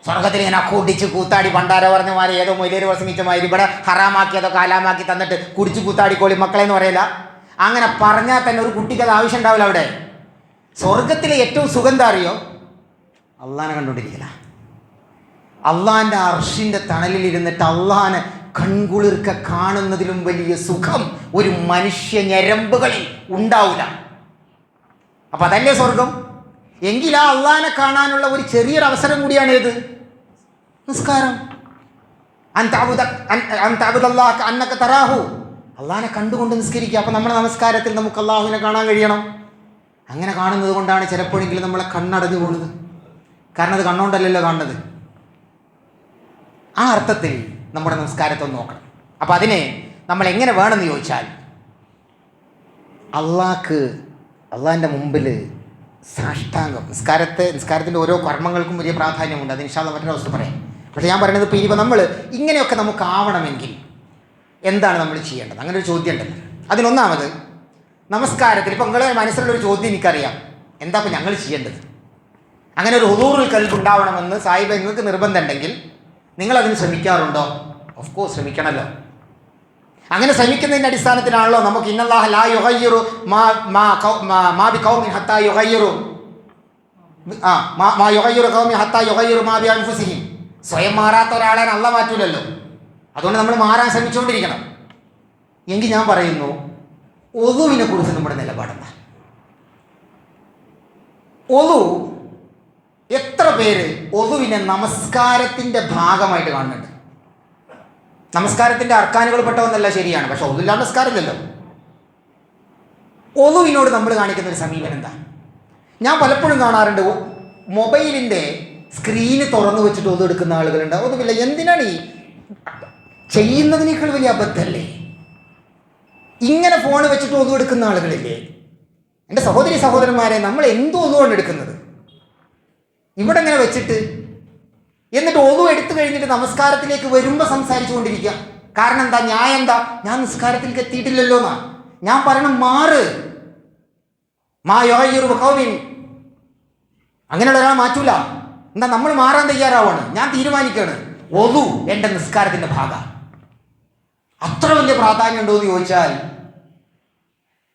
സ്വർഗത്തിൽ ഇങ്ങനെ കൂട്ടിച്ച് കൂത്താടി പണ്ടാര പറഞ്ഞ മാതിരി ഏതോ മൊയിലേര് പ്രസംഗിച്ച മാതിരി ഇവിടെ ഹറാമാക്കിയതോ കാലാമാക്കി തന്നിട്ട് കുടിച്ച് കൂത്താടിക്കോളി മക്കളെന്ന് പറയില്ല. അങ്ങനെ പറഞ്ഞാൽ തന്നെ ഒരു കുട്ടിക്ക് അത് ആവശ്യം ഉണ്ടാവില്ല. അവിടെ സ്വർഗത്തിലെ ഏറ്റവും സുഗന്ധം അറിയോ? അള്ളാഹിനെ കണ്ടുകൊണ്ടിരിക്കില്ല. അള്ളാഹിൻ്റെ അർഷിൻ്റെ തണലിൽ ഇരുന്നിട്ട് അള്ളാഹിനെ കൺകുളിർക്ക കാണുന്നതിലും വലിയ സുഖം ഒരു മനുഷ്യ ഞരമ്പുകളിൽ ഉണ്ടാവില്ല. അപ്പം അതല്ലേ സ്വർഗം? എങ്കിൽ ആ അള്ളാഹിനെ കാണാനുള്ള ഒരു ചെറിയൊരു അവസരം കൂടിയാണ് ഏത്? നിസ്കാരം. അന്നക തറാഹു, അള്ളാഹിനെ കണ്ടുകൊണ്ട് നിസ്കരിക്കുക. അപ്പം നമ്മുടെ നമസ്കാരത്തിൽ നമുക്ക് അള്ളാഹുവിനെ കാണാൻ കഴിയണം. അങ്ങനെ കാണുന്നത് കൊണ്ടാണ് ചിലപ്പോഴെങ്കിലും നമ്മളെ കണ്ണടഞ്ഞു പോകുന്നത്. കാരണം അത് കണ്ണുകൊണ്ടല്ലല്ലോ കാണുന്നത്. ആ അർത്ഥത്തിൽ നമ്മുടെ നമസ്കാരത്തെ ഒന്ന് നോക്കണം. അപ്പം അതിനെ നമ്മൾ എങ്ങനെ വേണമെന്ന് ചോദിച്ചാൽ, അള്ളാഹിൻ്റെ മുമ്പിൽ സാഷ്ടാംഗം, നിസ്കാരത്തിൻ്റെ ഓരോ കർമ്മങ്ങൾക്കും വലിയ പ്രാധാന്യമുണ്ട്. അത് ഇൻഷാ അല്ലാഹ് മറ്റൊരു അവസ്ഥ പറയാം. പക്ഷേ ഞാൻ പറയുന്നത്, ഇപ്പോൾ ഇനിയിപ്പോൾ നമ്മൾ ഇങ്ങനെയൊക്കെ നമുക്ക് ആവണമെങ്കിൽ എന്താണ് നമ്മൾ ചെയ്യേണ്ടത്? അങ്ങനെ ഒരു ചോദ്യം ഉണ്ടല്ലോ. അതിനൊന്നാമത്, നമസ്കാരത്തിൽ ഇപ്പം നിങ്ങളുടെ മനസ്സിലുള്ളൊരു ചോദ്യം എനിക്കറിയാം, എന്താ ഇപ്പം ഞങ്ങൾ ചെയ്യേണ്ടത്? അങ്ങനെ ഒരു ഹുദൂറുൽ ഖൽബ് ഉണ്ടാവണമെന്ന് സാഹിബ് നിങ്ങൾക്ക് നിർബന്ധം ഉണ്ടെങ്കിൽ നിങ്ങളതിന് ശ്രമിക്കാറുണ്ടോ? Of course ശ്രമിക്കണമല്ലോ. അങ്ങനെ ശ്രമിക്കുന്നതിൻ്റെ അടിസ്ഥാനത്തിലാണല്ലോ നമുക്ക് ഇന്നല്ലാഹ ലാ യുഗയ്യിറു മാ ബി ഖൗമിൻ ഹത്താ യുഗയ്യിറു മാ യുഗയ്യിറു ഖൗമിൻ ഹത്താ യുഗയ്യിറു മാ ബി അൻഫുസിഹിം. സ്വയം മാറാത്ത ഒരാളെ അള്ളാഹ് മാറ്റൂലല്ലോ. അതുകൊണ്ട് നമ്മൾ മാറാൻ ശ്രമിച്ചുകൊണ്ടിരിക്കണം. എങ്കിൽ ഞാൻ പറയുന്നു, ഒളുവിനെ കുറിച്ച് നമ്മുടെ നിലപാടെന്താ? ഒളു, എത്ര പേര് ഒളുവിനെ നമസ്കാരത്തിൻ്റെ ഭാഗമായിട്ട് കാണുന്നുണ്ട്? നമസ്കാരത്തിൻ്റെ അർക്കാനുകൾ പെട്ടതൊന്നല്ല, ശരിയാണ്, പക്ഷെ ഒളുവില്ലാതെ നമസ്കാരമില്ലല്ലോ. ഒളുവിനോട് നമ്മൾ കാണിക്കുന്ന ഒരു സമീപനം എന്താ? ഞാൻ പലപ്പോഴും കാണാറുണ്ട്, മൊബൈലിൻ്റെ സ്ക്രീന് തുറന്നു വെച്ചിട്ട് ഒളു എടുക്കുന്ന ആളുകളുണ്ട്. ഒന്നുമില്ല, എന്തിനാണ് ഈ ചെയ്യുന്നതിനേക്കാൾ വലിയ അബദ്ധമല്ലേ ഇങ്ങനെ ഫോൺ വെച്ചിട്ട് ഒളു എടുക്കുന്ന ആളുകളില്ലേ? എൻ്റെ സഹോദരി സഹോദരന്മാരെ, നമ്മൾ എന്തോ ഒളുവാണ് എടുക്കുന്നത് ഇവിടെ ഇങ്ങനെ വെച്ചിട്ട്. എന്നിട്ട് ഒളു എടുത്തു കഴിഞ്ഞിട്ട് നമസ്കാരത്തിലേക്ക് വരുമ്പോൾ സംസാരിച്ചു കൊണ്ടിരിക്കുക. കാരണം എന്താ? ഞാൻ നിസ്കാരത്തിലേക്ക് എത്തിയിട്ടില്ലല്ലോ എന്നാ ഞാൻ പറയണം. മാറ്, അങ്ങനെയുള്ള ഒരാൾ മാറ്റൂല. എന്താ? നമ്മൾ മാറാൻ തയ്യാറാവാണ്. ഞാൻ തീരുമാനിക്കുകയാണ്, ഒളു എൻ്റെ നിസ്കാരത്തിൻ്റെ ഭാഗം. അത്ര വലിയ പ്രാധാന്യം ഉണ്ടോ എന്ന് ചോദിച്ചാൽ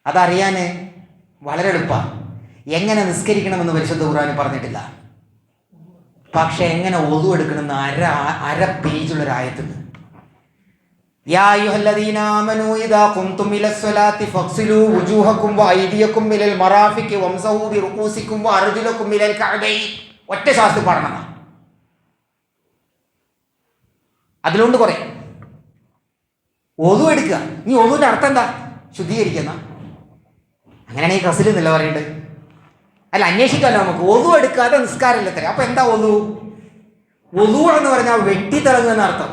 അതറിയാൻ വളരെ എളുപ്പമാണ്. എങ്ങനെ നിസ്കരിക്കണമെന്ന് പരിശുദ്ധ ഖുർആനിൽ പറഞ്ഞിട്ടില്ല, പക്ഷെ എങ്ങനെ ഒളു എടുക്കണമെന്ന് അര പേജുള്ളൊരായത്തുണ്ട്. യാ അയ്യുഹല്ലദീന ആമനൂ ഇദാ ഖുംതും ഇലസ്സലാത്തി ഫഗ്സിലൂ വുജൂഹക്കും വഅയ്ദിയക്കും ഇലൽ മറാഫിഖി വംസഹൂ ബിറുഊസിക്കും വഅർജുലക്കും ഇലൽ കഅബൈൻ. ഒറ്റ ശാസ്ത്രം പാടണം. അതിലുണ്ട് കുറേ. ഒളു എടുക്കുക. നീ ഒളുവിൻ്റെ അർത്ഥം എന്താ? ശുദ്ധീകരിക്കുന്ന. അങ്ങനെയാണെങ്കിൽ ക്ലാസ്സിൽ എന്നല്ല പറയുന്നത്. അല്ല, അന്വേഷിക്കാമല്ലോ നമുക്ക്. ഒളു എടുക്കാതെ നിസ്കാരമില്ല തരാം. അപ്പം എന്താ ഒളു? ഒളു എന്ന് പറഞ്ഞാൽ വെട്ടിത്തിളങ്ങുന്ന അർത്ഥം.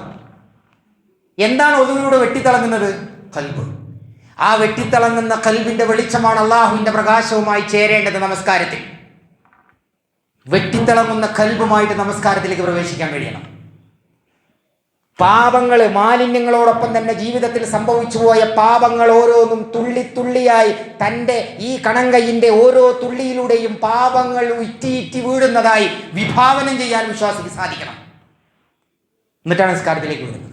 എന്താണ് ഒതുവിലൂടെ വെട്ടിത്തിളങ്ങുന്നത്? ഖൽബ്. ആ വെട്ടിത്തിളങ്ങുന്ന ഖൽബിന്റെ വെളിച്ചമാണ് അള്ളാഹുവിന്റെ പ്രകാശവുമായി ചേരേണ്ടത് നമസ്കാരത്തിൽ. വെട്ടിത്തിളങ്ങുന്ന ഖൽബുമായിട്ട് നമസ്കാരത്തിലേക്ക് പ്രവേശിക്കാൻ കഴിയണം. പാപങ്ങള്, മാലിന്യങ്ങളോടൊപ്പം തന്നെ ജീവിതത്തിൽ സംഭവിച്ചു പോയ പാപങ്ങൾ ഓരോന്നും തുള്ളി തുള്ളിയായി തൻ്റെ ഈ കണങ്കയിൻ്റെ ഓരോ തുള്ളിയിലൂടെയും പാപങ്ങൾ ഇറ്റി വീഴുന്നതായി വിഭാവനം ചെയ്യാൻ വിശ്വാസിക്ക് സാധിക്കണം. എന്നിട്ടാണ് നിസ്കാരത്തിലേക്ക് വരുന്നത്.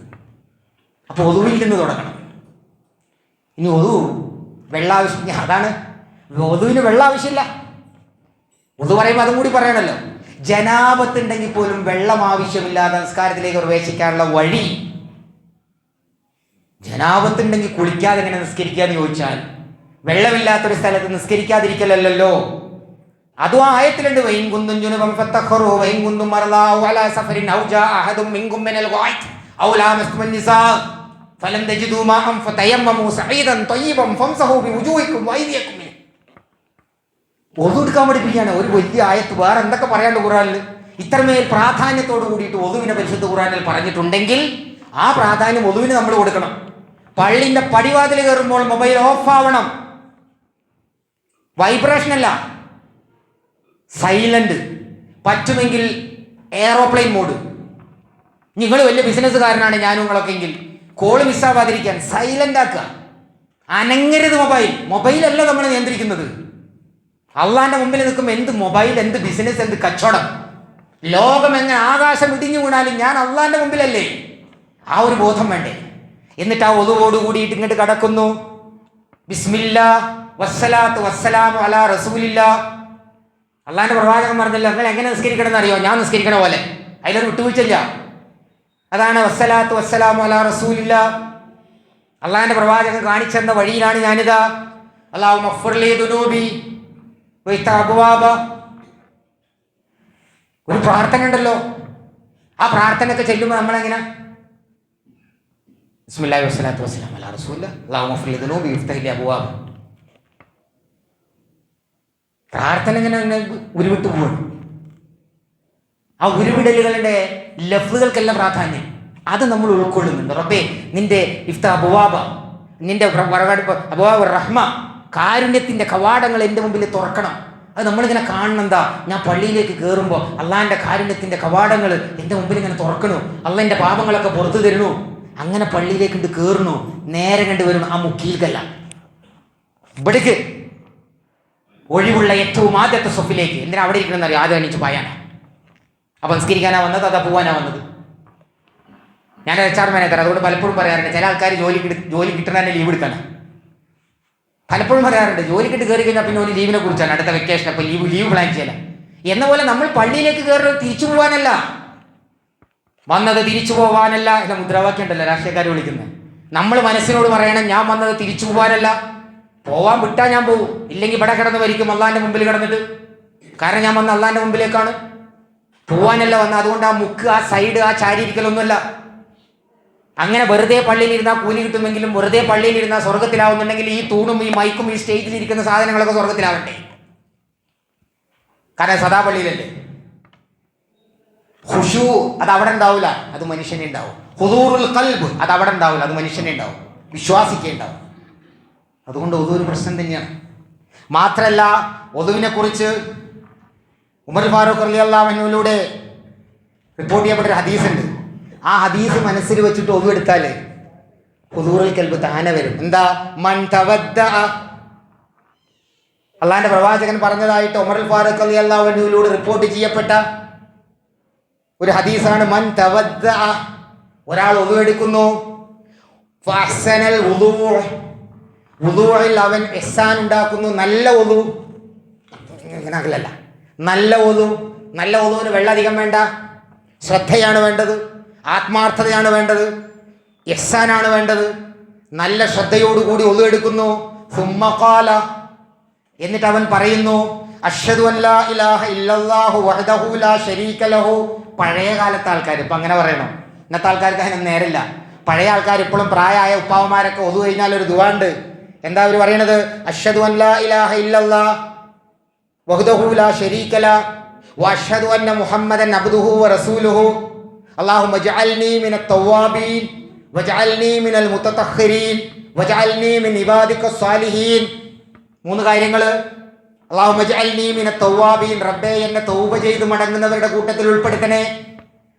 അപ്പോൾ ഒതുവിൽ നിന്ന് തുടങ്ങണം. ഇനി ഒതു വെള്ളം ആവശ്യം, അതാണ് ഒതുവിന് വെള്ളം ആവശ്യമില്ല. ഒതു പറയുമ്പോൾ അതും കൂടി പറയണല്ലോ. ജനാപത്തുണ്ടെങ്കിൽ പോലും വെള്ളം ആവശ്യമില്ലാതെ നിസ്കാരത്തിലേക്ക് പ്രവേശിക്കാനുള്ള വഴി, ജനാപത്തുണ്ടെങ്കിൽ കുളിക്കാതെ എങ്ങനെ നിസ്കരിക്കാന്ന് ചോദിച്ചാൽ വെള്ളമില്ലാത്തൊരു സ്ഥലത്ത് നിസ്കരിക്കാതിരിക്കലല്ലോ. അതും ആ ആയത്തിലുണ്ട്. വൈൻകുന്തും ജുനുബൻ ഫത്തഖറു വൈൻകുന്തും മർലാഉ അലാ സഫരിൻ ഔ ജാ അഹദും മിൻകും മിനൽ ഗായിത് ഔ ലാമസ്തുൻ നിസാ ഫലം തജിദൂ മാഅൻ ഫതയമ്മമു സഈദൻ ത്വയ്യിബൻ ഫംസഹു ബിവുജൂഹിക്കും വഅയ്ദിയക്കും. ഒതു എടുക്കാൻ പഠിപ്പിക്കുകയാണ് ഒരു വലിയ ആയത്ത്. വേറെ എന്തൊക്കെ പറയാണ്ട് ഖുർആനിൽ ഇത്രമേൽ പ്രാധാന്യത്തോട് കൂടിയിട്ട് ഒതുവിനെ പരിശുദ്ധ ഖുർആനിൽ പറഞ്ഞിട്ടുണ്ടെങ്കിൽ ആ പ്രാധാന്യം ഒതുവിന് നമ്മൾ കൊടുക്കണം. പള്ളിന്റെ പടിവാതിൽ കയറുമ്പോൾ മൊബൈൽ ഓഫ് ആവണം. വൈബ്രേഷൻ അല്ല, സൈലന്റ്. പറ്റുമെങ്കിൽ എയറോപ്ലെയിൻ മോഡ്. നിങ്ങൾ വലിയ ബിസിനസ്സുകാരനാണ് ഞാനും നിങ്ങളൊക്കെ എങ്കിൽ കോള് മിസ്സാവാതിരിക്കാൻ സൈലന്റ് ആക്കുക. അനങ്ങരുത്. മൊബൈലല്ല നമ്മൾ നിയന്ത്രിക്കുന്നത്. അള്ളാന്റെ മുമ്പിൽ നിൽക്കുമ്പോൾ എന്ത് മൊബൈൽ, എന്ത് ബിസിനസ്, എന്ത് കച്ചവടം. ലോകം എങ്ങനെ ആകാശം ഇടിഞ്ഞു വീണാലും ഞാൻ അള്ളാന്റെ മുമ്പിലല്ലേ. ആ ഒരു ബോധം വേണ്ടേ? എന്നിട്ട് ആ ഒതുവോട് കൂടിയിട്ട് ഇങ്ങോട്ട് കടക്കുന്നു. ബിസ്മില്ലാ വസ്സലാത്തു വസ്സലാമു അലാ റസൂലില്ലാ. അള്ളാന്റെ പ്രവാചകൻ പറഞ്ഞല്ലോ നിങ്ങൾ എങ്ങനെ നിസ്കരിക്കണം എന്നറിയോ? ഞാൻ നിസ്കരിക്കണ പോലെ. അതിലൊരു വിട്ടുവീഴ്ചയില്ല. അതാണ് വസ്സലാത്തു വസ്സലാമു അലാ റസൂലില്ലാ. അള്ളാന്റെ പ്രവാചകൻ കാണിച്ചെന്ന വഴിയിലാണ് ഞാനിതാ. അല്ലാഹു മഗ്ഫിർലി ദുനൂബി. ഒരു പ്രാർത്ഥന ഉണ്ടല്ലോ. ആ പ്രാർത്ഥനയൊക്കെ ചെല്ലുമ്പോൾ നമ്മളെങ്ങനെ ബിസ്മില്ലാഹി വസ്സലാത്തു വസ്സലാമു അലാ റസൂലില്ലാ അല്ലാഹു മഗ്ഫിർലി ദുനൂബി വഫ്തഹ് ലി അബ്വാബ. പ്രാർത്ഥന ഇങ്ങനെ ഉരുവിട്ട് പോവാണ്. ആ ഉരുവിടലുകളുടെ ലഫ്ലുകൾക്കെല്ലാം പ്രാധാന്യം അത് നമ്മൾ ഉൾക്കൊള്ളുന്നുണ്ട്. റബ്ബേ നിന്റെ ഇഫ്താഹ് അബ്വാബ, നിന്റെ അബ്വാബ് റഹ്മ, കാരുണ്യത്തിന്റെ കവാടങ്ങൾ എൻ്റെ മുമ്പിൽ തുറക്കണം. അത് നമ്മളിങ്ങനെ കാണണം. എന്താ? ഞാൻ പള്ളിയിലേക്ക് കയറുമ്പോൾ അള്ളാഹിൻ്റെ കാരുണ്യത്തിന്റെ കവാടങ്ങൾ എൻ്റെ മുമ്പിൽ ഇങ്ങനെ തുറക്കണു. അള്ളാഹിൻ്റെ പാപങ്ങളൊക്കെ പുറത്തു തരണു. അങ്ങനെ പള്ളിയിലേക്ക് കണ്ട് കയറണു. നേരെ കണ്ട് വരണം ആ മുക്കിയിൽക്കല്ല, ഇവിടേക്ക് ഒഴിവുള്ള ഏറ്റവും ആദ്യത്തെ സൊഫിലേക്ക്. എന്തിനാ അവിടെ ഇരിക്കണമെന്ന് അറിയാം? ആദ്യം എണീച്ച് പായാനാ. അപ്പം സംസ്കരിക്കാനാ വന്നത്, അതാ പോവാനാ വന്നത്. ഞാൻ HR മാനേജർ, അതുകൊണ്ട് പലപ്പോഴും പറയാറുണ്ട് ചില ആൾക്കാർ ജോലി കിട്ടുന്നതിൻ്റെ ലീവ് എടുക്കണം. പലപ്പോഴും പറയാറുണ്ട് ജോലിക്കിട്ട് കയറി കഴിഞ്ഞാൽ പിന്നെ ഒരു ലീവിനെ കുറിച്ചാണ്, അടുത്ത വെക്കേഷൻ അപ്പം ലീവ് പ്ലാൻ ചെയ്യല എന്ന പോലെ. നമ്മൾ പള്ളിയിലേക്ക് കയറുന്നത് തിരിച്ചു പോകാനല്ല, വന്നത് തിരിച്ചു പോകാനല്ല എന്ന മുദ്രാവാക്യം ഉണ്ടല്ലോ രാഷ്ട്രീയക്കാർ വിളിക്കുന്നത്. നമ്മൾ മനസ്സിനോട് പറയണം ഞാൻ വന്നത് തിരിച്ചു പോകാനല്ല. പോവാൻ വിട്ടാൽ ഞാൻ പോകും, ഇല്ലെങ്കിൽ ഇവിടെ കിടന്ന് വരിക്കും അള്ളാന്റെ മുമ്പിൽ കിടന്നിട്ട്. കാരണം ഞാൻ വന്ന അള്ളാന്റെ മുമ്പിലേക്കാണ്, പോവാനല്ല വന്നത്. അതുകൊണ്ട് ആ മുക്ക്, ആ സൈഡ്, ആ ചാരിയിരിക്കലൊന്നുമല്ല. അങ്ങനെ വെറുതെ പള്ളിയിലിരുന്നാൽ കൂലി കിട്ടുമെങ്കിലും വെറുതെ പള്ളിയിലിരുന്നാൽ സ്വർഗത്തിലാവുന്നുണ്ടെങ്കിൽ ഈ തൂണും ഈ മൈക്കും ഈ സ്റ്റേജിൽ ഇരിക്കുന്ന സാധനങ്ങളൊക്കെ സ്വർഗത്തിലാവണ്ടേ? കാരണം സദാ പള്ളിയിലല്ലേ. ഖുശൂ അത് അവിടെ ഉണ്ടാവില്ല, അത് മനുഷ്യനെ ഉണ്ടാവും. ഹുദൂറുൽ ഖൽബ് അത് അവിടെ ഉണ്ടാവില്ല, അത് മനുഷ്യനെ ഉണ്ടാവും, വിശ്വാസിക്കേ ഉണ്ടാവും. അതുകൊണ്ട് ഒതു ഒരു പ്രശ്നം തന്നെയാണ്. മാത്രല്ല ഒതുവിനെ കുറിച്ച് ഉമർ ഫാറൂഖ് റളിയല്ലാഹു അൻഹുവിലൂടെ റിപ്പോർട്ട് ചെയ്യപ്പെട്ടൊരു ഹദീസ് ഉണ്ട്. ആ ഹദീസ് മനസ്സിൽ വെച്ചിട്ട് ഒതു എടുത്താൽ ഹുദൂറുൽ ഖൽബ് താനെ വരും. എന്താ? മൻ തവദ്ദഅ. അള്ളാന്റെ പ്രവാചകൻ പറഞ്ഞതായിട്ട് ഉമർ ഫാറൂഖ് റളിയല്ലാഹു അൻഹുവിലൂടെ റിപ്പോർട്ട് ചെയ്യപ്പെട്ട ഒരു ഹദീസാണ്. മൻ തവദ്ദഅ, ഒരാൾ ഒതു എടുക്കുന്നു, ഫഅഹ്സനൽ വുദൂ, വുദൂഇൽ അവൻ ഇഹ്സാൻ ഉണ്ടാക്കുന്നു, നല്ല ഒതു. ഇങ്ങനെ അകലല്ല, നല്ല ഒതു. നല്ല ഒതുവിന് വെള്ളം അധികം വേണ്ട, ശ്രദ്ധയാണ് വേണ്ടത്, ആത്മാർത്ഥതയാണ് വേണ്ടത്, ഇഹ്സാനാണ് വേണ്ടത്. നല്ല ശ്രദ്ധയോടുകൂടി ഒതു എടുക്കുന്നു. സുമ്മ ഖാല, എന്നിട്ട് അവൻ പറയുന്നു അഷ്ഹദു അൻ ലാ ഇലാഹ ഇല്ലല്ലാഹു വഹ്ദഹു ലാ ശരീക ലഹു. പഴയ കാലത്തെ ആൾക്കാർ ഇപ്പം അങ്ങനെ പറയണം, ഇന്നത്തെ ആൾക്കാർക്ക് അതിനൊന്നും നേരമില്ല. പഴയ ആൾക്കാർ ഇപ്പോഴും പ്രായമായ ഉപ്പാവന്മാരൊക്കെ ഒതു കഴിഞ്ഞാൽ ഒരു ദുആ ഉണ്ട്. എന്താ അവർ പറയണത്? അഷ്ഹദു അൻ ലാ ഇലാഹ ഇല്ലല്ലാഹ് വഹ്ദഹു ലാ ശരീക ലഹു വഅഷ്ഹദു അന്ന മുഹമ്മദൻ അബ്ദുഹു വറസൂലുഹു അല്ലാഹുമ്മ ജഅൽനി മിനത്ത് തവ്വാബീൻ വജഅൽനീ മിനൽ മുതതഹ്ഹിരീൻ വജഅൽനീ മിൻ ഇബാദിക സ്വാലിഹീൻ. 3 കാര്യങ്ങൾ. അല്ലാഹുമ്മ ജഅൽനീ മിനൽ തവ്വാബീൻ, റബ്ബേ എന്നെ തൗബ ചെയ്ത് മടങ്ങുന്നവരുടെ കൂട്ടത്തിൽ ഉൾപ്പെടുത്തണേ.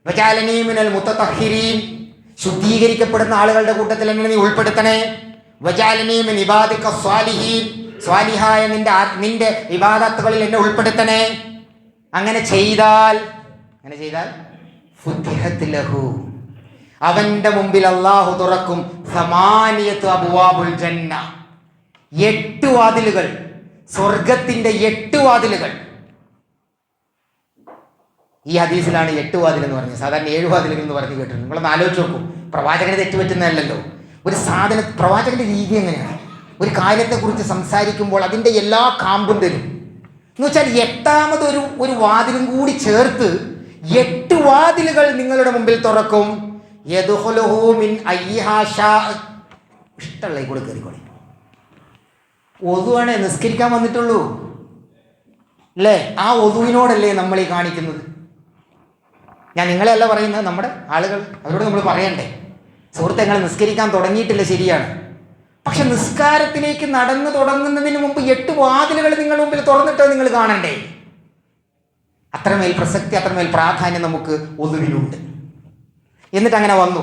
വജഅൽനീ മിനൽ മുതതഹ്ഹിരീൻ, ശുദ്ധീകരിക്കപ്പെടുന്ന ആളുകളുടെ കൂട്ടത്തിൽ എന്നെ നീ ഉൾപ്പെടുത്തണേ. വജഅൽനീ മിൻ ഇബാദിക സ്വാലിഹീൻ, സ്വാലിഹായ നിന്റെ ഇബാദത്തുകളിൽ എന്നെ ഉൾപ്പെടുത്തണേ. അങ്ങനെ ചെയ്താൽ ഫുതിഹത് ലഹു, അവന്റെ മുമ്പിൽ അല്ലാഹു തുറക്കും സമാനിയത്ത് അബ്വാബുൽ ജന്ന, 8 വാതിലുകൾ, സ്വർഗത്തിന്റെ 8 വാതിലുകൾ. ഈ ഹദീസിലാണ് 8 വാതിൽ എന്ന് പറഞ്ഞത്. സാധാരണ 7 വാതിലുകൾ എന്ന് പറഞ്ഞ് കേട്ടിട്ടുണ്ട്. നിങ്ങളൊന്ന് ആലോചിച്ച് നോക്കൂ. പ്രവാചകനെ തെറ്റുപറ്റുന്നതല്ലല്ലോ. ഒരു പ്രവാചകന്റെ രീതി എങ്ങനെയാണ്? ഒരു കാര്യത്തെക്കുറിച്ച് സംസാരിക്കുമ്പോൾ അതിൻ്റെ എല്ലാ കാമ്പും തരും. എന്ന് വെച്ചാൽ 8ാമത് ഒരു വാതിലും കൂടി ചേർത്ത് 8 വാതിലുകൾ നിങ്ങളുടെ മുമ്പിൽ തുറക്കും. യദ്ഖുലുഹു മിൻ അയ്യിഹാ ശാ, ഇഷ്ടമുള്ള കൂടെ കയറിക്കോളി. ഒതുവാണ്, നിസ്കരിക്കാൻ വന്നിട്ടുള്ളൂ അല്ലേ? ആ ഒതുവിനോടല്ലേ നമ്മൾ ഈ കാണിക്കുന്നത്? ഞാൻ നിങ്ങളെയല്ല പറയുന്നത്, നമ്മുടെ ആളുകൾ, അവരോട് നമ്മൾ പറയണ്ടേ, സുഹൃത്തെ നിങ്ങൾ നിസ്കരിക്കാൻ തുടങ്ങിയിട്ടില്ല, ശരിയാണ്. പക്ഷെ നിസ്കാരത്തിലേക്ക് നടന്നു തുടങ്ങുന്നതിന് മുമ്പ് 8 വാതിലുകൾ നിങ്ങളുടെ മുമ്പിൽ തുറന്നിട്ട് നിങ്ങൾ കാണണ്ടേ? അത്രമേൽ പ്രസക്തി, അത്രമേൽ പ്രാധാന്യം നമുക്ക് ഒതുവിനുണ്ട്. എന്നിട്ട് അങ്ങനെ വന്നു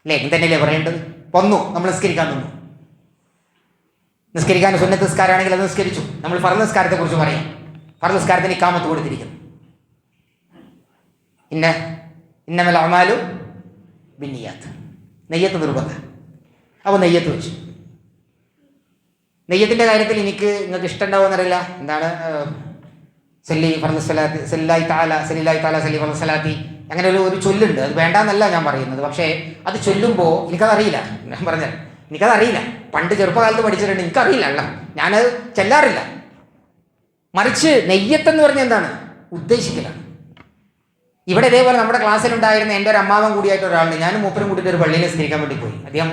അല്ലേ? തന്നെയല്ലേ പറയേണ്ടത്? വന്നു, നമ്മൾ നിസ്കരിക്കാൻ നിന്നു. നിസ്കരിക്കാൻ സുന്നത്ത് നിസ്കാരമാണെങ്കിൽ അത് നിസ്കരിച്ചു. നമ്മൾ ഫർള് നിസ്കാരത്തെ കുറിച്ച് പറയാം. ഫർള് നിസ്കാരത്തിന് ഇഖാമത്ത് കൊടുത്തിരിക്കുന്നു. ഇന്നമൽ അഅ്മാലു ബിന്നിയാത്ത്, നെയ്യത്ത് നിർബന്ധം. അപ്പോൾ നെയ്യത്ത് വെച്ചു. നെയ്യത്തിൻ്റെ കാര്യത്തിൽ നിങ്ങൾക്ക് ഇഷ്ടമുണ്ടാവുമെന്നറിയില്ല. എന്താണ് സല്ലി ഫർള് സ്വലാത്തി സല്ലല്ലാഹി തആല സല്ലി ഫർള് സ്വലാത്തി, അങ്ങനെ ഒരു ചൊല്ലുണ്ട്. അത് വേണ്ടാന്നല്ല ഞാൻ പറയുന്നത്. പക്ഷേ അത് ചൊല്ലുമ്പോൾ എനിക്കതറിയില്ല. ഞാൻ പറഞ്ഞാൽ എനിക്കതറിയില്ല. പണ്ട് ചെറുപ്പകാലത്ത് പഠിച്ചിട്ടുണ്ട്, എനിക്കറിയില്ല അല്ല, ഞാനത് ചെല്ലാറില്ല. മറിച്ച് നെയ്യത്തെന്ന് പറഞ്ഞാൽ എന്താണ്? ഉദ്ദേശിക്കലാണ്. ഇവിടെ ഇതേപോലെ നമ്മുടെ ക്ലാസ്സിലുണ്ടായിരുന്ന എൻ്റെ ഒരു അമ്മാവൻ കൂടിയായിട്ട് ഒരാളുണ്ട്. ഞാനും മൂപ്പരും കൂടിയിട്ട് ഒരു പള്ളിയിൽ നിസ്കരിക്കാൻ വേണ്ടി പോയി. അദ്ദേഹം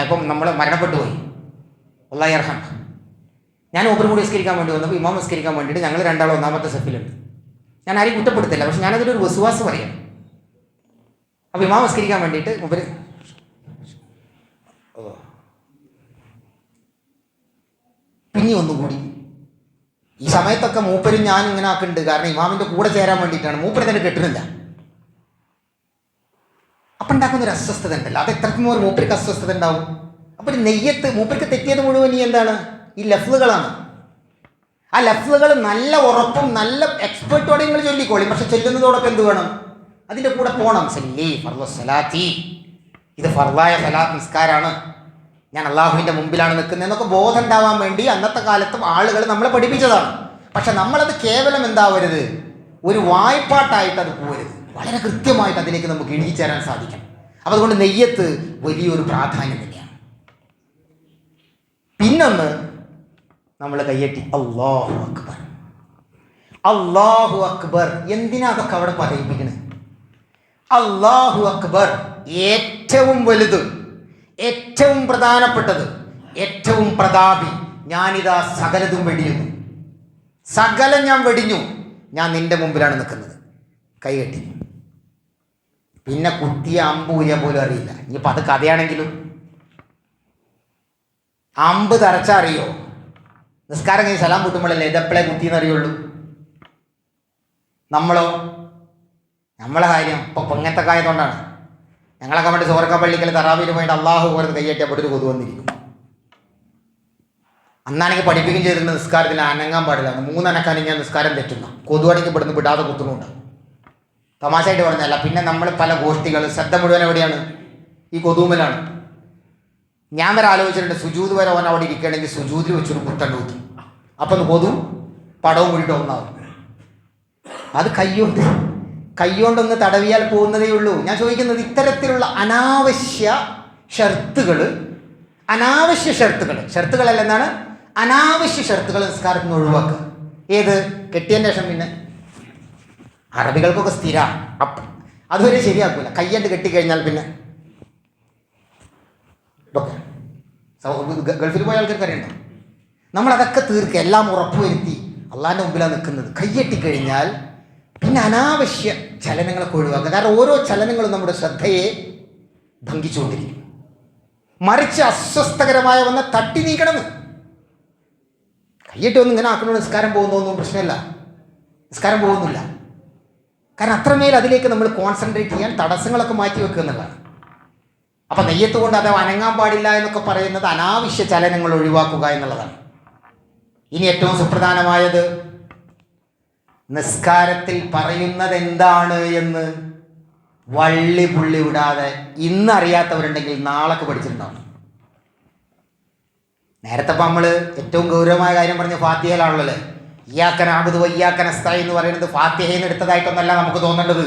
ഇപ്പം നമ്മൾ മരണപ്പെട്ടു പോയി, അല്ലാഹു യർഹം. ഞാൻ മൂപ്പരും കൂടി നിസ്കരിക്കാൻ വേണ്ടി വന്നപ്പോൾ ഇമാം നിസ്കരിക്കാൻ വേണ്ടിയിട്ട് ഞങ്ങൾ രണ്ടാളും 1ാമത്തെ സെഫിലുണ്ട്. ഞാൻ ആരെയും കുറ്റപ്പെടുത്തില്ല, പക്ഷെ ഞാനതിലൊരു വസ്വാസ് പറയാം. അപ്പോൾ ഇമാം നിസ്കരിക്കാൻ വേണ്ടിയിട്ട് മൂപ്പര് പിന്നെ ഒന്നുകൂടി. ഈ സമയത്തൊക്കെ മൂപ്പരും ഞാനും ഇങ്ങനെ ആക്കുന്നുണ്ട്. കാരണം ഇമാമിൻ്റെ കൂടെ ചേരാൻ വേണ്ടിയിട്ടാണ്. മൂപ്പര് തന്നെ കെട്ടുന്നില്ല. അപ്പം ഉണ്ടാക്കുന്നൊരു അസ്വസ്ഥത ഉണ്ടല്ലോ, അത് എത്രക്കും ഒരു മൂപ്പർക്ക് അസ്വസ്ഥത ഉണ്ടാവും. അപ്പം ഒരു നെയ്യത്ത് മൂപ്പർക്ക് തെറ്റിയത് മുഴുവൻ ഈ എന്താണ്? ഈ ലഫ്ലുകളാണ്. ആ ലഫ്ലുകൾ നല്ല ഉറപ്പും നല്ല എക്സ്പേർട്ടോടെ നിങ്ങൾ ചൊല്ലിക്കോളി. പക്ഷെ ചൊല്ലുന്നതോടൊപ്പം എന്ത് വേണം? അതിൻ്റെ കൂടെ പോകണം. സല്ലി ഫർളു സ്വലാത്തി, ഇത് ഫർളായ സലാത്ത് നിസ്കാരമാണ്, ഞാൻ അള്ളാഹുവിൻ്റെ മുമ്പിലാണ് നിൽക്കുന്നതെന്നൊക്കെ ബോധം ഉണ്ടാവാൻ വേണ്ടി അന്നത്തെ കാലത്തും ആളുകൾ നമ്മളെ പഠിപ്പിച്ചതാണ്. പക്ഷെ നമ്മളത് കേവലം എന്താവരുത്, ഒരു വായ്പാട്ടായിട്ട് അത് പോകരുത്. വളരെ കൃത്യമായിട്ട് അതിലേക്ക് നമുക്ക് ഇണങ്ങിച്ചേരാൻ സാധിക്കണം. അപ്പം അതുകൊണ്ട് നെയ്യത്ത് വലിയൊരു പ്രാധാന്യം തന്നെയാണ്. പിന്നൊന്ന് നമ്മൾ കയ്യട്ടി അല്ലാഹു അക്ബർ, അല്ലാഹു അക്ബർ. എന്തിനാ അതൊക്കെ അവിടെ പറയിപ്പിക്കണേ? അല്ലാഹു അക്ബർ, ഏറ്റവും വലുത്, ഏറ്റവും പ്രധാനപ്പെട്ടത്, ഏറ്റവും പ്രതാപി. ഞാനിതാ സകലതും വെടിയുന്നു, സകലം ഞാൻ വെടിഞ്ഞു, ഞാൻ നിന്റെ മുമ്പിലാണ് നിൽക്കുന്നത്. കൈകെട്ടി. പിന്നെ കുത്തിയ അമ്പൂരിയ പോലും അറിയില്ല. ഇനിയിപ്പോൾ അത് കഥയാണെങ്കിലും അമ്പ് തറച്ചാൽ അറിയോ? നിസ്കാരം കഴിഞ്ഞ് സലാം കൂട്ടുമ്പോഴല്ലേ ഇതെപ്പോഴേ കുത്തിയെന്ന് അറിയുള്ളൂ. നമ്മളെ കാര്യം ഇപ്പോൾ പൊങ്ങത്തെ കായതുകൊണ്ടാണ്. ഞങ്ങളൊക്കെ വേണ്ടി സോറക്ക പള്ളിക്കൽ തറാവിയിൽ പോയിട്ട് അള്ളാഹു പോലത്തെ കൈയ്യറ്റിയപ്പോൾ ഒരു കൊതു വന്നിരിക്കും. അന്നാണെങ്കിൽ പഠിപ്പിക്കുകയും ചെയ്തിട്ടുണ്ട് നിസ്കാരത്തിൽ അനങ്ങാൻ പാടില്ല. 3 അനക്കാനും ഞാൻ നിസ്കാരം തെറ്റുന്നു. കൊതുവാണെങ്കിൽ ഇവിടുന്ന് വിടാതെ കുത്തുന്നുണ്ട്. തമാശയായിട്ട് പറഞ്ഞല്ല. പിന്നെ നമ്മൾ പല ഗോഷ്ഠികൾ ശ്രദ്ധ മുഴുവൻ എവിടെയാണ്? ഈ കൊതുവുമലാണ്. ഞാൻ വരെ ആലോചിച്ചിട്ടുണ്ട്, സുജൂദ് വരെ ഓൻ അവിടെ ഇരിക്കുകയാണെങ്കിൽ സുജൂദിൽ വെച്ചൊരു കുത്തണ്ട് കുത്തും. അപ്പം കൊതു പടവും കൂടിയിട്ട് ഒന്നാവും. അത് കൈകൊണ്ടൊന്ന് തടവിയാൽ പോകുന്നതേ ഉള്ളൂ. ഞാൻ ചോദിക്കുന്നത് ഇത്തരത്തിലുള്ള അനാവശ്യ ഷർത്തുകളല്ല, എന്താണ് അനാവശ്യ ഷർത്തുകൾ നിസ്കാരത്തിൽ നിന്ന് ഒഴിവാക്കുക. ഏത്? കെട്ടിയതിൻ്റെ ശേഷം പിന്നെ അറബികൾക്കൊക്കെ സ്ഥിര അതുവരെ ശരിയാക്കൂല. കയ്യണ്ട് കെട്ടിക്കഴിഞ്ഞാൽ പിന്നെ ഗൾഫിൽ പോയ ആൾക്കാർക്ക് അറിയണ്ടോ? നമ്മളതൊക്കെ തീർക്കുക, എല്ലാം ഉറപ്പുവരുത്തി അള്ളാഹിൻ്റെ മുമ്പിലാണ് നിൽക്കുന്നത്. കയ്യെട്ടിക്കഴിഞ്ഞാൽ പിന്നെ അനാവശ്യ ചലനങ്ങളൊക്കെ ഒഴിവാക്കുക. കാരണം ഓരോ ചലനങ്ങളും നമ്മുടെ ശ്രദ്ധയെ ഭംഗിച്ചുകൊണ്ടിരിക്കും. മറിച്ച് അസ്വസ്ഥകരമായ ഒന്ന് തട്ടി നീക്കണമെന്ന്. കയ്യിട്ടൊന്നും ഇങ്ങനെ ആക്കണോ നിസ്കാരം പോകുന്നൊന്നും പ്രശ്നമില്ല, നിസ്കാരം പോകുന്നില്ല. കാരണം അത്രമേൽ അതിലേക്ക് നമ്മൾ കോൺസെൻട്രേറ്റ് ചെയ്യാൻ തടസ്സങ്ങളൊക്കെ മാറ്റി വെക്കുക എന്നുള്ളതാണ്. അപ്പം നെയ്യത്ത് കൊണ്ട് അത് അനങ്ങാൻ പാടില്ല എന്നൊക്കെ പറയുന്നത് അനാവശ്യ ചലനങ്ങൾ ഒഴിവാക്കുക എന്നുള്ളതാണ്. ഇനി ഏറ്റവും സുപ്രധാനമായത് നിസ്കാരത്തിൽ പറയുന്നത് എന്താണ് എന്ന് വള്ളി പുള്ളി വിടാതെ ഇന്ന് അറിയാത്തവരുണ്ടെങ്കിൽ നാളൊക്കെ പഠിച്ചിട്ടുണ്ടാവും. നേരത്തെ ഇപ്പം നമ്മൾ ഏറ്റവും ഗൗരവമായ കാര്യം പറഞ്ഞ ഫാത്തിഹയിലാണല്ലോ. ഇയ്യാക്ക നഅ്ബുദു വഇയ്യാക്ക നസ്തഈൻ എന്ന് പറയുന്നത് ഫാത്തിഹയിൽ നിന്ന് എടുത്തതായിട്ടൊന്നല്ല നമുക്ക് തോന്നേണ്ടത്.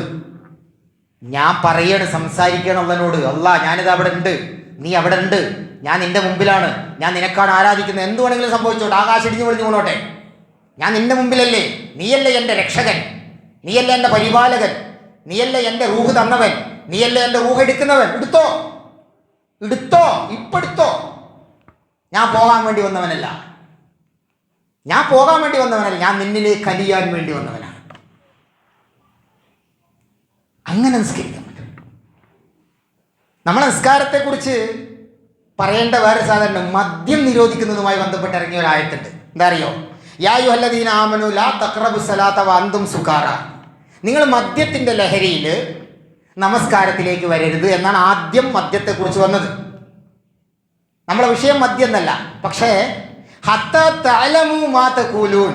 ഞാൻ പറയാണ്, സംസാരിക്കണം അള്ളനോട്, അല്ലാ ഞാനിത് അവിടെ ഉണ്ട്, നീ അവിടെ ഉണ്ട്, ഞാൻ നിന്റെ മുമ്പിലാണ്, ഞാൻ നിനക്കാണ് ആരാധിക്കുന്നത്, എന്ത് വേണമെങ്കിലും സംഭവിച്ചോട്ടെ, ആകാശം ഇടിഞ്ഞു പൊളിഞ്ഞു പോണോട്ടെ, ഞാൻ നിന്റെ മുമ്പിലല്ലേ, നീയല്ലേ എൻ്റെ രക്ഷകൻ, നീയല്ലേ എൻ്റെ പരിപാലകൻ, നീയല്ലേ എൻ്റെ റൂഹ് തന്നവൻ, നീയല്ലേ എൻ്റെ റൂഹ് എടുക്കുന്നവൻ, എടുത്തോ എടുത്തോ ഇപ്പെടുത്തോ. ഞാൻ പോകാൻ വേണ്ടി വന്നവനല്ല, ഞാൻ പോകാൻ വേണ്ടി വന്നവനല്ല, ഞാൻ നിന്നിലേക്ക് കലിയാൻ വേണ്ടി വന്നവനാണ്. അങ്ങനെ നിസ്കരിക്കാൻ പറ്റും. നമ്മളെ നിസ്കാരത്തെക്കുറിച്ച് പറയേണ്ട വേറെ സാധാരണ മദ്യം നിരോധിക്കുന്നതുമായി ബന്ധപ്പെട്ട് ഇറങ്ങിയ ഒരു ആയത്തുണ്ട്. എന്താ അറിയോ? യാ അയ്യുഹല്ലദീന ആമനൂ ലാ തഖ്റബു സ്വലാത്ത വഅൻതും സുകാറ. നിങ്ങൾ മദ്യത്തിൻ്റെ ലഹരിയിൽ നമസ്കാരത്തിലേക്ക് വരരുത് എന്നാണ് ആദ്യം മദ്യത്തെക്കുറിച്ച് വന്നത്. നമ്മളെ വിഷയം മദ്യം എന്നല്ല, പക്ഷേ ഹത്താ തഅലമൂ മാ തഖൂലൂൻ.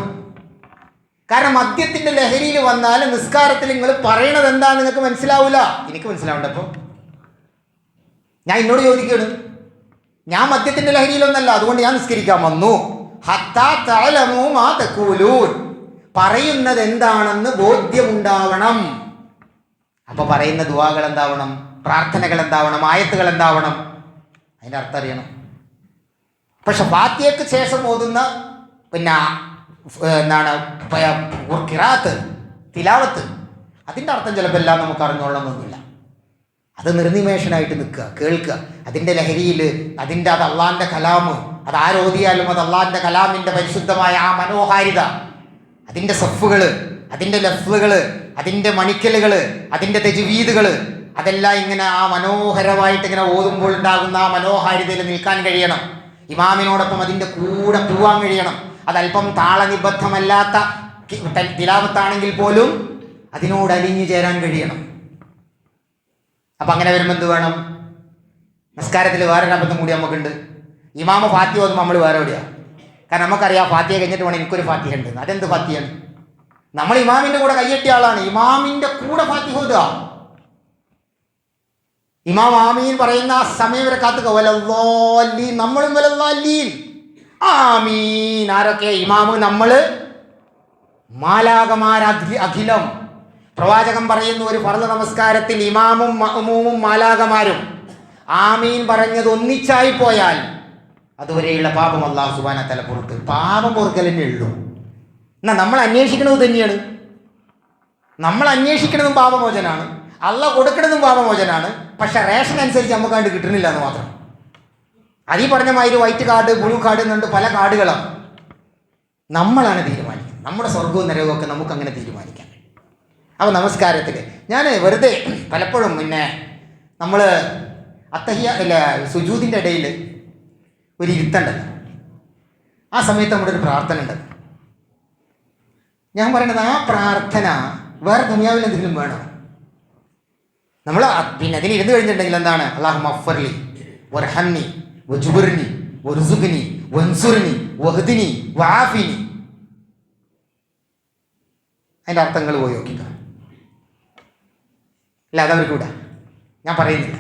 കാരണം മദ്യത്തിൻ്റെ ലഹരിയിൽ വന്നാൽ നിസ്കാരത്തിൽ നിങ്ങൾ പറയണത് എന്താ നിങ്ങൾക്ക് മനസ്സിലാവില്ല. എനിക്ക് മനസ്സിലാവണ്ട. അപ്പോൾ ഞാൻ എന്നോട് ചോദിക്കുകയാണ്, ഞാൻ മദ്യത്തിൻ്റെ ലഹരിയിലൊന്നല്ല, അതുകൊണ്ട് ഞാൻ നിസ്കരിക്കാൻ വന്നു. ഹത്താ തഅലമൂ മാ തഖൂലൂൻ, പറയുന്നത് എന്താണെന്ന് ബോധ്യമുണ്ടാവണം. അപ്പോൾ പറയുന്ന ദുആകൾ എന്താവണം, പ്രാർത്ഥനകൾ എന്താവണം, ആയത്തുകൾ എന്താവണം, അതിൻ്റെ അർത്ഥം അറിയണം. പക്ഷെ ഫാത്തിഹയ്ക്ക് ശേഷം ഓതുന്ന പിന്നെ എന്താണ് ഖിറാഅത്ത്, തിലാവത്ത്, അതിൻ്റെ അർത്ഥം ചിലപ്പോൾ എല്ലാം നമുക്ക് അറിഞ്ഞോളണമെന്നില്ല. അത് നിർനിമേഷനായിട്ട് നിൽക്കുക, കേൾക്കുക. അതിൻ്റെ ലഹരിയിൽ അതിൻ്റെ അത് അള്ളാഹിൻ്റെ കലാമ്, അത് ആരോധിയാലും അത് അള്ളാഹിൻ്റെ കലാമിൻ്റെ പരിശുദ്ധമായ ആ മനോഹാരിത, അതിൻ്റെ സഫുകൾ, അതിൻ്റെ ലഫ്ലുകൾ, അതിൻ്റെ മണിക്കലുകൾ, അതിൻ്റെ തജ്വീദുകൾ, അതെല്ലാം ഇങ്ങനെ ആ മനോഹരമായിട്ട് ഇങ്ങനെ ഓതുമ്പോൾ ഉണ്ടാകുന്ന ആ മനോഹാരിതയിൽ നിൽക്കാൻ കഴിയണം. ഇമാമിനോടൊപ്പം അതിൻ്റെ കൂടെ പോവാൻ കഴിയണം. അതല്പം താളനിബദ്ധമല്ലാത്ത തിലാവത്താണെങ്കിൽ പോലും അതിനോട് അലിഞ്ഞു ചേരാൻ കഴിയണം. അപ്പം അങ്ങനെ വരുമ്പോൾ എന്ത് വേണം? നിസ്കാരത്തിൽ വേറൊരു അബദ്ധം കൂടി നമുക്കുണ്ട്. ഇമാമ ഫാത്തിഹ ഓതുമ്പോൾ നമ്മൾ വേറെ എവിടെയാണ്. കാരണം നമുക്കറിയാം ഫാത്തിഹ കഴിഞ്ഞിട്ട് വേണം എനിക്കൊരു ഫാത്തിഹ ഉണ്ട്. അതെന്ത് ഫാത്തിഹയാണ്? നമ്മൾ ഇമാമിൻ്റെ കൂടെ കയ്യെട്ടിയ ആളാണ്, ഇമാമിൻ്റെ കൂടെ ഫാത്തിഹ ഓതുക. ഇമാം ആമീൻ പറയുന്ന ആ സമയം വരെ കാത്തുക. വലല്ലാലീൻ, നമ്മളും വലല്ലാലീൻ ആമീൻ. ആരൊക്കെ? ഇമാമ്, നമ്മൾ, മാലാകമാർ അഖിലം. പ്രവാചകൻ പറയുന്ന ഒരു ഫർള് നമസ്കാരത്തിൽ ഇമാമും മഅ്മൂമും മാലാകമാരും ആമീൻ പറഞ്ഞത് ഒന്നിച്ചായി പോയാൽ അതുവരെയുള്ള പാപം അല്ലാഹു സുബ്ഹാനഹു വ തആല പുറത്ത്. പാപം പൊറുക്കലിനെ ഉള്ളൂ. എന്നാൽ നമ്മൾ അന്വേഷിക്കുന്നത് തന്നെയാണ്. നമ്മൾ അന്വേഷിക്കുന്നതും പാപമോചനാണ്, അള്ളാഹ് കൊടുക്കുന്നതും പാപമോചനാണ്. പക്ഷെ റേഷൻ അനുസരിച്ച് നമുക്ക് കണ്ട് കിട്ടുന്നില്ല എന്ന് മാത്രം. അതീ പറഞ്ഞ മാതിരി വൈറ്റ് കാർഡ്, ബ്ലൂ കാർഡ് എന്നുണ്ട് പല കാർഡുകളാണ്. നമ്മളാണ് തീരുമാനിക്കുന്നത്. നമ്മുടെ സ്വർഗവും നരകവും ഒക്കെ നമുക്ക് അങ്ങനെ തീരുമാനിക്കാം. അപ്പോൾ നമസ്കാരത്തിൽ ഞാൻ വെറുതെ പലപ്പോഴും പിന്നെ നമ്മൾ അത്തഹിയ അല്ല സുജൂദിൻ്റെ ഇടയിൽ ഒരു ഇരുത്തുണ്ടല്ലോ, ആ സമയത്ത് നമ്മുടെ ഒരു പ്രാർത്ഥന ഉണ്ട്. ഞാൻ പറയണത് ആ പ്രാർത്ഥന വേറെ ദുനിയാവിൽ എന്തെങ്കിലും വേണം. നമ്മൾ പിന്നെ അതിലിരുന്ന് കഴിഞ്ഞിട്ടുണ്ടെങ്കിൽ എന്താണ്? അല്ലാഹുമ്മ ഗ്ഫിർലി വർഹംനി വജ്ബുർനി വർസുഖ്നി വൻസുർനി വഹ്ദിനി വആഫിനി. അതിൻ്റെ അർത്ഥങ്ങൾ പോയി നോക്കിക്കുക. അല്ല അതവർക്ക് വിടാം, ഞാൻ പറയുന്നില്ല.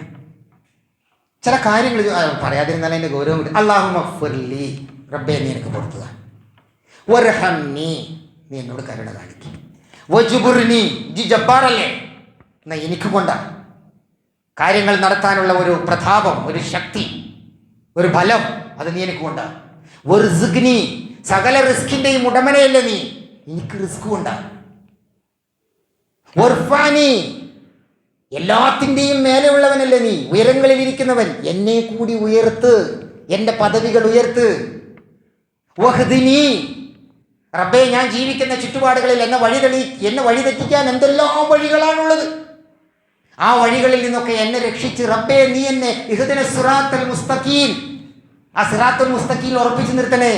ചില കാര്യങ്ങൾ പറയാതിരുന്നാൽ അതിൻ്റെ ഗൗരവം കിട്ടും. അല്ലാഹുമ്മ ഗ്ഫിർലി, റബ്ബേ നീ എനിക്ക് കൊടുത്തതാ. വർഹംനി, നീ എന്നോട് കരുണ കാണിക്കും. വജ്ബുർനി, ജി ജബ്ബാറല്ലേ, എന്നാൽ എനിക്ക് കൊണ്ടാണ് കാര്യങ്ങൾ നടത്താനുള്ള ഒരു പ്രതാപം, ഒരു ശക്തി, ഒരു ബലം, അത് നീ എനിക്ക് കൊണ്ടാണ്. വർസുഖ്നി, സകല റിസ്കിൻ്റെയും ഉടമനയല്ലേ നീ, എനിക്ക് റിസ്ക് കൊണ്ടാണ്. വർഫാനി, എല്ലാത്തിൻ്റെയും മേലെയുള്ളവനല്ലേ നീ, ഉയരങ്ങളിൽ ഇരിക്കുന്നവൻ, എന്നെ കൂടി ഉയർത്ത്, എൻ്റെ പദവികൾ ഉയർത്ത്. വഹ്ദിനി, റബ്ബേ ഞാൻ ജീവിക്കുന്ന ചുറ്റുപാടുകളിൽ എന്നെ വഴിതെറ്റിക്കാൻ എന്തെല്ലാം വഴികളാണുള്ളത്. ആ വഴികളിൽ നിന്നൊക്കെ എന്നെ രക്ഷിച്ച് റബ്ബേ നീ എന്നെ ഇഹ്ദിന സിറാത്തൽ മുസ്തഖീം, ആ സിറാത്തുൽ മുസ്തഖീം ഉറപ്പിച്ചു നിർത്തണേ.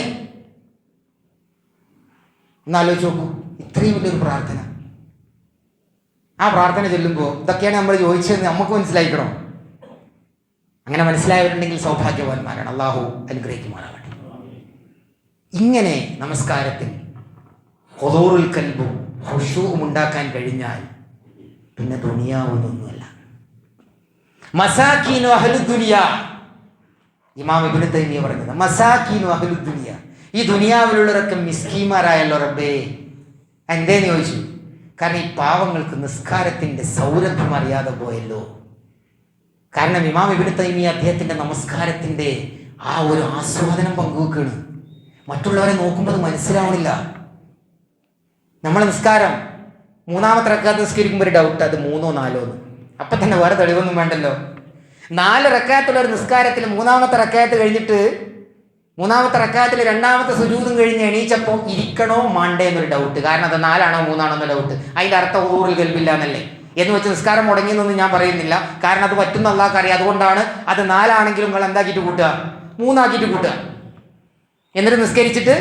എന്നാലോചിച്ച് നോക്കൂ, ഇത്രയും വലിയൊരു പ്രാർത്ഥന. ആ പ്രാർത്ഥന ചൊല്ലുമ്പോൾ ഇതൊക്കെയാണ് നമ്മൾ ചോദിച്ചതെന്ന് നമുക്ക് മനസ്സിലാക്കണം. അങ്ങനെ മനസ്സിലായവരുണ്ടെങ്കിൽ സൗഭാഗ്യവാന്മാരാണ്. അള്ളാഹു അനുഗ്രഹിക്കുമാറാകട്ടെ. ഇങ്ങനെ നമസ്കാരത്തിൽ ഹുദൂറുൽ ഖൽബും ഖുശൂഉം ഉണ്ടാക്കാൻ കഴിഞ്ഞാൽ പിന്നെ ദുനിയാവൊന്നുമല്ല. മസാക്കീനു അഹ്ലുദ് ദുനിയ, ഇമാം ഇബ്നു തൈമിയ്യ പറഞ്ഞത് മസാക്കീനു അഹ്ലുദ് ദുനിയ, ഈ ദുനിയാവിലുള്ളവരൊക്കെ മിസ്കീന്മാരായല്ലോ റബ്ബേ. എന്തേന്ന് ചോദിച്ചു. കാരണം ഈ പാവങ്ങൾക്ക് നിസ്കാരത്തിൻ്റെ സൗരഭ്യം അറിയാതെ പോയല്ലോ. കാരണം ഇമാം ഇബ്നു തൈമിയ്യ അദ്ദേഹത്തിൻ്റെ നമസ്കാരത്തിൻ്റെ ആ ഒരു ആസ്വാദനം പങ്കുവെക്കുകയാണ്. മറ്റുള്ളവരെ നോക്കുമ്പോൾ അത് മനസ്സിലാവണില്ല. നമ്മളെ നിസ്കാരം മൂന്നാമത്തെ റക്അത്ത് നിസ്കരിക്കുമ്പോൾ ഒരു ഡൗട്ട്, അത് 3ഓ 4ഓ എന്ന്. അപ്പം തന്നെ വേറെ തെളിവൊന്നും വേണ്ടല്ലോ. 4 റക്അത്തുള്ള ഒരു നിസ്കാരത്തിൽ മൂന്നാമത്തെ റക്അത്ത് കഴിഞ്ഞിട്ട് മൂന്നാമത്തെ റക്അത്തിൽ രണ്ടാമത്തെ സുജൂദും കഴിഞ്ഞ് എണീച്ചപ്പോൾ ഇരിക്കണോ മാണ്ടേ എന്നൊരു ഡൗട്ട്. കാരണം അത് 4ആണോ 3ആണോ എന്ന ഡൗട്ട്. അതിൻ്റെ അർത്ഥം ഹുദൂറുൽ ഖൽബില്ല എന്നല്ലേ. എന്ന് വെച്ച് നിസ്കാരം മുടങ്ങിയെന്നൊന്നും ഞാൻ പറയുന്നില്ല. കാരണം അത് പറ്റുന്ന അല്ലാഹുവിന് അറിയാം. അതുകൊണ്ടാണ് അത് 4ആണെങ്കിലും നിങ്ങൾ എന്താക്കിയിട്ട് കൂട്ടുക, 3 ആക്കിയിട്ട് കൂട്ടുക. എന്നിട്ട് നിസ്കരിച്ചിട്ട്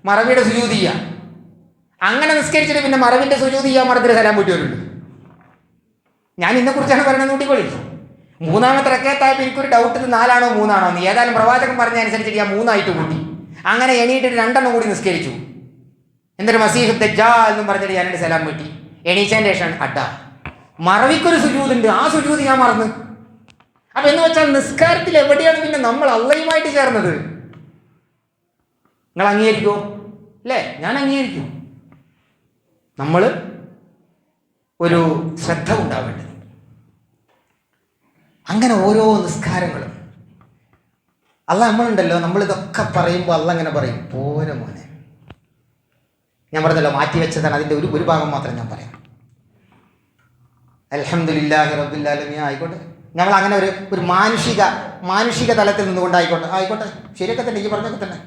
മറവിയുടെ സുജൂദ് ചെയ്യുക. അങ്ങനെ നിസ്കരിച്ചിട്ട് പിന്നെ മറവിൻ്റെ സുജൂദ് ചെയ്യാൻ മറന്നിട്ട് സലാം വീട്ടിയവരുണ്ട്. ഞാൻ ഇതിനെക്കുറിച്ചാണ് പറയുന്നത്. കൂട്ടിക്കൊള്ളി. മൂന്നാമത്തെ റക്അത്തായപ്പോൾ എനിക്കൊരു ഡൗട്ട്, ഇത് 4ആണോ 3ആണോ എന്ന്. ഏതായാലും പ്രവാചകൻ പറഞ്ഞ അനുസരിച്ചിട്ട് ഞാൻ 3 ആയിട്ട് കൂട്ടി. അങ്ങനെ എണീറ്റിട്ട് 2 കൂടി നിസ്കരിച്ചു. എന്നിട്ട് മസീഹ് ദജ്ജാൽ എന്നും പറഞ്ഞിട്ട് ഞാൻ എൻ്റെ സലാം വീട്ടി. എണീച്ചതിൻ്റെ ശേഷം മറവിക്കൊരു സുജൂദുണ്ട്, ആ സുജൂദ് ഞാൻ മറന്ന്. അപ്പം എന്ന് വെച്ചാൽ നിസ്കാരത്തിൽ എവിടെയാണ് പിന്നെ നമ്മൾ അള്ളയുമായിട്ട് ചേർന്നത്? നിങ്ങൾ അംഗീകരിക്കുമോ? അല്ലേ? ഞാൻ അംഗീകരിക്കും. നമ്മൾ ഒരു ശ്രദ്ധ ഉണ്ടാവേണ്ടത്. അങ്ങനെ ഓരോ നിസ്കാരങ്ങളും നമ്മളുണ്ടല്ലോ, നമ്മളിതൊക്കെ പറയുമ്പോൾ അങ്ങനെ പറയും, പോരെ മോനെ. ഞാൻ പറഞ്ഞല്ലോ മാറ്റി വെച്ചതാണ്. അതിൻ്റെ ഒരു ഭാഗം മാത്രം ഞാൻ പറയാം. അൽഹംദുലില്ലാഹി റബ്ബിൽ ആലമീൻ ആയിക്കോട്ടെ. നമ്മൾ അങ്ങനെ ഒരു മാനുഷിക തലത്തിൽ നിന്നുകൊണ്ടായിക്കോട്ടെ, ശരിയൊക്കെ തന്നെ, ഈ പറഞ്ഞൊക്കെ തന്നെ.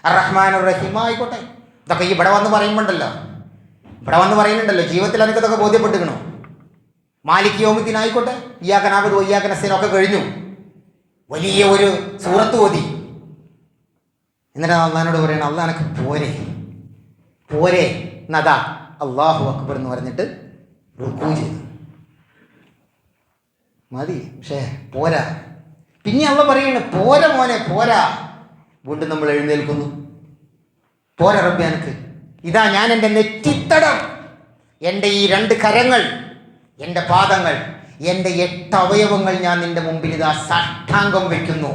അർ-റഹ്മാൻ അർ-റഹീം ആയിക്കോട്ടെ. ഇതൊക്കെ ഇവിടെ വന്ന് പറയുന്നുണ്ടല്ലോ, ജീവിതത്തിൽ എനിക്ക് ഇതൊക്കെ ബോധ്യപ്പെട്ടിരിക്കണോ? മാലിക് യൗമിദ്ദീൻ ആയിക്കോട്ടെ, ഇയ്യാക നഅ്ബുദു വ ഇയ്യാക നസ്തഈൻ ഒക്കെ കഴിഞ്ഞു. വലിയ ഒരു സൂറത്ത് ഓതി. എന്നിട്ട് അള്ളാഹിനോട് പറയണം, അള്ളാഹ് എനിക്ക് പോരെ എന്നതാ അല്ലാഹു അക്ബർ എന്ന് പറഞ്ഞിട്ട് റുക്കൂ ചെയ്തു. മതി, പക്ഷേ പോരാ. പിന്നെ അള്ളാഹ് പറയണ പോരാ മോനെ പോരാ. വീണ്ടും നമ്മൾ എഴുന്നേൽക്കുന്നു. പോരാ റബ്ബേ എനിക്ക്. ഇതാ ഞാൻ എൻ്റെ നെറ്റിത്തടം, എൻ്റെ ഈ 2 കരങ്ങൾ, എൻ്റെ പാദങ്ങൾ, എൻ്റെ 8 അവയവങ്ങൾ ഞാൻ നിൻ്റെ മുമ്പിൽ ഇതാ സാഷ്ടാംഗം വയ്ക്കുന്നു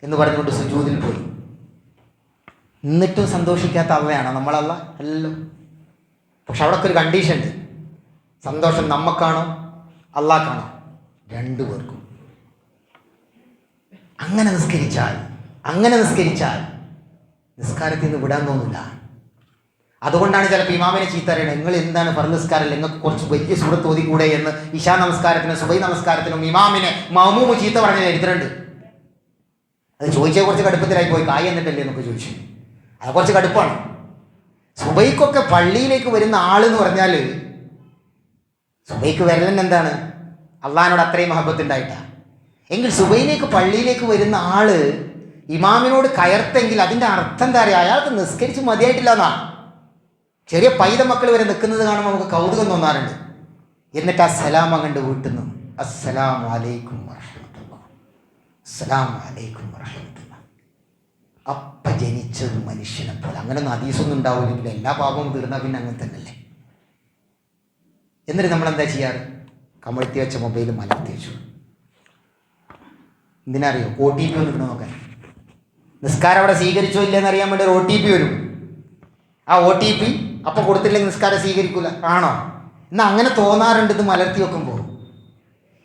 എന്ന് പറഞ്ഞുകൊണ്ട് സുജൂദിൽ പോയി. എന്നിട്ടും സന്തോഷിക്കാത്ത അള്ളയാണോ നമ്മളല്ല? അല്ലല്ലോ. പക്ഷെ അവിടൊക്കെ ഒരു കണ്ടീഷൻ ഉണ്ട്. സന്തോഷം നമുക്കാണോ അള്ളാഹ്ക്കാണോ? 2 പേർക്കും. അങ്ങനെ നിസ്കരിച്ചാൽ നിസ്കാരത്തിൽ നിന്ന് വിടാൻ തോന്നില്ല. അതുകൊണ്ടാണ് ചിലപ്പോൾ ഇമാമിനെ ചീത്ത അറിയണത്, നിങ്ങൾ എന്താണ് ഫർള് നിസ്കാരമല്ല, നിങ്ങൾക്ക് കുറച്ച് വലിയ സൂറത്ത് ഓതിക്കൂടെ എന്ന് ഇശാ നമസ്കാരത്തിനും സുബൈ നമസ്കാരത്തിനും ഇമാമിനെ മഅ്മൂമ് ചീത്ത പറഞ്ഞ ചരിത്രമുണ്ട്. അത് ചോദിച്ചാൽ കുറച്ച് കടുപ്പത്തിലായി പോയി, കായ് എന്നിട്ടല്ലേ എന്നൊക്കെ ചോദിച്ചു. അത് കുറച്ച് കടുപ്പാണ്. സുബൈക്കൊക്കെ പള്ളിയിലേക്ക് വരുന്ന ആളെന്ന് പറഞ്ഞാൽ, സുബൈക്ക് വരലെന്ന് എന്താണ്? അള്ളാഹിനോട് അത്രയും മഹബത്ത് ഉണ്ടായിട്ടാണ്. എങ്കിൽ സുബൈയിലേക്ക് പള്ളിയിലേക്ക് വരുന്ന ആള് ഇമാമിനോട് കയർത്തെങ്കിൽ അതിൻ്റെ അർത്ഥം എന്താ പറയുക? അയാൾക്ക് നിസ്കരിച്ച് മതിയായിട്ടില്ല എന്നാ. ചെറിയ പൈത മക്കൾ വരെ നിൽക്കുന്നത് കാണുമ്പോൾ നമുക്ക് കൗതുകം തോന്നാറുണ്ട്. എന്നിട്ട് ആ സലാം അങ്ങണ്ട് വീട്ടുന്നു, അസ്സലാമു അലൈക്കും വറഹ്മത്തുള്ളാഹി, അസ്സലാമു അലൈക്കും വറഹ്മത്തുള്ളാഹി. അപ്പം ജനിച്ചത് മനുഷ്യനെ പോലെ. അങ്ങനെയൊന്നും ഹദീസൊന്നും ഉണ്ടാവില്ലെങ്കിൽ എല്ലാ പാപവും തീർന്നാൽ പിന്നെ അങ്ങനെ തന്നെയല്ലേ. എന്നിട്ട് നമ്മളെന്താ ചെയ്യാറ്? കമഴ്ത്തി വെച്ച മൊബൈൽ മലർത്തി വെച്ചു. എന്തിനറിയോ? OTP വന്നിട്ട് നോക്കാൻ. നിസ്കാരം അവിടെ സ്വീകരിച്ചോ ഇല്ലെന്ന് അറിയാൻ വേണ്ടി ഒരു OTP വരും. ആ OTP അപ്പം കൊടുത്തില്ലെങ്കിൽ നിസ്കാരം സ്വീകരിക്കൂല. ആണോ? എന്നാൽ അങ്ങനെ തോന്നാറുണ്ട് ഇത് മലർത്തി വെക്കുമ്പോൾ.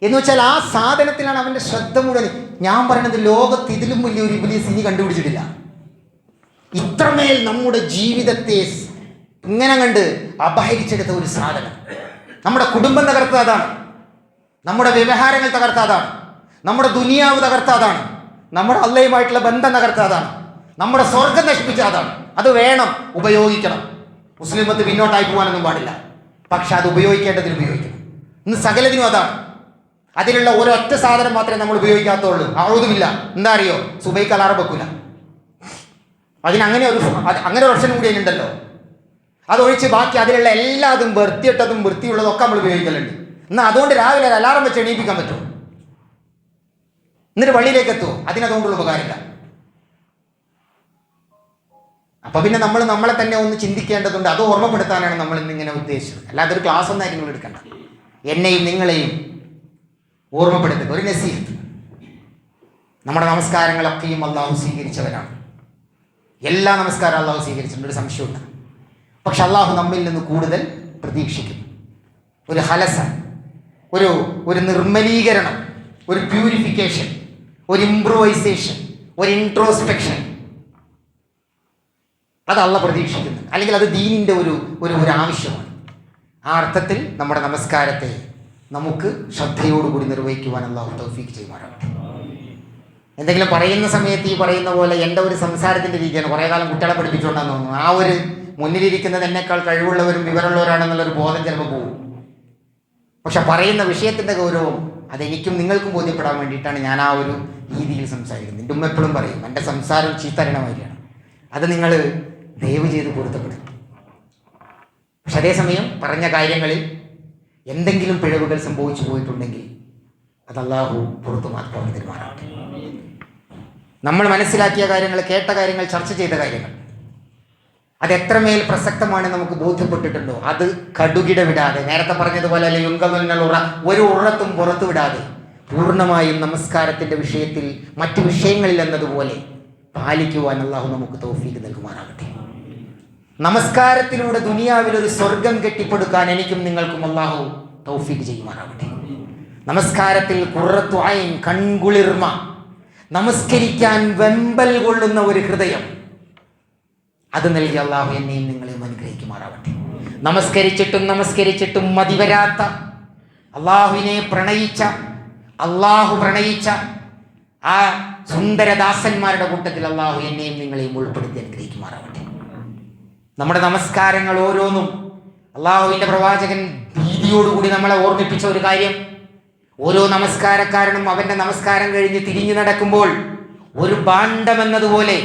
എന്ന് വെച്ചാൽ ആ സാധനത്തിലാണ് അവൻ്റെ ശ്രദ്ധ മുഴുവൻ. ഞാൻ പറയണത് ലോകത്ത് ഇതിലും വലിയൊരു ഇബ്ലീസ് ഇനി കണ്ടുപിടിച്ചിട്ടില്ല. ഇത്രമേൽ നമ്മുടെ ജീവിതത്തെ ഇങ്ങനെ കണ്ട് അപഹരിച്ചെടുത്ത ഒരു സാധനം. നമ്മുടെ കുടുംബം തകർത്ത അതാണ്, നമ്മുടെ വ്യവഹാരങ്ങൾ തകർത്ത അതാണ്, നമ്മുടെ ദുനിയാവ് തകർത്ത അതാണ്, നമ്മുടെ അള്ളയുമായിട്ടുള്ള ബന്ധം തകർത്ത അതാണ്, നമ്മുടെ സ്വർഗം നശിപ്പിച്ച അതാണ്. അത് വേണം, ഉപയോഗിക്കണം. മുസ്ലിമത്ത് പിന്നോട്ടായി പോകാനൊന്നും പാടില്ല. പക്ഷെ അത് ഉപയോഗിക്കേണ്ടതിന് ഉപയോഗിക്കണം. ഇന്ന് സകലതിനും അതാണ്. അതിലുള്ള ഒരൊറ്റ സാധനം മാത്രമേ നമ്മൾ ഉപയോഗിക്കാത്തുള്ളൂ. അഊദുബില്ലാ. എന്താ അറിയോ? സുബൈക്ക് അലാറം വെക്കൂല. അങ്ങനെ ഒരു ഓപ്ഷൻ കൂടി അതിനുണ്ടല്ലോ. അതൊഴിച്ച് ബാക്കി അതിലുള്ള എല്ലാതും വൃത്തിയിട്ടതും വൃത്തിയുള്ളതും ഒക്കെ നമ്മൾ ഉപയോഗിക്കലുണ്ട്. എന്നാൽ അതുകൊണ്ട് രാവിലെ ഒരു അലാറം വെച്ച് എണീപ്പിക്കാൻ പറ്റുമോ? എന്നിട്ട് പള്ളിയിലേക്ക് എത്തുമോ? അതിനതുകൊണ്ടുള്ള ഉപകാരമില്ല. അപ്പൊ പിന്നെ നമ്മൾ നമ്മളെ തന്നെ ഒന്ന് ചിന്തിക്കേണ്ടതുണ്ട്. അത് ഓർമ്മപ്പെടുത്താനാണ് നമ്മൾ ഇന്നിങ്ങനെ ഉദ്ദേശിച്ചത്. അല്ലാതെ ഒരു ക്ലാസ് ഒന്നായിട്ട് നിങ്ങൾ എടുക്കണ്ട. എന്നെയും നിങ്ങളെയും ഓർമ്മപ്പെടുത്തുക, ഒരു നസീഹത്ത്. നമ്മുടെ നമസ്കാരങ്ങളൊക്കെയും അള്ളാഹു സ്വീകരിച്ചവരാണ്. എല്ലാ നമസ്കാരം അള്ളാഹു സ്വീകരിച്ചിട്ടുണ്ട്, ഒരു സംശയമില്ല. പക്ഷെ അള്ളാഹു നമ്മിൽ നിന്ന് കൂടുതൽ പ്രതീക്ഷിക്കുന്നു. ഒരു ഹലസ, ഒരു നിർമ്മലീകരണം, ഒരു പ്യൂരിഫിക്കേഷൻ, ഒരു ഇംപ്രൂവൈസേഷൻ, ഒരു ഇൻട്രോസ്പെക്ഷൻ. അത് അള്ളാഹു പ്രതീക്ഷിക്കുന്നു. അല്ലെങ്കിൽ അത് ദീനിൻ്റെ ഒരു ആവശ്യമാണ്. ആ അർത്ഥത്തിൽ നമ്മുടെ നമസ്കാരത്തെ നമുക്ക് ശ്രദ്ധയോടുകൂടി നിർവഹിക്കുവാൻ അള്ളാഹു തൗഫീഖ് ചെയ്യുമാറാകട്ടെ. എന്തെങ്കിലും പറയുന്ന സമയത്ത് ഈ പറയുന്ന പോലെ എൻ്റെ ഒരു സംസാരത്തിൻ്റെ രീതിയാണ്. കുറേ കാലം കുട്ടികളെ പഠിപ്പിച്ചുകൊണ്ടാന്ന് തോന്നുന്നു. ആ ഒരു മുന്നിലിരിക്കുന്നത് എന്നേക്കാൾ കഴിവുള്ളവരും വിവരമുള്ളവരാണെന്നുള്ളൊരു ബോധം ചിലപ്പോൾ പോകും. പക്ഷെ പറയുന്ന വിഷയത്തിൻ്റെ ഗൗരവം അതെനിക്കും നിങ്ങൾക്കും ബോധ്യപ്പെടാൻ വേണ്ടിയിട്ടാണ് ഞാൻ ആ ഒരു രീതിയിൽ സംസാരിക്കുന്നത്. എൻ്റെ ഉമ്മ എപ്പോഴും പറയും, എൻ്റെ സംസാരം ചീത്തരണമായിരിക്കണം. അത് നിങ്ങൾ ദയവ് ചെയ്ത് പൊരുത്തപ്പെടും. പക്ഷെ അതേസമയം പറഞ്ഞ കാര്യങ്ങളിൽ എന്തെങ്കിലും പിഴവുകൾ സംഭവിച്ചു പോയിട്ടുണ്ടെങ്കിൽ അത് അല്ലാഹു പുറത്തു മാത്രമാണ് തീരുമാനമാകട്ടെ. നമ്മൾ മനസ്സിലാക്കിയ കാര്യങ്ങൾ, കേട്ട കാര്യങ്ങൾ, ചർച്ച ചെയ്ത കാര്യങ്ങൾ അത് എത്രമേൽ പ്രസക്തമാണ് നമുക്ക് ബോധ്യപ്പെട്ടിട്ടുണ്ടോ അത് കടുകിട വിടാതെ, നേരത്തെ പറഞ്ഞതുപോലെ ഒരു ഉറത്തും പുറത്തു വിടാതെ പൂർണ്ണമായും നമസ്കാരത്തിൻ്റെ വിഷയത്തിൽ മറ്റു വിഷയങ്ങളിൽ എന്നതുപോലെ പാലിക്കുവാൻ അല്ലാഹു നമുക്ക് തൗഫീഖ് നൽകുമാറാകട്ടെ. നമസ്കാരത്തിലൂടെ ദുനിയാവിൽ ഒരു സ്വർഗം കെട്ടിപ്പടുക്കാൻ എനിക്കും നിങ്ങൾക്കും അല്ലാഹു തൗഫീഖ് ചെയ്യുമാറാകട്ടെ. നമസ്കാരത്തിൽ ഖുർറത്തു ഐൻ, കൺകുളിർമ, നമസ്കരിക്കാൻ വെമ്പൽ കൊള്ളുന്ന ഒരു ഹൃദയം, അത് നൽകി അല്ലാഹു എന്നെയും നിങ്ങളെയും അനുഗ്രഹിക്കുമാറാവട്ടെ. നമസ്കരിച്ചിട്ടും മതിവരാത്ത, അല്ലാഹു പ്രണയിച്ച ആ സുന്ദരദാസന്മാരുടെ കൂട്ടത്തിൽ അല്ലാഹു എന്നെയും നിങ്ങളെയും ഉൾപ്പെടുത്തി അനുഗ്രഹിക്കുമാറാവട്ടെ. നമ്മുടെ നമസ്കാരങ്ങൾ ഓരോന്നും അല്ലാഹുവിൻ്റെ പ്രവാചകൻ ഭീതിയോടുകൂടി നമ്മളെ ഓർമ്മിപ്പിച്ച ഒരു കാര്യം, ഓരോ നമസ്കാരക്കാരനും അവൻ്റെ നമസ്കാരം കഴിഞ്ഞ് തിരിഞ്ഞു നടക്കുമ്പോൾ ഒരു ഭാണ്ഡം എന്നതുപോലെ,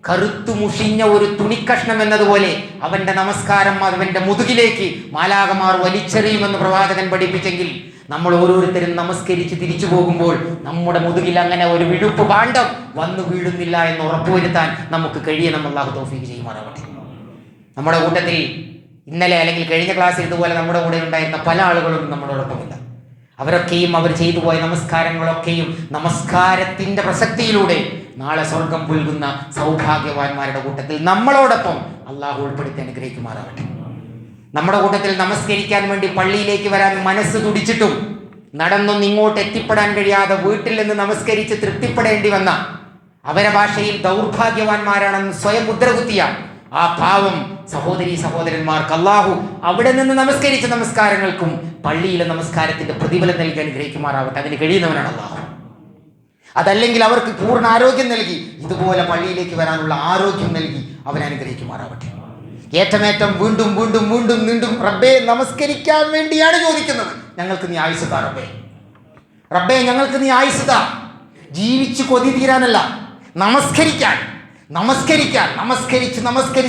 കറുത്തു മുഷിഞ്ഞ ഒരു തുണിക്കഷ്ണം എന്നതുപോലെ അവൻ്റെ നമസ്കാരം അവൻ്റെ മുതുകിലേക്ക് മാലാഖമാർ വലിച്ചെറിയുമെന്ന് പ്രവാചകൻ പഠിപ്പിച്ചെങ്കിൽ, നമ്മൾ ഓരോരുത്തരും നമസ്കരിച്ച് തിരിച്ചു പോകുമ്പോൾ നമ്മുടെ മുതുകിൽ അങ്ങനെ ഒരു വിഴുപ്പ് ഭാണ്ഡം വന്നു വീഴുന്നില്ല എന്ന് ഉറപ്പുവരുത്താൻ നമുക്ക് കഴിയണം. അല്ലാഹു തൗഫീഖ് ചെയ്യുമാറാവട്ടെ. നമ്മുടെ കൂട്ടത്തിൽ ഇന്നലെ അല്ലെങ്കിൽ കഴിഞ്ഞ ക്ലാസ്സിൽ ഇതുപോലെ നമ്മുടെ കൂടെ ഉണ്ടായിരുന്ന പല ആളുകളും നമ്മളോടൊപ്പമില്ല. അവരൊക്കെയും അവർ ചെയ്തു പോയ നമസ്കാരങ്ങളൊക്കെയും നമസ്കാരത്തിൻ്റെ പ്രസക്തിയിലൂടെ നാളെ സ്വർഗം പുൽകുന്ന സൗഭാഗ്യവാന്മാരുടെ കൂട്ടത്തിൽ നമ്മളോടൊപ്പം അല്ലാഹു ഉൾപ്പെടുത്തി അനുഗ്രഹിക്കുമാറാവട്ടെ. നമ്മുടെ കൂട്ടത്തിൽ നമസ്കരിക്കാൻ വേണ്ടി പള്ളിയിലേക്ക് വരാൻ മനസ്സ് തുടിച്ചിട്ടും നടന്നൊന്നും ഇങ്ങോട്ട് എത്തിപ്പെടാൻ കഴിയാതെ വീട്ടിൽ നിന്ന് നമസ്കരിച്ച് തൃപ്തിപ്പെടേണ്ടി വന്ന, അവരെ ഭാഷയിൽ ദൗർഭാഗ്യവാന്മാരാണെന്ന് സ്വയം മുദ്രകുത്തിയ ആ പാവം സഹോദരീ സഹോദരന്മാർക്ക് അല്ലാഹു അവിടെ നിന്ന് നമസ്കരിച്ച നമസ്കാരങ്ങൾക്കും പള്ളിയിലെ നമസ്കാരത്തിന്റെ പ്രതിഫലം നൽകി അനുഗ്രഹിക്കുമാറാവട്ടെ. അതിന് കഴിയുന്നവനാണ് അല്ലാഹു. അതല്ലെങ്കിൽ അവർക്ക് പൂർണ്ണ ആരോഗ്യം നൽകി ഇതുപോലെ പള്ളിയിലേക്ക് വരാനുള്ള ആരോഗ്യം നൽകി അവനെ അനുഗ്രഹിക്കുമാറാവട്ടെ. ഏറ്റമേറ്റം വീണ്ടും വീണ്ടും വീണ്ടും വീണ്ടും റബ്ബേ നമസ്കരിക്കാൻ വേണ്ടിയാണ് ചോദിക്കുന്നത്. ഞങ്ങൾക്ക് നീ ആയുസ് താ റബ്ബേ. റബ്ബേ ഞങ്ങൾക്ക് നീ ആയുസ് താ. ജീവിച്ച് കൊതി തീരാനല്ല, നമസ്കരിക്കാൻ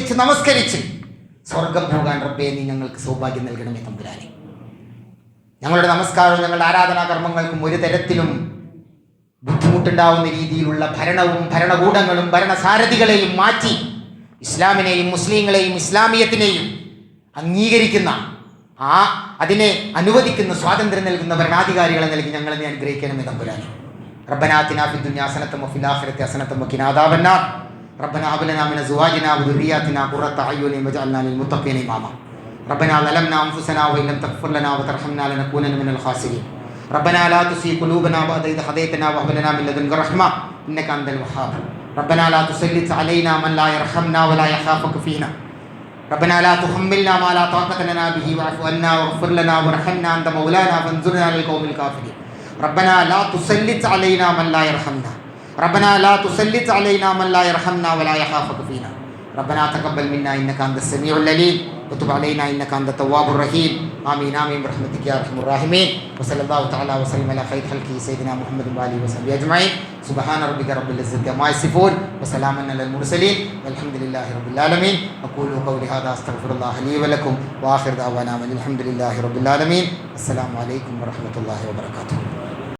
നമസ്കരിച്ച് സ്വർഗം പോകാൻ റബ്ബേ നീ ഞങ്ങൾക്ക് സൗഭാഗ്യം നൽകണമേ തമ്പുരാനെ. ഞങ്ങളുടെ നമസ്കാരവും ഞങ്ങളുടെ ആരാധനാ കർമ്മങ്ങൾക്കും ഒരു തരത്തിലും ബുദ്ധിമുട്ടുണ്ടാവുന്ന രീതിയിലുള്ള ഭരണവും ഭരണകൂടങ്ങളും ഭരണസാരഥികളെയും മാറ്റി ഇസ്ലാമിനെയും മുസ്ലിങ്ങളെയും ഇസ്ലാമിയത്തിനെയും അംഗീകരിക്കുന്ന, അതിനെ അനുവദിക്കുന്ന, സ്വാതന്ത്ര്യം നൽകുന്ന ഭരണാധികാരികളെ നൽകി ഞങ്ങളെ നീ അനുഗ്രഹിക്കണമേ തമ്പുരാനെ. റബ്ബനാ ആതിനാ ഫിദ്ദുനിയാ ഹസനത്തൻ വഫിൽ ആഖിറതി ഹസനത്തൻ വഖിനാ അദാബന്നാർ. റബ്ബനാ ഹബ് ലനാ മിൻ അസ്വാജിനാ വദുർരിയ്യാതിനാ ഖുറത അയ്യുനിൻ വജഅൽനാ ലിൽ മുത്തഖീന ഇമാമാ. റബ്ബനാ ളലംനാ അൻഫുസനാ വഇൻ ലം തഗ്ഫിർ ലനാ വതർഹംനാ ലനകൂനന്ന മിനൽ ഖാസിരീൻ. ربنا لا تزغ قلوبنا بعد إذ هديتنا وهب لنا من لدنك رحمة إنك أنت الوهاب. ربنا لا تسلط علينا من لا يرحمنا ولا يخافك فينا. ربنا لا تحملنا ما لا طاقة لنا به واعف عنا واغفر لنا وارحمنا أنت مولانا فانصرنا على القوم الكافرين. ربنا لا تسلط علينا من لا يرحمنا. ربنا لا تسلط علينا من لا يرحمنا ولا يخافك فينا. ربنا تقبل منا إنك أنت السميع العليم. وتب علينا إنك أنت التواب الرحيم آمين آمين برحمتك يا أرحم الراحمين وصلى الله تعالى وسلم على خير خلقه سيدنا محمد وآله وصحبه أجمعين سبحان ربك رب العزة عما يصفون وسلام على المرسلين والحمد لله رب العالمين أقول قولي هذا أستغفر الله لي ولكم وآخر دعوانا الحمد لله رب العالمين السلام عليكم ورحمة الله وبركاته.